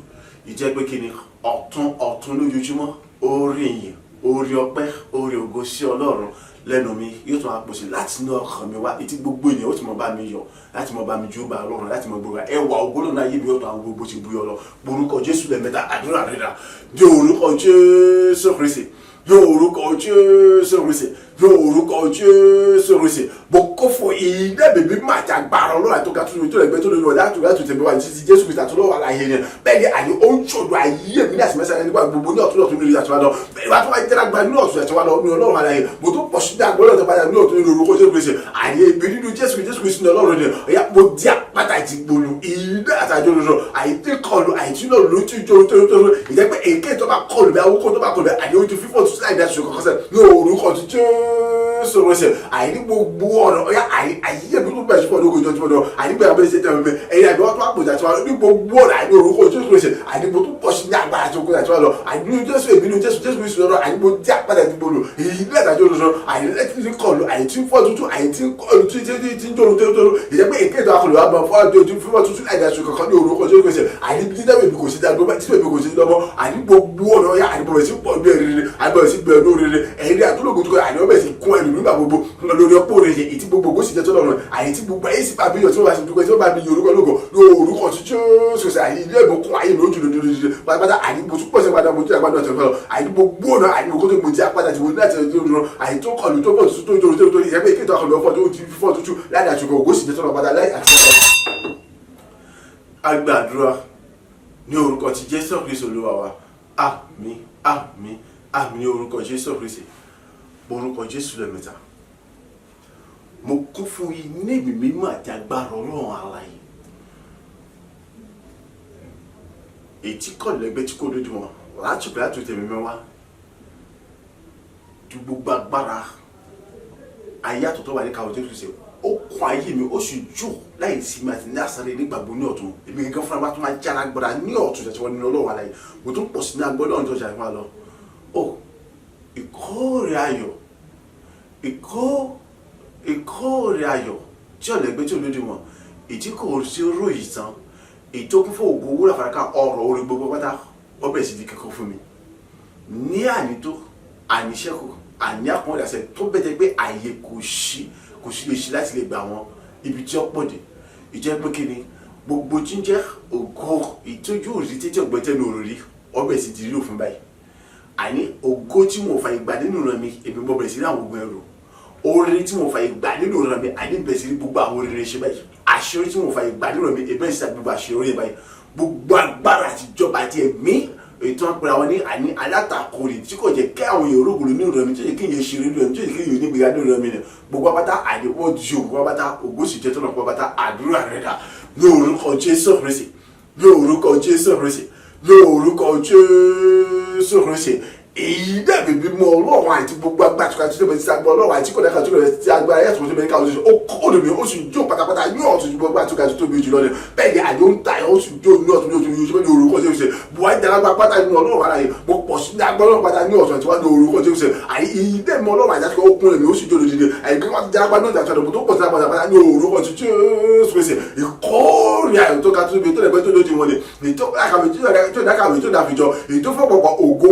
ìjẹ́ pé kí ni ọ̀tún lójoojúmọ́ orí ìyìn orí ọpẹ́ orí ògo sí Ọlọ́run lẹ́nu mi yóò tún àpòsí láti inú ọkàn mi wá etí gbogbo ènìyàn ó ti mọ bá mi yọ̀ láti mọ bá mi jó bá Ọlọ́run láti mọ gbogbo ẹwà ògbólóhùn náà yé mi yóò tún àwọn gbogbo ti bú yọ lọ orúkọ Jésù lẹ́ẹ̀mẹ́ta àdúrà rẹ̀ dà ní orúkọ Jésù Kristi ní orúkọ Jésù Kristi ní orúkọ Jésù Kristi mo kó fún iná bèbí má jà gbàrà Ọlọ́run àti ọ̀gá tuntun tó lè gbé tó lè lọ láti tẹ̀lé wa títí Jésù Kristi àti Ọlọ́run àlàyé yẹn bẹ́ẹ̀ ni àní ó ń ṣòdo ayé mi ní àtìmẹ́sẹ̀ nígbà gbogbo ní ọ̀tún lórí àtiwá lọ bẹ́ẹ̀ wá tó wá jẹ́ra gba ní ọ̀tún àtiwá lọ ní Ọlọ́run àlàyé mo tó pọ̀ sí àgbọ̀ lọ́tọ̀ bá yà ní ọ̀tún ní orúkọ Jésù Kristi àní ibi nínú Jésù Kristi ní Ọlọ́run ni ọ̀yà mo di àpáta ti gbòòlù iná àtàjọ lọ́dọ̀ àìtí kọlù àìtí náà ló ti jó tó ìjẹ́ pé èké tó bá kọlù bí awókò tó bá kọlù bí àní ojú fífọ́ tó sílẹ̀ ìdásí kọ̀ọ̀kan sẹ́ ní orúkọ ti Jésù Kristi àìní gbogbo ọ̀nà ọ̀yà àyè mi tó bẹ̀rẹ̀ sí fọ́ọ̀dọ̀ ogun ìjọba náà àyè àbẹ̀rẹ̀ sí ẹ̀jẹ̀ mi ẹ̀yìn àbí wọ́n tó àpòjà tí wọ́n ní gbogbo ọ̀nà àyè orúkọ Jésù Kristi àyè mo tún pọ̀ sí ní agbára àti ogun àti wọn lọ àyè ní Jésù èmi ní Jésù Kristi lọ́dọ̀ àyè mo dí àpàdé ti gbòòlò èyí ní àtàjọ lọ́sọ àyè lẹ́tí ti kọlù àyè tí ń fọ́ tuntun àyè tí ń kọlù tí ń jòrò tó ìjẹ́ pé èké ìtọ́ akọlù wa máa fọ́ àjọ ojú fífọ́ tuntun láì dáṣu kankan ní orúkọ Jésù Kristi àyè bí dídá bèbí kò sí dáadọ́ bá títí bèbí kò sí lọ́mọ àyè gbogbo ọ̀nà ọ̀yà àyè bọ̀rẹ̀ sí pọ̀ bí ẹ̀rẹ̀ àyè bọ̀rẹ̀ sí bẹ̀rẹ̀ lórí rẹ̀ ẹ̀yìn rí àtúlògùn tó àyè ọbẹ̀ sí kún ẹ̀rù nígbà gbogbo lórí ọ̀pọ̀ rẹ̀ yẹ ìtí gbogbo sì jẹ́ tó lọ́rùn àyè tí gbogbo ayé sì bá bí yọ̀ tí wọ́n bá sì dúpẹ́ tí wọ́n bá bí yorùkọ lóko lórúkọ tí Jésù Kristi àyè ilé ẹ̀bùn kún ayé lójú lójú pátápátá àyè mo tún pọ̀ sí padà mo tún àgbàdo àti ọ̀fẹ́ lọ àyè gbogbo ọ̀nà àyè mo kó tó mo ti àpàdà tí mo ní láti ẹ̀jẹ̀ lójú àyè tó kọlù tó pọ̀ tuntun tó jòrò tó ìyẹn pé kí ètò àkọlù ọ̀fọ̀ tó ti fífọ́ tuntun láti àtúkọ̀ ògbó sì jẹ́ tó lọ padà láì àti agbàdúrà ní orúkọ ti Jésù Kristi Olúwa wa àmín àmín àmín ní orúkọ Jésù Kristi orúkọ Jésù lẹ́ẹ̀mẹ́ta mo kún fún iná mi mímọ́ àti agbára Ọlọ́run alààyè ètí kọ̀ lẹ́gbẹ́ tí kò lójú wọn láti pẹ́ láti tẹ̀mí mẹ́wàá ju gbogbo agbára ayé àtọ̀tọ̀ wà ní káwọ́ Jésù Kristi ó kún ayé mi ó sì jù láì sí mi àti ní àsáré nígbàgbọ́ ní ọ̀tún èmi gẹ́gẹ́ fúnra wa tó máa jára gbọ́dá ní ọ̀tún ṣẹ̀ṣẹ̀ wọn ní Ọlọ́run alààyè mo tún pọ̀ sí ní agbọ́dọ̀ ọ̀tún ṣàṣẹ̀ wọn lọ ó ìkórè ayọ̀ ìkórè ayọ̀ tí ọ̀lẹ́gbẹ́ tí olódì wọn ìdí kò sí oró yìí tán ìjókòó fún ògùn owó làfàràkà ọ̀rọ̀ orí gbogbo pátá ọbẹ̀ sì di kẹ́kọ̀ọ́ fún mi ní ànító àníṣẹ́kù àní àpọ̀ndàṣẹ tó bẹ́ẹ̀ pé àyè kò sí lè ṣe láti lè gbà wọn ibi tí ó pọ̀ dé ìjẹ́ pé kí ni gbogbo jíjẹ́ ògo ìtọ́jú òrì títí ọ̀gbẹ́tẹ́nu òrì ọbẹ̀ sì di rí òfin báyìí àní ògo tí mo fà ìgbà nínú rẹ̀ mi èmi bọ̀ bẹ̀rẹ̀ sí ní àwọn ogun ẹrù orin tí mo fà ìgbà nínú rẹ̀ mi àní bẹ̀rẹ̀ sí ní gbogbo àwọn orin ṣe báyìí àṣírí tí mo fà ìgbà nínú rẹ̀ mi èbẹ̀ sí gbogbo àṣírí báyìí gbogbo agbára àtijọba àti ẹ̀mí ètò àpẹẹrẹ àwọn ní àní alátakò rè tí kò jẹ́ kí àwọn èèyàn rògbòlò ní ìrọ̀mí tí ó yẹ kí èèyàn ṣe rí lóyún tí ó yẹ kí èèyàn ní ìgbéga ní ìrọ̀mí ni gbogbo apáta àdìpọ̀ ju gbogbo apáta ògbóṣì jẹ́ tọ́nà gbogbo apáta àdúrà rẹ̀ dà ní orúkọ Jésù Kristi ní orúkọ Jésù Kristi ní orúkọ Jésù Kristi èyí dàbí bímọ ọlọ́run àti gbogbo agbátúkà tó tẹ̀lé ti agbọ́ ọlọ́run àti kọ́dà kan tó lè ti agbára yàtọ̀ tó bẹ̀rẹ̀ ká oṣù ó kọ́ lómi ó sì jó pátápátá ní ọ̀tún ju gbogbo agbátúkà tó tóbi jùlọ ni bẹ́ẹ̀ ni àjọ ń ta ó sì jó ní ọ̀tún ní oṣù ní oṣù ní orúkọ tó ṣe buhari daragba pátá ní ọlọ́run ara yìí mo pọ̀ sí agbọ́ ọlọ́run pátá ní ọ̀tún àti wá ní orúkọ tó ṣe àyè èyí dẹ̀ mọ ọlọ́run àti ó kún lèmi ó sì jó lódìdí àyè kí wọ́n ti daragba náà dàtọ̀ àdàbò tó pọ̀ sí agbára pátá ní orúkọ tó ṣe ìkórè àyè tó ga tó tóbi tó lẹ́gbẹ́ tó lójú wọn ni ètò àkàwé tó dàfijọ́ ètò fọ́pọ̀pọ̀ ògo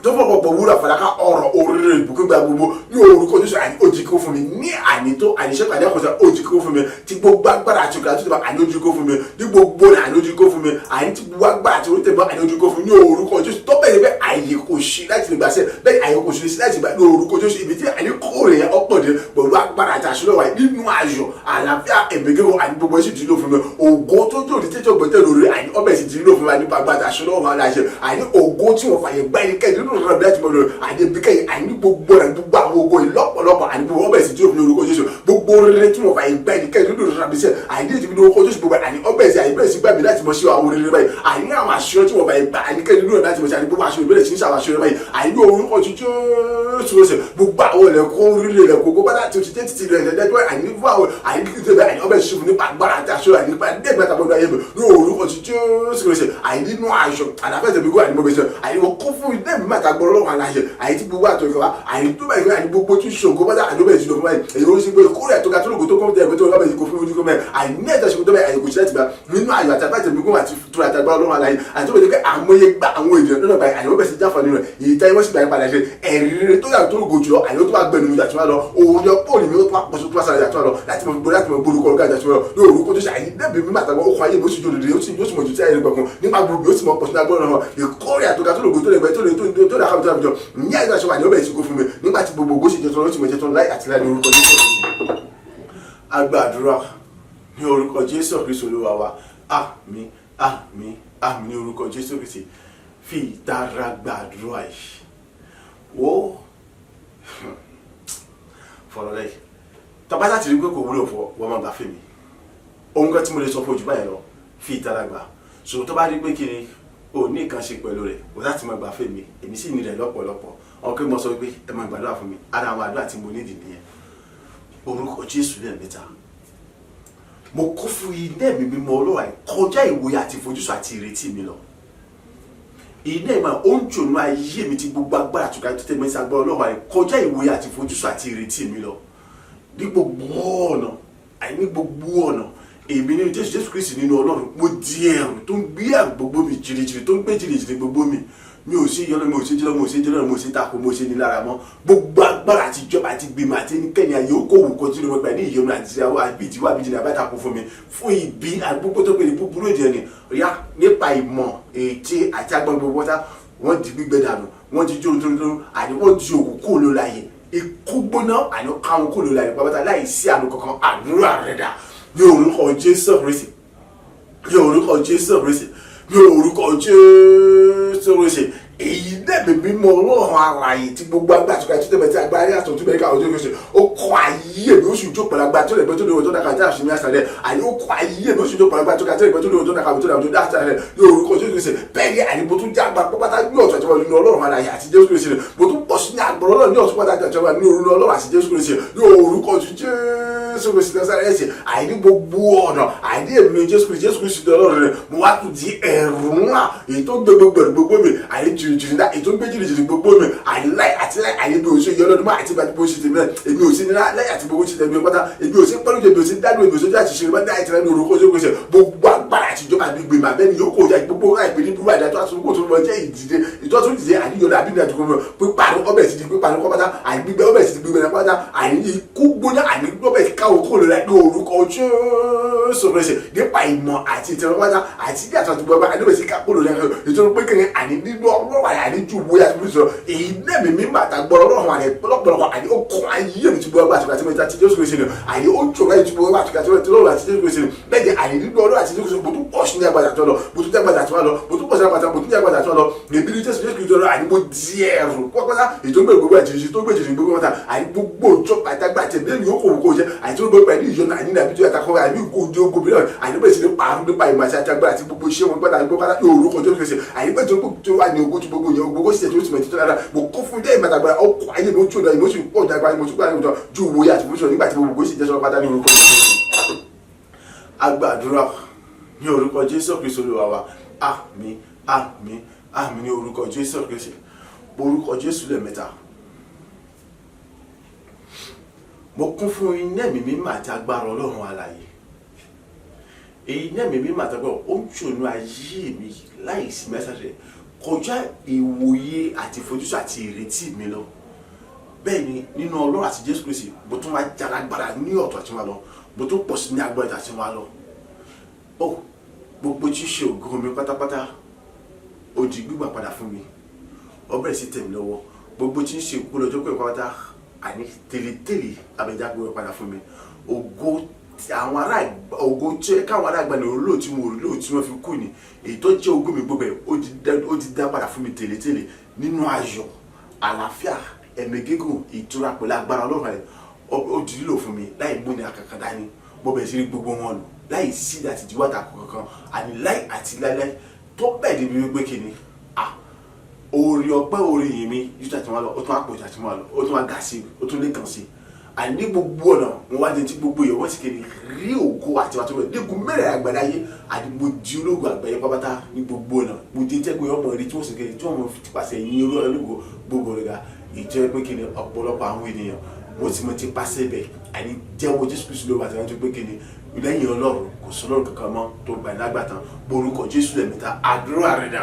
tó fọ́pọ̀pọ̀ wúrà fàdákà ọ̀rọ̀ oríire ìbùkún gba gbogbo ní orúkọ Jésù àní òjìkó fún mi ní ànító àníṣẹ́pàá ní àkọsílẹ̀ òjìkó fún mi tí gbogbo agbára àti òkè àti òtítọ́ àní òjìkó fún mi ní gbogbo rẹ̀ àní òjìkó fún mi àní tí gbogbo agbára àti òtítọ́ àní òjìkó fún mi ní orúkọ Jésù tó bẹ̀rẹ̀ bẹ́ẹ̀ àyè kò sí láti lè gbàṣẹ bẹ́ẹ̀ àyè kò sí láti gbà ní orúkọ Jésù ibi tí àní kóòrè yẹn ọ̀pọ̀ dé pẹ̀lú agbára àti àṣírí wa nínú ayọ̀ àlàáfíà ẹ̀mẹ́gẹ́gọ́ àní gbogbo ẹ̀sìn tí ló fún mi ògo tó jò ní tẹ́tọ̀ gbẹ́tẹ̀ lórí àní ọbẹ̀ sì ti ló fún mi àní agbára àti àṣírí wa láṣẹ àní ògo tí wọ́n fàyè gbá ẹni kẹ́ẹ̀dì nínú rẹ̀ bí láti mọ̀ lórí àní bíkẹ́ àní gbogbo rẹ̀ gbogbo àwọn ogo ìlọ́pọ̀lọpọ̀ àní gbogbo ọbẹ̀ sì tí ó fi orúkọ Jésù gbogbo rere tí wọ́n fàyè gbá ẹni kẹ́ẹ̀dì nínú rẹ̀ bí sẹ́ àní tí ó fi orúkọ Jésù gbogbo àní ọbẹ̀ sì àyè bẹ̀rẹ̀ sí gbà mí láti mọ̀ sí àwọn rere báyìí àní àwọn àṣírí tí wọ́n fàyè gbá àní kẹ́ẹ̀dì nínú rẹ̀ láti mọ̀ sí àní gbogbo àṣírí bẹ̀rẹ̀ sí àwọn àṣírí báyìí àní orúkọ Jésù gbogbo àwọn ilẹ̀kùn orílẹ̀ ilẹ̀kùn gbogbo láti ti tẹ́ títí rẹ̀ lẹ́dẹ́gbẹ́ àní fún àwọn àní kíkẹ́ bẹ́ẹ̀ àní ọbẹ̀ sì fún nípa agbára àti àṣírí àní nípa dẹ́gbẹ́ta gbọdọ̀ ayé mi ní orúkọ Jésù àní nínú àṣọ àlàfẹ́sẹ̀ gbogbo àní mọ̀bẹ̀sẹ̀ àní wọ́n kún fún ilé mi màtà gbọ́dọ̀ lọ́wọ́ aláṣẹ àní tí gbogbo àtọ̀ ìkọ̀wá àní tó báyìí àní gbogbo tí ṣògo bá dá àní ọbẹ̀ ìṣògo báyìí èyí ó sì gbé kórè àtọ́ka tó lògó tó kọ́ tẹ̀ tó lọ́bẹ̀ ìkó fún ojú kọ́ mẹ́ àní ní ẹ̀jẹ̀ ṣògo tó bẹ̀ àní kò sílẹ̀ tìgbà nínú ayọ̀ àtàgbà tẹ̀mígún àti tura àtàgbà ọlọ́run aláyé àti tó bẹ̀ dé àmọye gba àwọn ènìyàn lọ́nà báyìí àní wọ́n bẹ̀ sí jáfa nínú rẹ̀ èyí táyé wọ́n sì gbà padà ṣe ẹ̀rí tó yà tó lògó jùlọ àní ó tó bá gbẹnu ìjà tó wá lọ òun yọ pọ́ọ̀lì mi ó tó wá pọ̀ṣọ́ tó wá sára ìjà tó wá lọ láti mọ̀ gbórúkọ ọ̀gá ìjà tó wá lọ ní orúkọ tó ṣe àyè dẹ́bi mímọ́ àtàwọn okùn ayé bó sì jòlè yóò sì mọ̀ jù sí ayé gbọ̀ngàn nípa gbogbo yóò sì mọ̀ pọ̀ṣọ́ agbọ́n náà ìkórè àtọ́ka tó lògó tó lè gbẹ tó lè àkàbọ̀ tó lè ní àyè àṣọ àní ọbẹ̀ ìṣègùn fún mi nígbà tí gbogbo sì jẹ́ tó lọ́ọ́ sì mọ̀ jẹ́ tó láì àti láì ní orúkọ Jésù. Agbàdúrà ní orúkọ Jésù Kristi Olúwa wa àmín àmín àmín ní orúkọ Jésù Kristi fi ìtara gbàdúrà yìí wo fọ̀rọ̀ lẹ́yìn tọ́pá láti rí pé kò wúlò fún wọn máa gbà fèmí ohun kan tí mo lè sọ fún ojú báyìí lọ fi ìtara gbà ṣùgbọ́n tó bá rí pé kiri ò ní nǹkan ṣe pẹ̀lú rẹ̀ wọ́n láti máa gbà fèmí èmi sì ní rẹ̀ lọ́pọ̀lọpọ̀ ọkọ̀ mo sọ pé ẹ máa gbàdúrà fún mi ara àwọn àdúrà tí mo nídìí nìyẹn orúkọ Jésù lẹ́ẹ̀mẹ́ta mo kún fún iná ẹ̀mí mímọ́ Ọlọ́run kọjá ìwòye àti ìfojúsùn àti ìrètí mi lọ iná ìmọ̀ ó ń jònú ayé mi ti gbogbo agbára tó ká tó tẹ́ mẹ́sì agbára Ọlọ́run kọjá ìwòye àti ìfojúsùn àti ìrètí mi lọ ní gbogbo ọ̀nà àìní gbogbo ọ̀nà èmi nínú Jésù Kristi nínú Ọlọ́run mo di ẹrù tó ń gbé ẹrù gbogbo mi jìrìjìrì tó ń gbé jìrìjìrì gbogbo mi mi ò sí yọlọ mi ò sí jẹlọ mi ò sí jẹlọ mi ò sí tako mi ò sí ní lára mọ́ gbogbo agbára àti ìjọba àti gbìmọ̀ àti ẹnikẹ́ni ayé ó kó wù kó tí mo gbà ní ìyọnu àti àwọn àbíjìwá àbíjìlẹ̀ abátakò fún mi fún ibi àgbógbó tó pé ní búburú èdè ẹni ríà nípa ìmọ̀ ète àti agbọn gbogbo wọ́tá wọ́n di gbígbẹ dànù wọ́n di jóun tóńtóń àní wọ́n di òkú kúrò ló láyé ikú gbóná àní káwọn kúrò ló láyé pàápàá láì sí àánú kankan àdúrà rẹ̀ dà ní orúkọ Jésù Kristi ní orúkọ Jésù Kristi ní orúkọ Jésù Kristi èyí dẹ́bi mímọ́ Ọlọ́run àlàyé tí gbogbo agbá àtúkà tó tẹ̀bẹ̀ tí agbára yàtọ̀ tó bẹ̀rẹ̀ ká ọjọ́ ìgbésẹ̀ ó kọ́ ayé mi ó sì jó pẹ̀lú agbá tó lè gbé tó lè wọ́n tó dàkà tí àṣìmí àṣàlẹ̀ àní ó kọ́ ayé mi ó sì jó pẹ̀lú agbá tó lè gbé tó lè wọ́n tó dàkà tó lè wọ́n tó dàkà àṣàlẹ̀ ní orúkọ Jésù Kristi bẹ́ẹ̀ ni àní mo tún já agbá pátá ní ọ̀tọ̀ àti nínú Ọlọ́run àlàyé àti Jésù Kristi mo tún pọ̀ sí ní agbọ̀rọ̀ Ọlọ́run ní ọ̀tún pátá àti ní orúkọ Ọlọ́run àti Jésù Kristi ní orúkọ Jésù Kristi Násárẹ́tì àìní gbogbo ọ̀nà àìní èmi Jésù Kristi Ọlọ́run rẹ̀ mo wá tún di ẹ̀rù ńlá èyí tó gbé gbogbo mi àìní jìrìjìrì náà èyí tó gbé jìrìjìrì gbogbo mi àìláì àti láì àyè bí o ṣe yọ lọ́dún mọ́ àti bá ti bó ṣe tèmi náà èmi ò sí ní láì àti bó ṣe tèmi pátá èmi ò sí pẹ́lú èmi ò sí dánú èmi ò sí dá àti ṣe bá dá àti rẹ̀ ní orúkọ Jésù Kristi gbogbo agbára àti ìjọba gbígbé mà bẹ́ẹ̀ ni yóò kó ìjà gbogbo àìpé ní burú àìdájọ́ àtúnkò tó lọ jẹ́ ìdíje ìtọ́tún ìdíje àníyànjú àbínú àti gbogbo pípa ọbẹ̀ ti di pípa ní kọ́pátá àìgbígbẹ́ ọbẹ̀ ti di gbígbẹ́ ní pátá àìní ikú gbóná àní ọbẹ̀ ti káwọ́ kó lọ́la ní orúkọ Jésù Kristi nípa ìmọ̀ àti ìtẹ̀wọ́ pátá àti ní àtúntò gbogbo àdébẹ̀ ti ká kó lọ́la ìtọ́jú pé kẹ́kẹ́ àní nínú ọlọ́wà àní ju bóyá tó sọ èyí náà mi máa ta gbọ́dọ̀ lọ́wọ́ àní pọ̀lọpọ̀lọpọ̀ àní ó kọ́ ayé mi ti gbọ́ ọgbà àtúkà tí mo ta ti Jésù Kristi àní ó jọba ìtúbọ̀ ọgbà àtúkà tí mo ti lọ́wọ́ àti Jésù Kristi bẹ́ẹ̀ ni àní nínú ọlọ́wà àti Jésù Kristi tún pọ̀ sí ní agbára àti wọn lọ mo tún jẹ́ agbára àti wọn lọ mo tún pọ̀ sí agbára mo tún jẹ́ agbára àti wọn lọ èmi ní Jésù Kristi lọ àní mo di ẹrù pọ́pọ́sá ètò ìgbẹ́ gbogbo ẹ̀jẹ̀ tó gbé jẹ̀jẹ̀ gbogbo wọn ta àní gbogbo òjò àtàgbà tẹ̀ bẹ́ẹ̀ ni ó kò wò kó jẹ́ àní tó gbogbo pẹ̀lú ìyọ̀nà àní nàbí tó yàtọ̀ àní òjò ogun bílẹ̀ àní bẹ́ẹ̀ sì ní pààrọ̀ nípa ìmọ̀ àti àtàgbà àti gbogbo iṣẹ́ wọn gbọ́dọ̀ àní gbogbo orúkọ tó kẹsẹ̀ àní bẹ́ẹ̀ tó wà ní ogún tó gbogbo yẹn gbogbo sì tó sì mọ̀ títọ́ dára mo kó fún dé ìmọ̀ àgbà ọkọ̀ ayé mi ó tún lọ ìmọ̀ sì pọ̀ dàgbà ìmọ̀ sì gbà ju òwò àti fúnṣọ nígbà tí gbogbo sì jẹ́ sọ́ọ́ pátá ní orúkọ agbàdúrà ní orúkọ Jésù Kristi Olúwa wa àmín àmín àmín ní orúkọ Jésù Kristi orúkọ Jésù lẹ́ẹ̀mẹ́ta. Mo kún fún iná ẹ̀mí mímọ́ àti agbára Ọlọ́run alààyè. Iná ẹ̀mí mímọ́ àti agbára ó ń ṣònú ayé mi láìsí mẹ́sàgẹ̀ kọjá ìwòye àti ìfojúsùn àti ìrètí mi lọ. Bẹ́ẹ̀ ni nínú Ọlọ́run àti Jésù Kristi mo tún wá jálágbára ní ọ̀tọ̀ àti wọn lọ mo tún pọ̀ sí ní agbára àti wọn lọ. Ó gbogbo tí ṣe ògo mi pátápátá ó di gbígbà padà fún mi ó bẹ̀rẹ̀ sí tẹ̀ mí lọ́wọ́ gbogbo tí ń ṣe ògo lọ́jọ́ pé pátá àní tèlétèlé abẹ́jà gbé padà fún mi ògo àwọn ará ògo tí káwọn ará àgbà ní olóò tí mo rí lóò tí wọ́n fi kú ni èyí tó jẹ́ ògo mi gbogbo ẹ̀ ó ti dá padà fún mi tèlétèlé nínú ayọ̀ àlàáfíà ẹ̀mí gígùn ìtura pẹ̀lú agbára Ọlọ́run rẹ̀ ó di lílò fún mi láì múni àkàkà dání mo bẹ̀rẹ̀ sí rí gbogbo wọn lò láì sí àti ìdíwọ́ àtàkùn kankan àní láì àti láíláí tó bẹ́ẹ̀ débi wípé kìíní orí ọpẹ́ orí yìí mi yíṣu àti wọn lọ ó tún wá pọ̀ jù àti wọn lọ ó tún wá ga sí i ó tún lè kàn sí i àní gbogbo ọ̀nà wọn wá dé tí gbogbo yẹn wọ́n sì kéde rí ògo àti wàtí wọn nígun mẹ́rẹ̀ àgbàdáyé àti mo di ológun àgbáyé pápátá ní gbogbo ọ̀nà mo dé tẹ́gbẹ́ ọmọ rí tí wọ́n sì kéde tí wọ́n mọ̀ fi pàṣẹ yín ológun gbogbo rẹ̀ ga ìjẹ́ pé kí ni ọ̀pọ̀lọpọ̀ àwọn ènìyàn wọ́n ti mọ̀ ti pàṣẹ bẹ̀ àní jẹ́wọ́ Jésù Kristi ló wà tí wọ́n ti pé kí ni lẹ́yìn Ọlọ́run kò sí Ọlọ́run kankan mọ́ tó gbà lágbàtàn orúkọ Jésù lẹ́ẹ̀mẹ́ta àdúrà rẹ̀ dà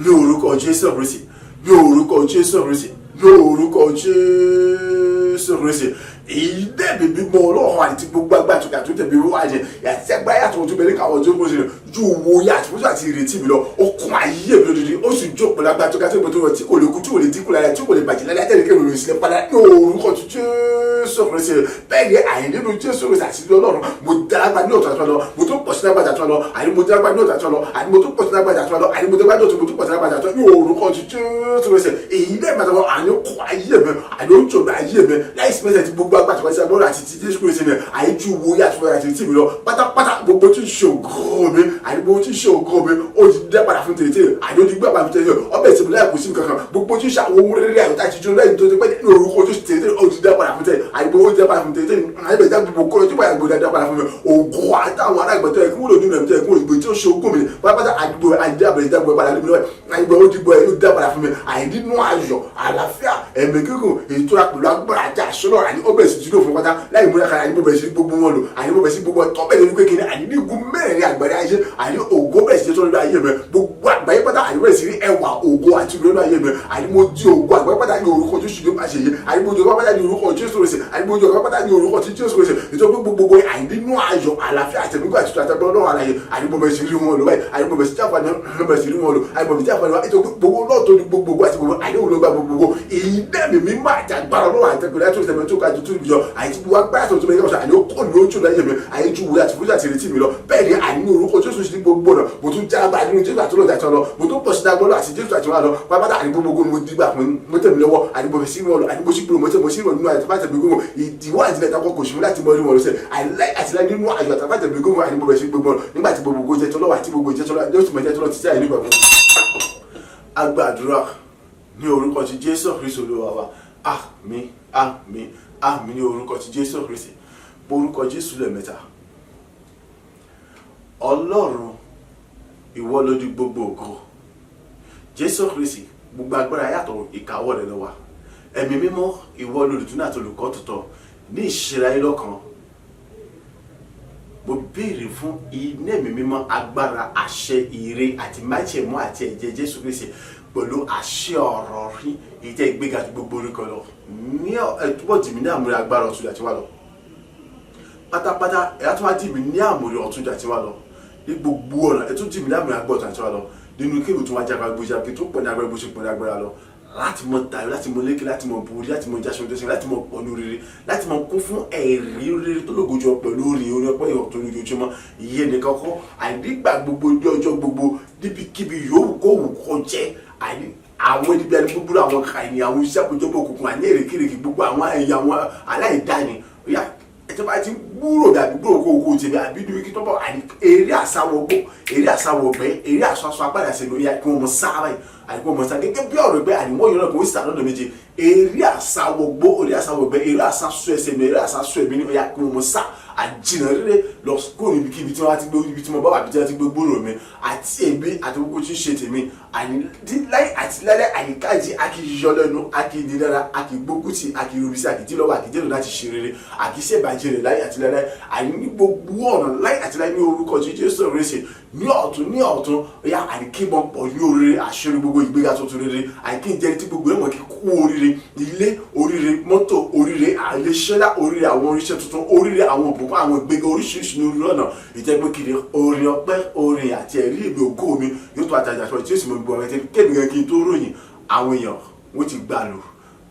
ní orúkọ Jésù Kristi ní orúkọ Jésù Kristi ní orúkọ Jésù Kristi èyí dẹ́bi bímọ Ọlọ́run àti gbogbo agbátúkà tó tẹ̀bi wọ́n wáyé àti agbáyà tó tún bẹ̀rẹ̀ káwọn tó kọ́sílẹ̀ ju wo yá àti fúnṣọ́ àti ìrètí mi lọ okun ayé mi lódìdí ó sì jó pẹ̀lú agbátúkà tó gbẹ̀tọ̀ tí kò lè kú tí kò lè dínkù lára tí kò lè bàjẹ́ lára tẹ̀lé kẹ́mi lòun sílẹ̀ padà ní orúkọ Jésù Kristi bẹ́ẹ̀ ni àyè nínú Jésù Kristi àti Ọlọ́run mo dára ní ọ̀tọ̀ àtọ́ lọ mo tún pọ̀ sí lágbàdà àtọ́ lọ àní mo dára ní ọ̀tọ̀ àtọ́ lọ àní mo tún pọ̀ sí lágbàdà àtọ́ lọ àní mo dára ní ọ̀tọ̀ mo tún pọ̀ sí lágbàdà àtọ́ ní orúkọ Jésù Kristi èyí dẹ́ ìbàdàn wọn àní kọ́ ayé mi àní ó ń jọba ayé mi láìsí mẹ́sẹ̀ tí gbogbo agbátúkà sí agbọ́dọ̀ àti ti Jésù Kristi mi àyíjú wo yá àtúntò àti ti mi lọ pátápátá gbogbo tí ń ṣe ògo mi àní gbogbo tí ń ṣe ògo mi ó ti dẹ́ padà fún tètè àní ó ti gbé àpá fún tètè ọbẹ̀ tí mo láì kù sí mi kankan gbogbo tí ń ṣe àwọn ohun rere àyọ̀tá ti jó lẹ́yìn tó ti pẹ́ ní orúkọ tó ti tètè ó ti dẹ́ padà fún tètè àní gbogbo ó ti dẹ́ padà fún tètè àní bẹ̀rẹ̀ dá gbogbo kọ́ tí báyà gbogbo dẹ́ padà fún mi ògo àtàwọn alágbàtọ́ ẹ̀ kí wọ́n lò nínú ẹ̀mí tó ẹ̀ kí wọ́n ìgbò tí ó ṣe ògo mi pátápátá àdìgbò àdìdá bẹ̀rẹ̀ dá gbogbo padà níbi lọ́wọ́ àdìgbò ó ti gbọ́ ẹ̀ yóò dá padà fún mi àìdínú ayọ̀ àlàáfíà ẹ̀mí gígùn ìtura pẹ̀lú agbára àti àṣọlọ àní ọbẹ̀ sì dúró fún pátá láì múra kan àní bẹ̀rẹ̀ sí gbogbo wọn lò àní bẹ̀rẹ̀ sí gbogbo tọ́bẹ̀ lórí pé kíni àní nígun mẹ́rin àgbáyé ayé àní ògo bẹ̀rẹ̀ sí tó lórí ayé mi gbogbo àgbáyé pátá àní bẹ̀rẹ̀ sí rí ẹwà ògo àti lórí ayé mi àní mo di ògo àgbáyé pátá ní orúkọ Jésù ní àṣẹ yìí àní mo di ògo pátá ní orúkọ Jésù rẹ̀ àní mo di ògo pátá ní orúkọ Jésù rẹ̀ nítorí gbogbo àní nínú ayọ̀ àlàáfíà àtẹnugbà àti àtẹgbẹ́ Ọlọ́run àlàyé àní mo bẹ̀rẹ̀ sí rí wọn lò báyìí àní mo bẹ̀rẹ̀ sí jáfà bẹ̀rẹ̀ sí rí wọn lò àní mo bẹ̀rẹ̀ sí jáfà gbogbo náà tó ní gbogbo àti gbogbo àní òun ló gba gbogbo èyí dẹ́mi mi máa jà gbára Ọlọ́run àtẹgbẹ́ láti ọ̀sẹ̀ tó ga jù tó yọ àti gbogbo agbára tó bẹ̀rẹ̀ kọ́sọ̀ àní ó kọ́ ní ojú láyé mi àyè ju wúlò àti fúnjà tìrìtì mi lọ bẹ́ẹ̀ ni àní orúkọ Jésù sí gbogbo náà mo tún já bá nínú Jésù àti Ọlọ́run àti ọlọ mo tún pọ̀ sí dágbọ́lọ́ àti Jésù àti wọn lọ pápátá àní gbogbo mo dìgbà mo tẹ̀ mí lọ́wọ́ àní mo fẹ́ sí wọn lọ àní mo sì gbúrò mo sí wọn nínú àtàfàtà mi gbogbo ìdíwọ́ àti ilẹ̀ kò sí mi láti mọ orí wọn lọ́sẹ̀ àtìlẹ́ nínú àjọ àtàfàtà mi gbogbo àní mo fẹ́ sí gbogbo nígbà tí gbogbo jẹ́ tọ́lọ́wọ́ àti gbogbo jẹ́ tọ́lọ́wọ́ yóò sì mọ̀ jẹ́ tọ́lọ́ títí àyè nígbà fún. Agbàdúrà ní orúkọ ti Jésù Kristi Olúwa wa àmín àmín àmín ní orúkọ ti Jésù Kristi orúkọ Jésù lẹ́ẹ̀mẹ́ta. Ọlọ́run ìwọ ló di gbogbo ògo Jésù Kristi gbogbo agbára yàtọ̀ ìkáwọ́ rẹ̀ ló wà ẹ̀mí mímọ́ ìwọ lolùtúnà àti olùkọ́ tuntun ní ìṣẹ́ra yìí lọ́kàn mo béèrè fún iná ẹ̀mí mímọ́ agbára àṣẹ ire àti májẹ̀mú àti ẹ̀jẹ̀ Jésù Kristi pẹ̀lú àṣẹ ọ̀rọ̀ rí ìtẹ́ ìgbéga tó gbogbo orí kan lọ ní ẹ̀túbọ̀ dì mí ní àmúrí agbára ọ̀tún àti wá lọ pátápátá ẹ̀yà tó wá dì mí ní àmúrí ọ̀tún àti wá lọ ní gbogbo ọ̀nà ẹ̀tún dì mí ní àmúrí agbára ọ̀tún àti wá lọ nínú kébù tó wá jágbá gbójà kí tó pọ̀ ní agbára bó ṣe pọ̀ ní agbára lọ láti mọ tayọ, láti mọ lékè, láti mọ borí, láti mọ jáṣọ tó ṣe, láti mọ pọnú rere, láti mọ kún fún ẹ̀rí rere tó lógojọ pẹ̀lú orin ọpẹ́ ìwọ̀ tó lójoojúmọ́. Ìyẹn nìkan kọ́, àìnígbà gbogbo ní ọjọ́ gbogbo níbikíbi yòówù kó wù kó jẹ́, àwọn níbi ẹni gbogbo àwọn kàìní, àwọn iṣẹ́ àpéjọpọ̀ òkùnkùn, àní èrèkèrèkè gbogbo àwọn ẹ̀yà àwọn aláìdáni. Ẹ̀tọ́ bá ti gbúrò dàbí gbúrò kó tèmi àbí dúró kí tó bọ̀ eré àsáwọ̀gbó, eré àsáwọ̀gbẹ́, eré àsọ̀sọ̀ apádà sí lórí kí wọ́n mọ sáà báyìí, àdìpọ̀ mọ sáà gẹ́gẹ́ bí ọ̀rọ̀ ẹgbẹ́ àdìmọ́ yọ̀rọ̀ kò ń sà lọ́dọ̀ méje. Eré àsáwọ̀gbó, eré àsáwọ̀gbẹ́, eré àsásọ ẹsẹ̀ mi, eré àsásọ ẹ̀mí ní ọ̀yà kí wọ́n mọ sáà àjìnà rere lọ kó níbi kíbi tí wọ́n ti gbé ibi tí mo bá wà bí tí wọ́n ti gbé gbòòrò mi àti èmi àti gbogbo tí ń ṣe tèmi láì àti lálẹ́ àyíkájì akíyọ lẹ́nu akínilára akígbókùtì akírobisi akídílọ́wọ́ akídélò láti ṣe rere àkíṣe ìbàjẹ́ rẹ̀ láì àti lálẹ́ àní ní gbogbo ọ̀nà láì àti lálẹ́ ní orúkọ Jésù rẹ̀ṣẹ̀ ní ọ̀tún ya àríkíbọn pọ̀ ní oríire àṣírí gbogbo ìgbéga tuntun rere àìkíjẹni tí gbogbo ẹ̀wọ̀n kíkú oríire ilé oríire mọ́tò oríire àìlèṣẹ́lá oríire àwọn oríṣẹ́ tuntun oríire àwọn òbùkún àwọn ìgbéga oríṣiríṣi ní orí ọ̀nà ìjẹ́pẹ́ kiri orin ọpẹ́ orin àti ẹ̀rí ìgbé ògo mi yóò tó àtàjà sọ tí ó sì mọ gbogbo ọ̀rẹ́ kébì gan kí n tó ròyìn àwọn èèyàn wọ́n ti gbà lò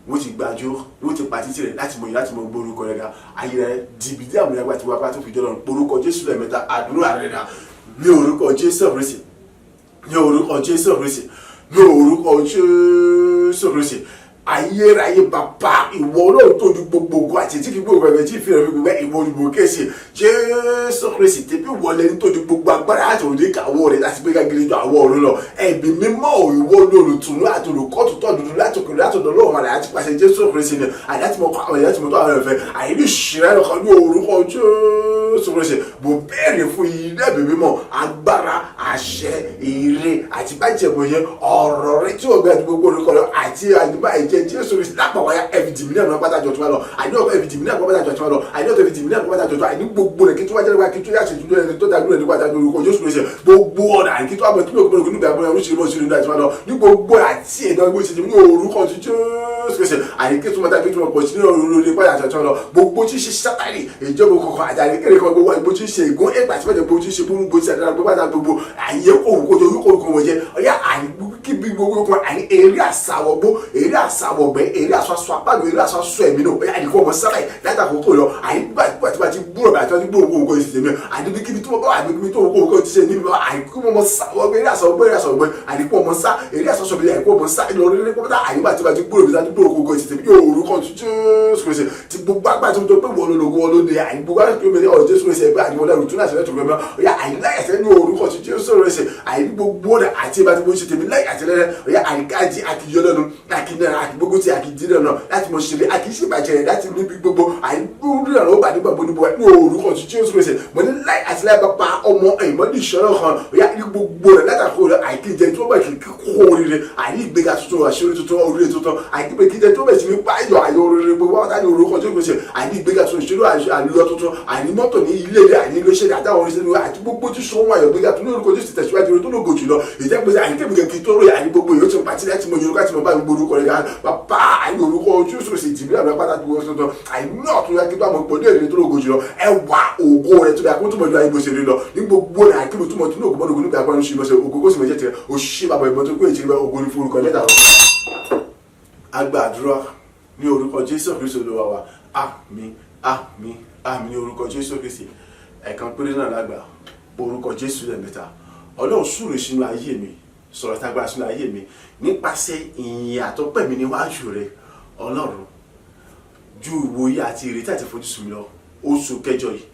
wọ́n ti gbàjọ́ wọ́n ti pàtí tirẹ̀ láti mọ̀ yìí láti mọ̀ gbórúkọ rẹ̀ ga ayé rẹ̀ dìbìdí àmúyàgbà tí wọ́n apá tó fi jọ́ lọ́rùn porúkọ Jésù lẹ́ẹ̀mẹ́ta àdúrà rẹ̀ dà ní orúkọ Jésù Kristi ní orúkọ Jésù Kristi ní orúkọ Jésù Kristi ayérayé bàbá ìwọ náà tó ju gbogbo ogun àti tí kí gbogbo ẹgbẹ́ tí ìfihàn gbogbo ìwọ olùbò kẹsì Jésù Kristi tẹbí wọlé ní tó ju gbogbo agbára àti òde kàwọ rẹ láti gbé gàgìrì ju àwọ ọ̀run lọ ẹbí mímọ́ ìwọ olùtùnú àti olùkọ́ tó dúdú láti òkè láti ọ̀dọ̀ lọ́wọ́ àlàyé àti pàṣẹ Jésù Kristi ni àyàtí mọ kọ́ àwọn èèyàn tí mo tó àwọn ẹ̀fẹ́ àyèlú ìṣẹ̀rẹ́ lọ́kàn ní orúkọ Jésù Kristi bò bẹ́ẹ̀rẹ̀ fún ilé ẹ̀bí mímọ́ agbára àṣẹ ire àti bájẹ̀bọ̀ yẹn ọ̀rọ̀ rẹ tí ò gbẹ gbogbo orúkọ lọ àti àdìbà Jésù Kristi lápapọ̀ ya ẹ̀fìdìmí náà pátá jọ tó wá lọ àìní ọ̀pọ̀ ẹ̀fìdìmí náà pátá jọ tó wá lọ àìní ọ̀pọ̀ ẹ̀fìdìmí náà pátá jọ tó àìní gbogbo rẹ̀ kí tó wá jẹ́ nípa kí tó yà ṣe ìdúró ẹni tó dàgbò ẹni pátá lórúkọ Jésù Kristi gbogbo ọ̀nà àìní kí tó wá bọ̀ kí lóògùn nígbà bọ̀ oríṣiríṣi bọ̀ sínú ìdájọ́ lọ ní gbogbo àti ẹ̀dọ́ gbogbo ìṣèjì ní orúkọ Jésù Kristi àìní kí tó máa dàgbé tó máa pọ̀ sí ní orí pátá jọ lọ gbogbo tí ń ṣe sátánì ìjọba kọ̀ọ̀kan àjàrí kéré kan gbogbo ìgbó tí ń ṣe ìgún ẹgbà tí wọ́n ti ṣe gbogbo tí àdára gbogbo àdá gbogbo àyè òrùkọjọ orúkọ wọ̀n jẹ́ ọ̀yá àìní kí bí gbogbo kan àìní eré àsàwọ̀gbó eré àsàwọ̀gbẹ́ eré àsọ̀sọ̀ apáàlú eré àsọ̀sọ̀ ẹ̀mí náà ọ̀yá àìníkọ́ ọmọ sáláì láti àkókò lọ àìnígbà tí gbúrò bá tí wọ́n ti gbúrò owó ìṣẹ̀lẹ̀ mi àìníbíkíbi tó bá àìníbíkíbi tó owó ti ṣe níbi àìkú ọmọ sáwọ́gbẹ́ eré àsọ̀gbẹ́ àìníkọ́ ọmọ sá eré àsọ̀sọ̀ àìníkọ́ ọmọ sá ìlọ orílẹ̀ pọ́pọ́tà àìnígbà tí wọ́n ti gbúrò bí wọ́n ti gbúrò owó ìṣẹ̀lẹ̀ mi yóò orúkọ Jésù Kristi ti gbogbo agbá tí wọ́n tó pé wọ́n lọ́lọ́gbọ́ wọn lóde àìnígbogbo agbá Jésù Kristi ẹgbẹ́ àìníwọ̀n lẹ́rù tún láti lẹ́tọ̀ọ́ gbẹmọ́ ọ̀yá àìníláyàtẹ̀ ní orúkọ Jésù Kristi àìnígbogbo ọ̀dà àti ìbá tí mo ṣe tèmi láì àtẹlẹ́rẹ́ ọ̀yá àìníkájí àkìyọ́lẹ́nu àkìnẹ́ra àkìgbógun ti àkìdílẹ̀ náà láti mọ̀ ṣẹlẹ̀ àkìṣe ìbàjẹ́ rẹ̀ láti níbi gbogbo àìgbóhùn náà ó bà nígbà gbogbo ní orúkọ Jésù Kristi mo ní láì àti láì bàbá ọmọ ìmọ̀lẹ́ ìṣọ́nà kan ọ̀yá ní gbogbo rẹ̀ látàkó rẹ̀ àìkíjẹ tí wọ́n bẹ̀ kí kó oríire àìní ìgbéga tuntun àṣírí tuntun oríire tuntun àìkíjẹ tí wọ́n bẹ̀ sí ní báyọ̀ àyọ̀ oríire gbogbo wọn láti orúkọ Jésù Kristi àìní ìgbéga tuntun ìṣírí àlùyọ tuntun àìní mọ́tò ní ilé rẹ̀ àìní iléeṣẹ́ àtàwọn oríṣiríṣi àti gbogbo tí sọ́wọ́n àyọ̀ gbéga tuntun orúkọ Jésù tẹ̀síwájú tó lógo jùlọ ìjẹ́pẹ̀sẹ̀ àìníkẹ́bìkẹ́ kí tó rẹ̀ àìní gbogbo yóò ti pàtí láti mọ yorùbá tí mo bá gbogbo orúkọ rẹ̀ gan bàbá àìní orúkọ Jésù Kristi ìdìbò àbúrò pátá gbogbo tuntun àìní ọ̀tún yá kí tó àmọ́ pọ̀ ní èrè tó lógo jùlọ ẹwà ògo rẹ̀ tó yà kó tó mọ̀ ní ayé bó ṣe rí lọ ní gbogbo rẹ̀ àìkíbi tó mọ̀ tó ní ògùnmọ́ lógo nígbà pẹ́ ṣe ìmọ̀ṣẹ́ ògo kó sì mọ̀ jẹ́ tiẹ̀ òṣìṣẹ́ bàbá ìmọ̀ tó kó èjì rẹ̀ ògo ní forúkọ mẹ́ta lọ. agbàdúrà ní orúkọ Jésù Kristi Olúwa wa àmín àmín àmín ní orúkọ Jésù Kristi ẹ̀kan péré náà lágbà orúkọ Jésù lẹ́ẹ̀mẹ́ta Ọlọ́run súre sínú ayé mi sọ̀rọ̀ tágbára sínú ayé mi nípasẹ̀ ìyìn àtọ́pẹ́ mi níwájú rẹ̀ Ọlọ́run ju ìwòye àti ìrètí àti ìfojúsùn mi lọ oṣù kẹjọ yìí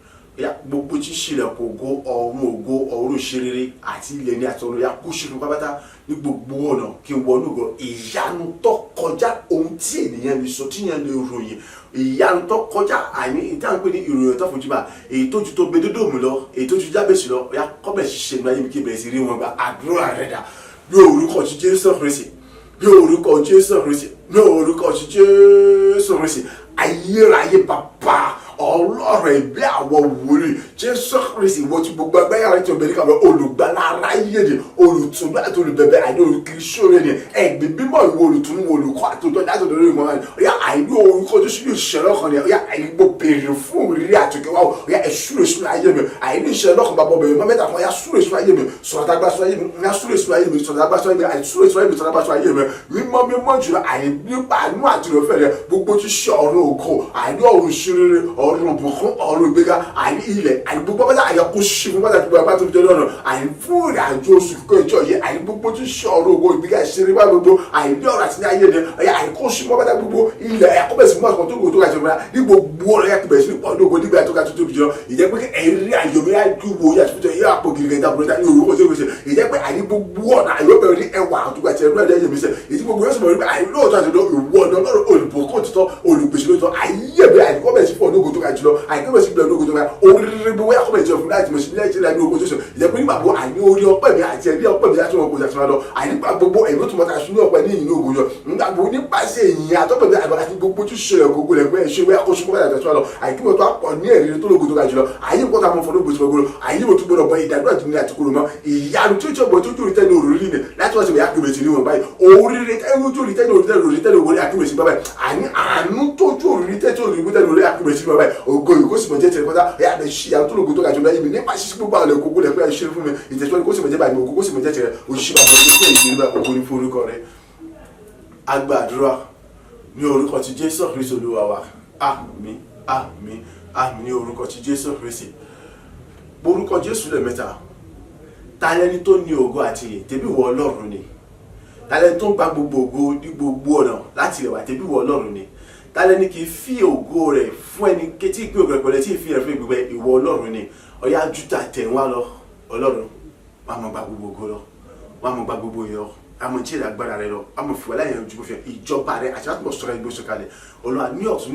gbogbo tí ṣílẹ̀kùn ògo ọ̀run ìṣerere àti ilẹ̀ ní àti ọ̀run ya kó ṣe fún pápátá ní gbogbo ọ̀nà kí n wọnú gan ìyanu tó kọjá ohun tí ènìyàn lè sọ tí ènìyàn lè ròyìn ìyanu tó kọjá àní ìdáhùn pé ní ìròyìn tó fojú bá èyí tó ju tó gbẹdọdọ mi lọ èyí tó ju Jábésì lọ ya kọ́bẹ̀ ṣiṣẹ́ mi láyé mi kí bẹ̀rẹ̀ sí rí wọn gba àdúrà rẹ̀ dà ní orúkọ ti Jésù Kristi ní orúkọ Jésù Kristi ní orúkọ ti Jésù Kristi ayérayé bàbá ọlọ́run ẹ̀mí àwọn wòlíì Jésù Kristi ìwọ tí gbogbo agbára rẹ ti ọbẹ̀ níkàwé olùgbàlà aráyé ni olùtùnú àti olùbẹ̀bẹ̀ àìní olùkiri sóore ni ẹ̀mí mímọ́ ìwọ olùtùnú olùkọ́ àtòjọ́ láti ọ̀dọ̀ lórí ìmọ̀ràn ọ̀yà àìní orúkọ tó ṣe ní ìṣẹ̀lẹ̀ ọkàn ni ọ̀yà àìní gbogbo béèrè fún rírí àtòkẹ́wà ọ̀yà ẹ̀ṣúrò sínú ayé mi àìní ìṣẹ̀lẹ̀ ọkàn bàbá ọbẹ̀ mi mẹ́ta kan ọ̀yà súrò sínú ayé mi sọ̀rọ̀ àgbà sínú ayé mi ọ̀yà súrò sínú ayé mi sọ̀rọ̀ àgbà sínú ayé mi àìsúrò sínú ayé mi sọ̀rọ̀ àgbà sínú ayé mi mímọ́ jùlọ àìní nípa àánú àti ìrọ̀fẹ́ rẹ gbogbo tí ṣe ọ̀run ògo àìní ọ̀run ṣerere ọ̀run òbùkún ọ̀run ìgbéga àìní ilẹ̀ àìní gbogbo bá àyà kó ṣe fún bàtà gbogbo àbátó jẹ́ lọ́nà àìní fún ìrìnàjò oṣù kíkọ́ ìjọ yẹ àìní gbogbo tí ṣe ọ̀run ògo ìgbéga ìṣeré bá gbogbo àìní ọ̀rọ̀ àti ní ayé ni ẹ̀yà àìní kó ṣe fún bàtà gbogbo ilẹ̀ ẹ̀yà kó bẹ̀ sí mọ́ àkọ́tó ògo tó ga jẹ́ mọ́ra ní gbogbo ọ̀rọ̀ yà kébẹ̀ sí ọdún ògo nígbà tó ga tó tóbi jọ ìjẹ́ pé ẹ̀rí àyọ̀mí àdúgbò yàtúntò yẹ àpò gírígẹ̀ dàbọ̀rẹ́ta ní orúkọ tó gbèsè ìjẹ́ pé àìní gbogbo ọ̀nà àyọ̀bẹ̀rẹ̀ ní ẹwà àtúgbà tí ẹ̀rọ ẹ̀yẹ mi sẹ̀ ìdí gbogbo yóò sọ̀rọ̀ wípé àìní lóòótọ́ àti ìwọ ọ̀nà ọlọ́run olùbọ̀kọ́ òtítọ́ olùgbèsè lóòótọ́ àyẹ̀bẹ̀ àìkọ́bẹ̀ sí fún ọdún ògo tó ga jùlọ àìkọ́bẹ̀ sí ọdún ògo tó ga oríire bí wọ́n akọ́bẹ̀ jẹ́ fún láti mọ̀ sí ilé ìjìnlẹ̀ ní ogójì sọ̀rọ̀ ìjẹ́ pé nígbà gbogbo àìní orí ọpẹ́ mi àti ẹ̀rí ọpẹ́ mi láti wọn kò jà sọ́nà lọ àìnípa gbogbo ẹ̀mí tó mọ̀ta sún ní ọpẹ́ ní ìyìn ògo yọ nígbà gbogbo nípasẹ̀ èyí àtọ́pẹ́ mi àgbàlá ti gbogbo tó ṣe ẹ̀kọ́ rẹ̀ pé ẹ̀ṣẹ̀ wẹ́ akọ́ṣe kọ́bẹ̀ àti ẹ̀ṣọ́ lọ àìkíwọ́ tó pọ̀ ní ẹ̀rí tó lógo tó ga jùlọ àyè kọ́ta mọ̀ fọdún gbèsè gbogbo àyè mo tún gbọdọ̀ bọ ìdádúrà tó ní àti kúrò mọ́ ìyanu tí ó jẹ́ ọgbọ́n tó jórí tẹ́lẹ̀ òrùlé ni láti wọ́n ti bẹ̀yà kébèsì ní wọn báyìí oríire tẹ́lẹ̀ jórí tẹ́lẹ̀ òrùlé tẹ́lẹ̀ òrùlé àkébèsì báyìí àní àánú tó jórí tẹ́lẹ̀ òrùlé àkébèsì báyìí ògo ìkó sì mọ̀ jẹ́ tẹ̀lé pátá ẹ̀yà bẹ̀ ṣí àwọn tó lógo tó ga jùlọ yìí nípa ṣíṣí gbogbo àwọn ẹ̀kọ́ gbọ́dọ̀ pé ẹ̀ṣẹ́ fún mi ìtẹ̀síwájú kó sì mọ̀ jẹ́ báyìí ògo kó sì mọ̀ jẹ́ tẹ̀lé òṣìṣẹ́ bàbá tó fún ìdílé bá ògo ní forúkọ rẹ̀ agbàdúrà ní orúkọ ti Jésù Kristi Olúwa wa àmín àmín àmín ní orúkọ ti Jésù Kristi borúkọ Jésù lẹ́ẹ̀mẹ́ta ta lẹni tó ní ògo àti ìyè tẹbí wọ Ọlọ́run ni ta lẹni tó ń gba gbogbo ògo ní gbogbo ọ̀nà láti rẹwà tẹbí wọ Ọlọ́run ni ta lẹni kì í fi ògo rẹ̀ fún ẹni ketí ìpín ògo rẹ̀ pẹ̀lẹ́ tí ì fi rẹ̀ fún ìgbẹ́ ìwọ Ọlọ́run ni ọ̀yá jútà tẹ̀ wá lọ Ọlọ́run wà á mọ̀ gba gbogbo ògo lọ wà á mọ̀ gba gbogbo ìyọ àmọ́ tí ìdàgbára rẹ lọ àmọ́ fìwà láyé ẹ̀rọ jùlọ fẹ́ ìjọba rẹ àti láti bọ̀ sọ̀rọ̀ ìgbésọ̀ kalẹ̀ Olúwa ní ọ̀tún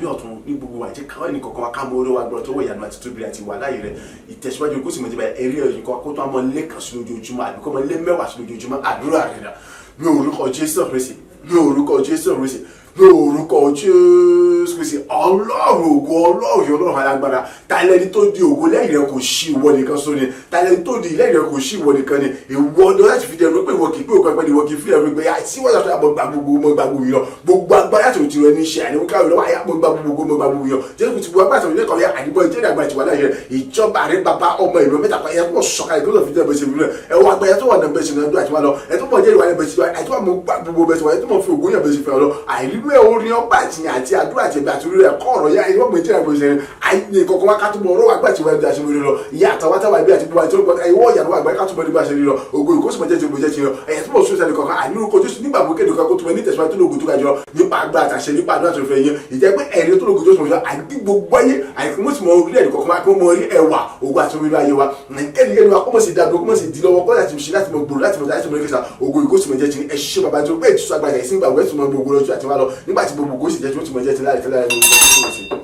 ní gbogbo wa jẹ́ káwọn ẹnì kọ̀ọ̀kan wa ká mọ orí wa gbọ́dọ̀ tó wọ ìyanu àti tóbi àti wà láyé rẹ ìtẹ̀síwájú kó sì mọ̀ jẹ́bà ẹ̀rí ẹ̀yìn kan kó tó àmọ́ lé kan sí lójoojúmọ́ àbí kó mọ lé mẹ́wàá sí lójoojúmọ́ àdúrà rẹ rà ní orúkọ Jésù Kristi ní orúkọ Jésù Kristi ní orúkọ Jésù Kristi Ọlọ́run ògo Ọlọ́run yọ Ọlọ́run alágbára tàlẹ́ni tó di ògo lẹ́yìn rẹ kò sí ìwọ nìkan sóni tàlẹ́ni tó di lẹ́yìn rẹ kò sí ìwọ nìkan ni ìwọ ni láti fi dẹnu pé ìwọ kì í pé òkú ẹgbẹ́ ni ìwọ kì í fi ẹ̀rọ gbé àti wọ́n yàtọ̀ àbọ̀ gba gbogbo mọ́ gba gbogbo yìí lọ gbogbo agbára tó ti rẹ ní iṣẹ́ àníwó káwé lọ́wọ́ àyà mọ́ gba gbogbo mọ́ gba gbogbo yìí lọ Jésù ti bu agbára tó ní kọ́ ya àdìbò ìjẹ́rìí àgbà tiwa láyé rẹ ìjọba rẹ bàbá ọmọ ìlú mẹ́ta pa ẹ̀yà tó sọ̀ka ìgbésọ̀ fi dẹ́ bẹ́sẹ̀ rẹ ẹ̀wọ̀ àgbáyà tó wà náà bẹ́sẹ̀ náà àti wà lọ ẹ̀ tó mọ̀ jẹ́rìí wà náà bẹ́sẹ̀ wà àti wà mọ̀ gbogbo bẹ́sẹ̀ wà ẹ̀ tó mọ̀ fi ògùn yàn bẹ́sẹ̀ fẹ́ lọ àìrínú ẹ̀ orin ọgbà àti àdúrà àti ẹ̀bẹ̀ àti orí rẹ̀ kọ́ ọ̀rọ̀ yá ẹ̀yìn wọ́n ìjẹ́rìí àgbà ìṣẹ̀rẹ̀ àìní kọ̀ọ̀kan wá kátó mọ̀ ọ̀rọ̀ àgbà tí wọ́n ti ṣe lọ ìyá àtàwátàwà ibi àti gbogbo àti ọgbọ̀n ẹ̀yìn ìyàwó àgbà kátó mọ̀ nígbà ṣe lọ ògo ìkóṣùmọ̀ jẹ́ ti gbòjẹ́ ti lọ ẹ̀yẹ tó mọ̀ sún ìṣẹ̀lẹ̀ kọ̀ọ̀kan àìní orúkọ Jésù nígbà bó kéde kọ̀ọ̀kan tó mọ̀ ní tẹ̀síwájú tó lóògùn tó ga jọ nípa àgbà àtàṣe nípa àdúrà tó fẹ́ yẹn ìjẹ́ pé ẹ̀rí tó lóògùn tó sọ̀rọ̀ àìní gbogbo ayé àìní mọ̀ sí mọ̀ orí ẹ̀rí kọ̀ọ̀kan kí wọ́n mọ̀ rí ẹwà ògo àti orí ayé wa ẹnikẹ́ni wa kó mọ̀ sí dàgbò kó mọ̀ sí di lọ́wọ́ kó láti ṣe láti mọ̀ gbòòrò láti mọ̀ kẹsà ògo ìkóṣùmọ̀ jẹ́ ti ẹ ṣe bàbá tó pé ìtúsọ àgbàjà ìsìn gbàgbọ́ ẹ̀sùn mọ̀ gbogbo lọ́jọ́ àti wá lọ nígbà tí gbogbo sì jẹ́ tí ó ti mọ̀ jẹ́ ti láì tẹ́lẹ̀ ní orúkọ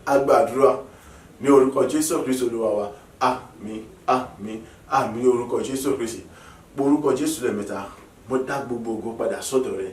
agbàdúrà ní orúkọ Jésù Kristi Olúwa wa àmín àmín àmín ní orúkọ Jésù Kristi orúkọ Jésù lẹ́ẹ̀mẹ́ta mo dá gbogbo ògo padà sọ́dọ̀ rẹ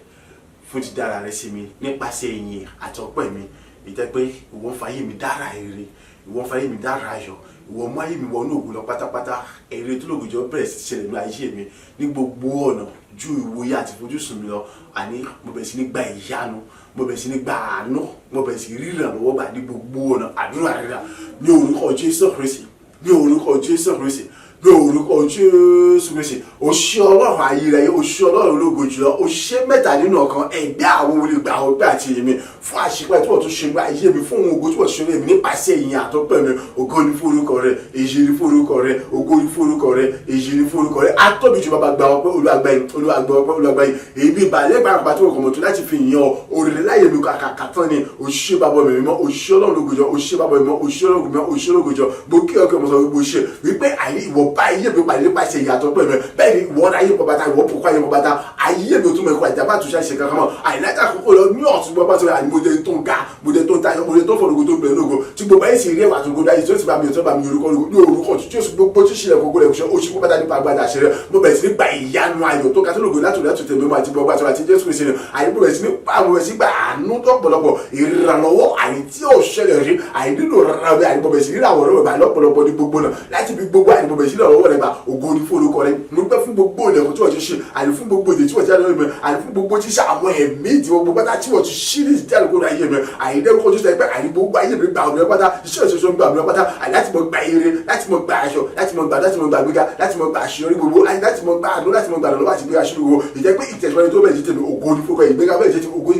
fún ti dára rẹ sí mi nípasẹ̀ ìyìn àti ọpẹ́ mi ìjẹ́ pé ìwọ ń fayé mi dára èrè ìwọ ń fayé mi dára ayọ̀ ìwọ mú ayé mi wọnú ògo lọ pátápátá èrè tó lògùn jọ bẹ̀rẹ̀ sí ṣẹlẹ̀ ní ayé mi ní gbogbo ọ̀nà ju ìwòye àti ìfojúsùn mi lọ àní mo bẹ̀rẹ̀ sí ní gba ìyanu mo bẹ̀rẹ̀ sí ní gba àánú mo bẹ̀rẹ̀ sí rí ìrànlọ́wọ́ gbà ní gbogbo ọ̀nà àdúrà rírà ní orúkọ Jésù Kristi ní orúkọ Jésù Kristi ní orúkọ Jésù Kristi òṣì Ọlọ́run ayérayé òṣì Ọlọ́run ológo jùlọ òṣì mẹ́ta nínú ọ̀kan ẹ̀gbẹ́ àwọn olùgbà ọgbẹ́ àti èmi fún àṣepẹ́ tí wọ́n tún ṣe gba ayé mi fún ohun ògo tí wọ́n ṣe mi nípasẹ̀ ìyìn àtọ́pẹ́ mi ògo ní forúkọ rẹ èyí ní forúkọ rẹ ògo ní forúkọ rẹ èyí ní forúkọ rẹ atóbi jù bàbá gba ọpẹ́ olúwàgbà yìí olúwàgbà ọpẹ́ olúwàgbà yìí èyí ìbàlẹ̀ gbàgbà tó kọ̀ mọ̀tò láti fi yàn òrèlè láyé mi kàkà tán ni òṣì bàbá mi mímọ́ òṣì Ọlọ́run ológo jọ òṣì bàbá mi mímọ́ òṣì Ọlọ́run mímọ́ òṣì ológo jọ mo kí ọkọ mọ̀ sọ gbogbo ṣe wípé àyè ìwọ bá ayé mi pàdé nípasẹ̀ ìyàtọ̀ pé mi bẹ́ẹ̀ ni ìwọ ayé mọ̀ bàtà ìwọ pòkó ayé mọ̀ bàtà ayé mi ò tún mọ̀ ẹ̀kọ́ àjàbá àtúnṣe àṣẹ kankan mọ́ àìlájà kókó lọ ní ọ̀tún gbọ́ bá sọ àìmọ̀dé tó ń ga mọ̀dé tó ń tayọ mọ̀dé tó fọ̀rọ̀gò tó ń bẹ̀rẹ̀ lógo tí gbogbo ayé sì rí ẹ̀wà tó gbogbo ayé tó ti bá mi ò tó bá mi orúkọ ní orúkọ tí ó sì gbogbo tí ṣílẹ̀ gbogbo rẹ̀ ṣe ó ṣe kó bàtà nípa agbádá àṣẹ rẹ̀ mo bẹ̀rẹ̀ sí ní gba ìyanu ayọ̀ tó kátó lògò látòlẹ́ tèmi mọ́ àti gbogbo àti àti Jésù Kristi ni àyè bẹ̀rẹ̀ sí ní pàmò rẹ̀ sí gba àánú tó pọ̀lọpọ̀ ìrànlọ́wọ́ àyè tí ò ṣẹlẹ̀ rí àyè nínú rẹ̀ àyè bẹ̀rẹ̀ sí ní ìràwọ̀ rẹ̀ bá lọ́pọ̀lọpọ̀ ní gbogbo náà láti fi gbogbo àyè bẹ̀rẹ̀ sí ní ọ̀rọ̀ rẹ̀ bá ògo ní fólókọ rẹ̀ mo gbẹ́ fún gbogbo ilẹ̀kùn tí wọ́n ti ṣe àyè fún gbogbo èdè tí wọ́n ti jáde lórí mi àyè fún gbogbo tíṣà àwọn ẹ̀mí ìdìbò gbogbo pátá tí wọ́n ti ṣí ní ìjáde kó ayé mi àyè dẹ́rùkọ́ tó ṣe pé àyè gbogbo ayé mi gba òmìnira pátá iṣẹ́ ìṣoṣo ń gba òmìnira pátá àyè láti mọ gba ire láti mọ gba aṣọ láti mọ gba gbéga láti mọ gba àṣeyọrí gbogbo àyè láti mọ gba àdó láti mọ gba àdó láti gbé aṣọ gbogbo ìjẹ́ pé ìtẹ̀síwájú tó bẹ̀rẹ̀ jẹ́ ògo ní fókọ ìgbéga bẹ̀rẹ̀ jẹ́ ògo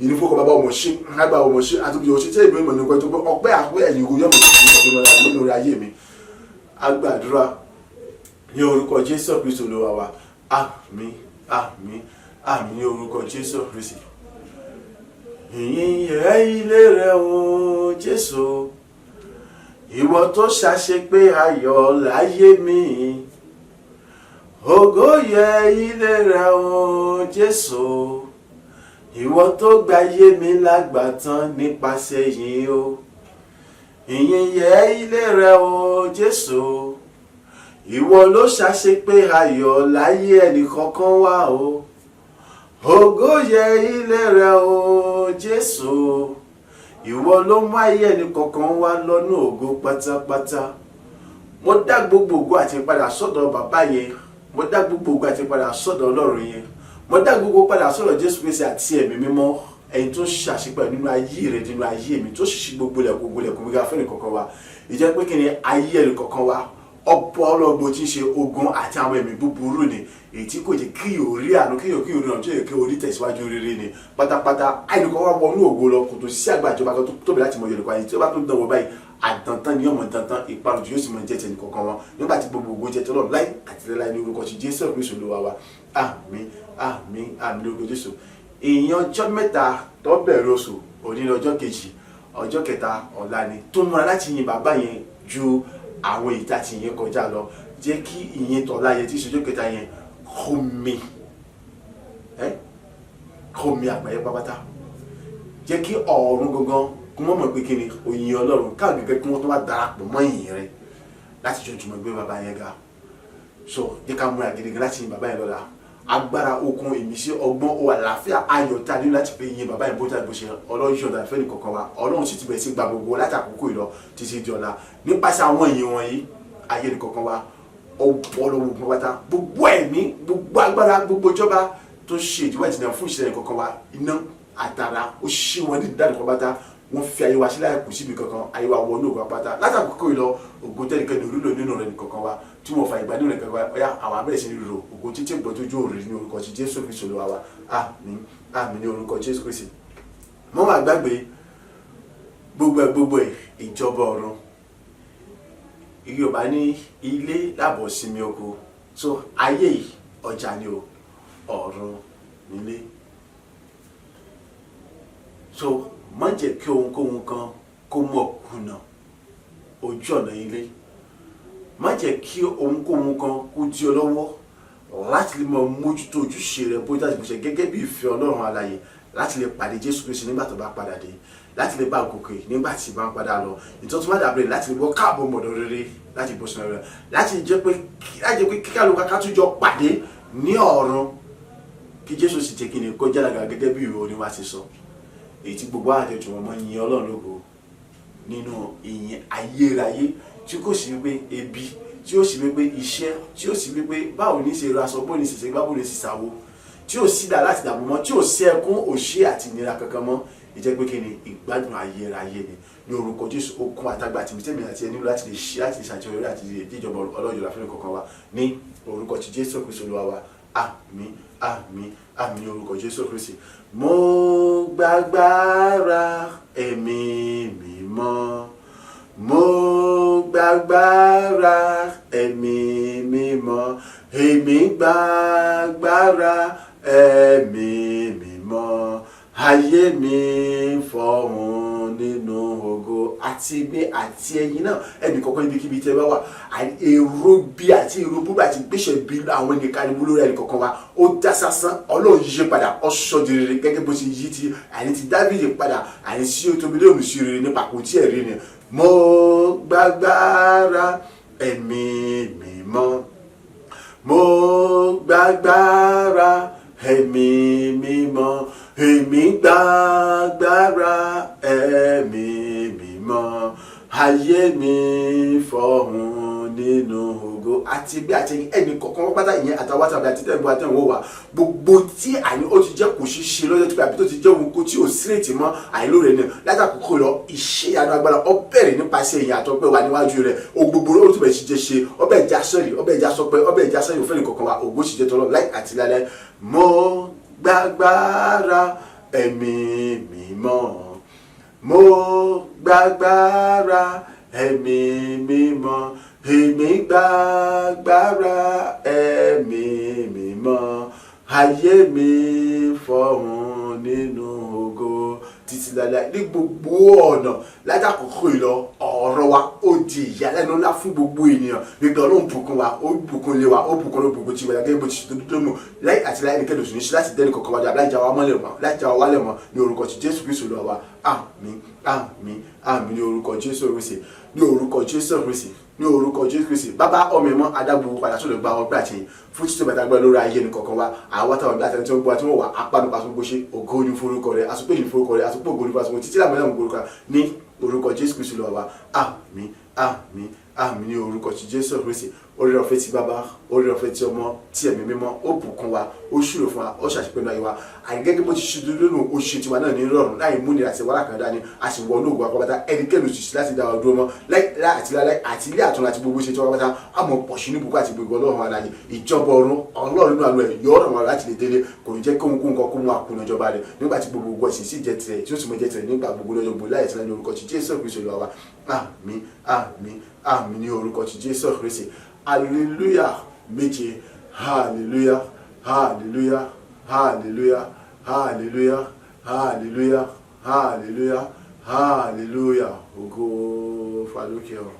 ní fókọ bàbá ọmọ ṣe àgbà ọmọ ṣe àtúntò òṣìṣẹ́ ìgbìmọ̀ ìmọ̀ nìkan tó pé ọpẹ́ àpẹ́ ẹ̀yìn ògo yọ̀mọ̀ sí lórí ayé mi agbàdúrà ní orúkọ Jésù Kristi Olúwa wa àmín àmín àmín ní orúkọ Jésù Kristi. Ìyìn yẹ ilé rẹ o Jésù ìwọ tó ṣàṣepé ayọ̀ láyé mi ògo yẹ ilé rẹ o Jésù ìwọ tó gbáyé mi lágbàtàn nípasẹ̀ yìí o. Ìyìn yẹ ilé rẹ o Jésù ìwọ ló ṣàṣepé ayọ̀ láyé ẹnìkankan wá o. Ògo yẹ ilé rẹ o Jésù ìwọ ló mú ayé ẹnìkankan wá lọ́nà ògo pátápátá. Mo dá gbogbo ògo àti padà sọ́dọ̀ bàbá yẹn mo dá gbogbo ògo àti padà sọ́dọ̀ Ọlọ́run yẹn mo dá gbogbo padà sọ́dọ̀ Jésù Kristi àti ẹ̀mí mímọ́ ẹni tó ṣàṣepẹ́ nínú ayé rẹ nínú ayé mi tó ṣiṣẹ́ gbogbo lẹ̀kùn gbígbà fún ẹnìkankan wa ìjẹ́ pé kí ni ayé ẹnìkankan wa ọ̀pọ̀ ọlọ́gbọ́n tí ń ṣe ogun àti àwọn ẹ̀mí búburú ni èyí tí kò jẹ́ kí o rí àánú kí o rí ọ̀nà tí ó yẹ kí o rí tẹ̀síwájú rere ni pátápátá àìníkan wá wọnú ògo lọ kò tó sí àgbàjọba kan tó tóbi láti mọ yorùbá yìí tí ó bá tó dán wọ báyìí àdàntán ni ọmọ dantan ìparun tí yóò sì mọ jẹ́ tẹnì kọ̀ọ̀kan wọn nígbà tí gbogbo ògo jẹ́ tọ́lọ́ láì àti láì ní orúkọ ti Jésù Kristi Olúwa wa àmín àmín àmín lórúkọ Jésù. ìyẹn ọjọ́ mẹ́ta tó bẹ̀rẹ̀ oṣù òní ní ọjọ́ kejì ọjọ́ kẹta ọ̀la ni tó múra láti yin bàbá yẹn ju àwọn ìta tí yẹn kọjá lọ jẹ́ kí ìyẹn tọ̀la yẹn tí ìṣojú kẹta yẹn kọ́mi àgbáyé pápátá jẹ́ kí ọ̀run gangan kí wọ́n mọ̀ pé kí ni òyìn Ọlọ́run káà gẹ́gẹ́ kí wọ́n tó bá darapọ̀ mọ́ ìyìn rẹ̀ láti jọjúmọ́ gbé bàbá yẹn ga so jẹ́ ká múra gidigan láti yin bàbá yẹn lọ́la agbára okun ìmísí ọgbọ́n o àlàáfíà ayọ̀ tá a nílò láti fi yin bàbá yẹn bó jáde bó ṣe Ọlọ́run yọ̀ǹda fẹ́ nìkankan wa Ọlọ́run sì ti bẹ̀rẹ̀ sí gba gbogbo láti àkókò ìlọ títí di ọ̀la nípasẹ̀ àwọn ìyìn wọ̀nyí ayé nìkankan wa ọlọ́wọ́ pátá gbogbo ẹ̀mí gbogbo agbára gbogbo ìjọba tó ṣe ìdíwọ́ ìjìnà fún ìṣẹ̀lẹ̀ nìkankan wa iná àtàrà ó ṣí wọn ní ìdánìkan pátá wọ́n fi ayé wa sílẹ̀ kù síbi kankan ayé wa wọnú ògùn pátá látàkókò ìlọ ògùn tẹ́lẹ̀kẹ́ ní orílẹ̀ nínú rẹ̀ nìkankan wa tí wọ́n fa ìgbà nínú rẹ̀ kankan ọ̀yá àwọn abẹ́rẹ́ sí ní rò ògùn títí gbọ́dójú òrì ní orúkọ ti Jésù Kristi Olúwa wa àmín àmín ní orúkọ Jésù Kristi. mo máa gbàgbé gbogbo ẹ̀ ìjọba ọ̀run Yorùbá ní ilé lábọ̀ sinmi oko so ayé yìí ọjà ni o ọ̀run nílé so má jẹ́ kí ohunkóhun kan kó mọ̀ kùnà ojú ọ̀nà ilé má jẹ́ kí ohunkóhun kan kó di ọ lọ́wọ́ láti lè máa mójútó ojúṣe rẹ bó jáde bó ṣe gẹ́gẹ́ bí ìfẹ́ Ọlọ́run alààyè láti lè pàdé Jésù Kristi nígbà tó bá padà dé láti lè bá gòkè nígbà tí bá ń padà lọ ìtọ́jú má dàbí láti lè bọ́ káàbọ̀ mọ̀dọ̀ rere láti bó sinmi rẹ láti jẹ́ pé kíkàlù kàkà tún jọ pàdé ní ọ̀run kí Jésù sì jẹ́ kí ni kó jálàgà gẹ́gẹ́ bí ìwé oníwà ti sọ èyí tí gbogbo àjẹjù wọn mọ yin Ọlọ́run lógo nínú ìyìn ayérayé tí kò sí wípé ebi tí ó sì wípé iṣẹ́ tí ó sì wípé báwo ní ṣe ra aṣọ bó ní ṣe báwo ní ṣe ṣàwo tí ó sì dá láti dààmú mọ́ tí ó sí ẹkún òṣì àti ìnira kankan mọ́ ìjẹ́ pé kí ni ìgbádùn ayérayé ni ní orúkọ Jésù okun àtàgbà àti mítẹ́mi àti ẹni láti lè ṣe láti ṣàjọyọ̀ àti ìdíjọba ọlọ́jọ́ láfẹ́ kankan wa ní orúkọ ti Jésù Kristi Olúwa wa àmín àmín àmín orúkọ Jésù Kristi. Mo gbàgbára ẹ̀mí mímọ́ mo gbàgbára ẹ̀mí mímọ́ èmi gbàgbára ẹ̀mí mímọ́ ayé mi fọ̀hún nínú ògo àti mi àti ẹ̀yin náà ẹnì kọ̀ọ̀kan ibikíbi tẹ́ bá wà èrò bí àti èrò búburú àti gbéṣẹ́ bí àwọn ènìyàn ní búlórí ẹnì kọ̀ọ̀kan wa ó dá sásán ọlọ́run yíṣẹ́ padà ọ̀ṣọ́ di rere gẹ́gẹ́ bó ṣe yí ti ti Dáfídì padà sí ó tóbi lóòmù sí rere nípa kò tí ẹ̀ rí ni mo gbàgbára ẹ̀mí mímọ́ mo gbàgbára ẹ̀mí mímọ́ èmi gbàgbára ẹ̀mí mímọ́ ayé mi fọ̀hún nínú ògo àti bí àti ẹnì kọ̀ọ̀kan pátá ìyẹn àtàwọn àtàwọn àti tẹ̀gbọ́n àtẹ̀wọ̀n wà gbogbo tí àní ó ti jẹ́ kò ṣíṣe lọ́jọ́ tó pé àbí tó ti jẹ́ òun kó tí ò sírètì mọ́ àìlóore ni látàkókò lọ iṣẹ́ àánú agbára ó bẹ̀rẹ̀ nípasẹ̀ ìyẹn àtọ́pẹ́ wa níwájú rẹ̀ o gbogbo ó tún bẹ̀ ṣe jẹ́ ṣe ọbẹ̀ ìjà sọ́ọ̀rì ọbẹ̀ ìjà sọpẹ́ ọbẹ̀ ìjà sọ́ọ̀rì òfin kọ̀ọ̀kan wa ògbó ṣì jẹ́ tọ́lọ́ láì àti lálẹ́ mo gbàgbára ẹ̀mí mímọ́ mo gbàgbára ẹ̀mí mímọ́ èmi gbàgbára ẹ̀mí mímọ́ ayé mi fọ̀hún nínú ògo títí láéláé ní gbogbo ọ̀nà látàkókò ìlọ ọ̀rọ̀ wa ó di ìyàlẹ́nu ńlá fún gbogbo ènìyàn wípé ọlọ́run bùkún wa ó bùkún lé wa ó bùkún ló bùkún tí wọ́n gẹ́gẹ́ bó ti ṣe tó mú láì àti láì nìkẹ́ lòsùn níṣẹ́ láti dẹ́nu kọ̀ọ̀kan wájú láì já wa mọ́lẹ̀ mọ́ láì já wa wálẹ̀ mọ́ ní orúkọ tí Jésù Kristu lọ wa àmín àmín àmín ní orúkọ Jésù Kristi ní orúkọ Jésù Kristi ní orúkọ Jésù Kristi bàbá ọmọ ẹ̀mọ́ adágbò padà sọ̀rọ̀ gba ọgbà àti fún títí bàtà gbọ́ lórí ayé nìkọ̀ọ̀kan wa àwọn táwọn ìgbà àtẹnudí tó ń gbọ́ àti wọ́n wà apánupa tó ń gbóṣe ògo ní forúkọ rẹ̀ àsopé ní forúkọ rẹ̀ àsopé ògo ní forúkọ rẹ̀ títí láàmú náà ń gbórúkọ ní orúkọ Jésù Kristi lọ wa àmín àmín àmín ní orúkọ tí Jésù Kristi orí ọ̀fẹ́ ti bàbá orí ọ̀fẹ́ ti ọmọ tí ẹ̀mí mímọ́ ó bùkún wa ó ṣúrò fún wa ó ṣàṣepẹ́ náà yìí wa àìgẹ́gẹ́ bó ti ṣe lónìí oṣù tiwa náà ní rọrùn láì múni àti wàhálà kan dání a sì wọ olóògùn akọ́bátá ẹnikẹ́ni òṣìṣẹ́ láti dá ọdún ọmọ àti ilé àtúnra àti gbogbo ṣe tí wọ́n bá àmọ́ pọ̀ṣù ní bùkún àti gbogbo ọlọ́run aláyé ìjọba ọ̀run ọlọ́run nínú àlọ́ ẹ̀ yọ ọ̀rọ̀ wọn láti lè délé kò ní jẹ́ kóhun kóhun kan kó wọn àkùnà ìjọba rẹ̀ nígbà tí gbogbo ẹ̀sìn sì jẹ́ tirẹ̀ tí ó sì mọ jẹ́ tirẹ̀ nígbà gbogbo lọ́jọ́ gbogbo láì tẹ́lẹ̀ ní orúkọ tí Jésù Kristi lọ wa àmín àmín àmín ní orúkọ tí Jésù Kristi hallelujah méje hallelujah hallelujah hallelujah hallelujah hallelujah hallelujah hallelujah ògo fàlókè ọ̀run.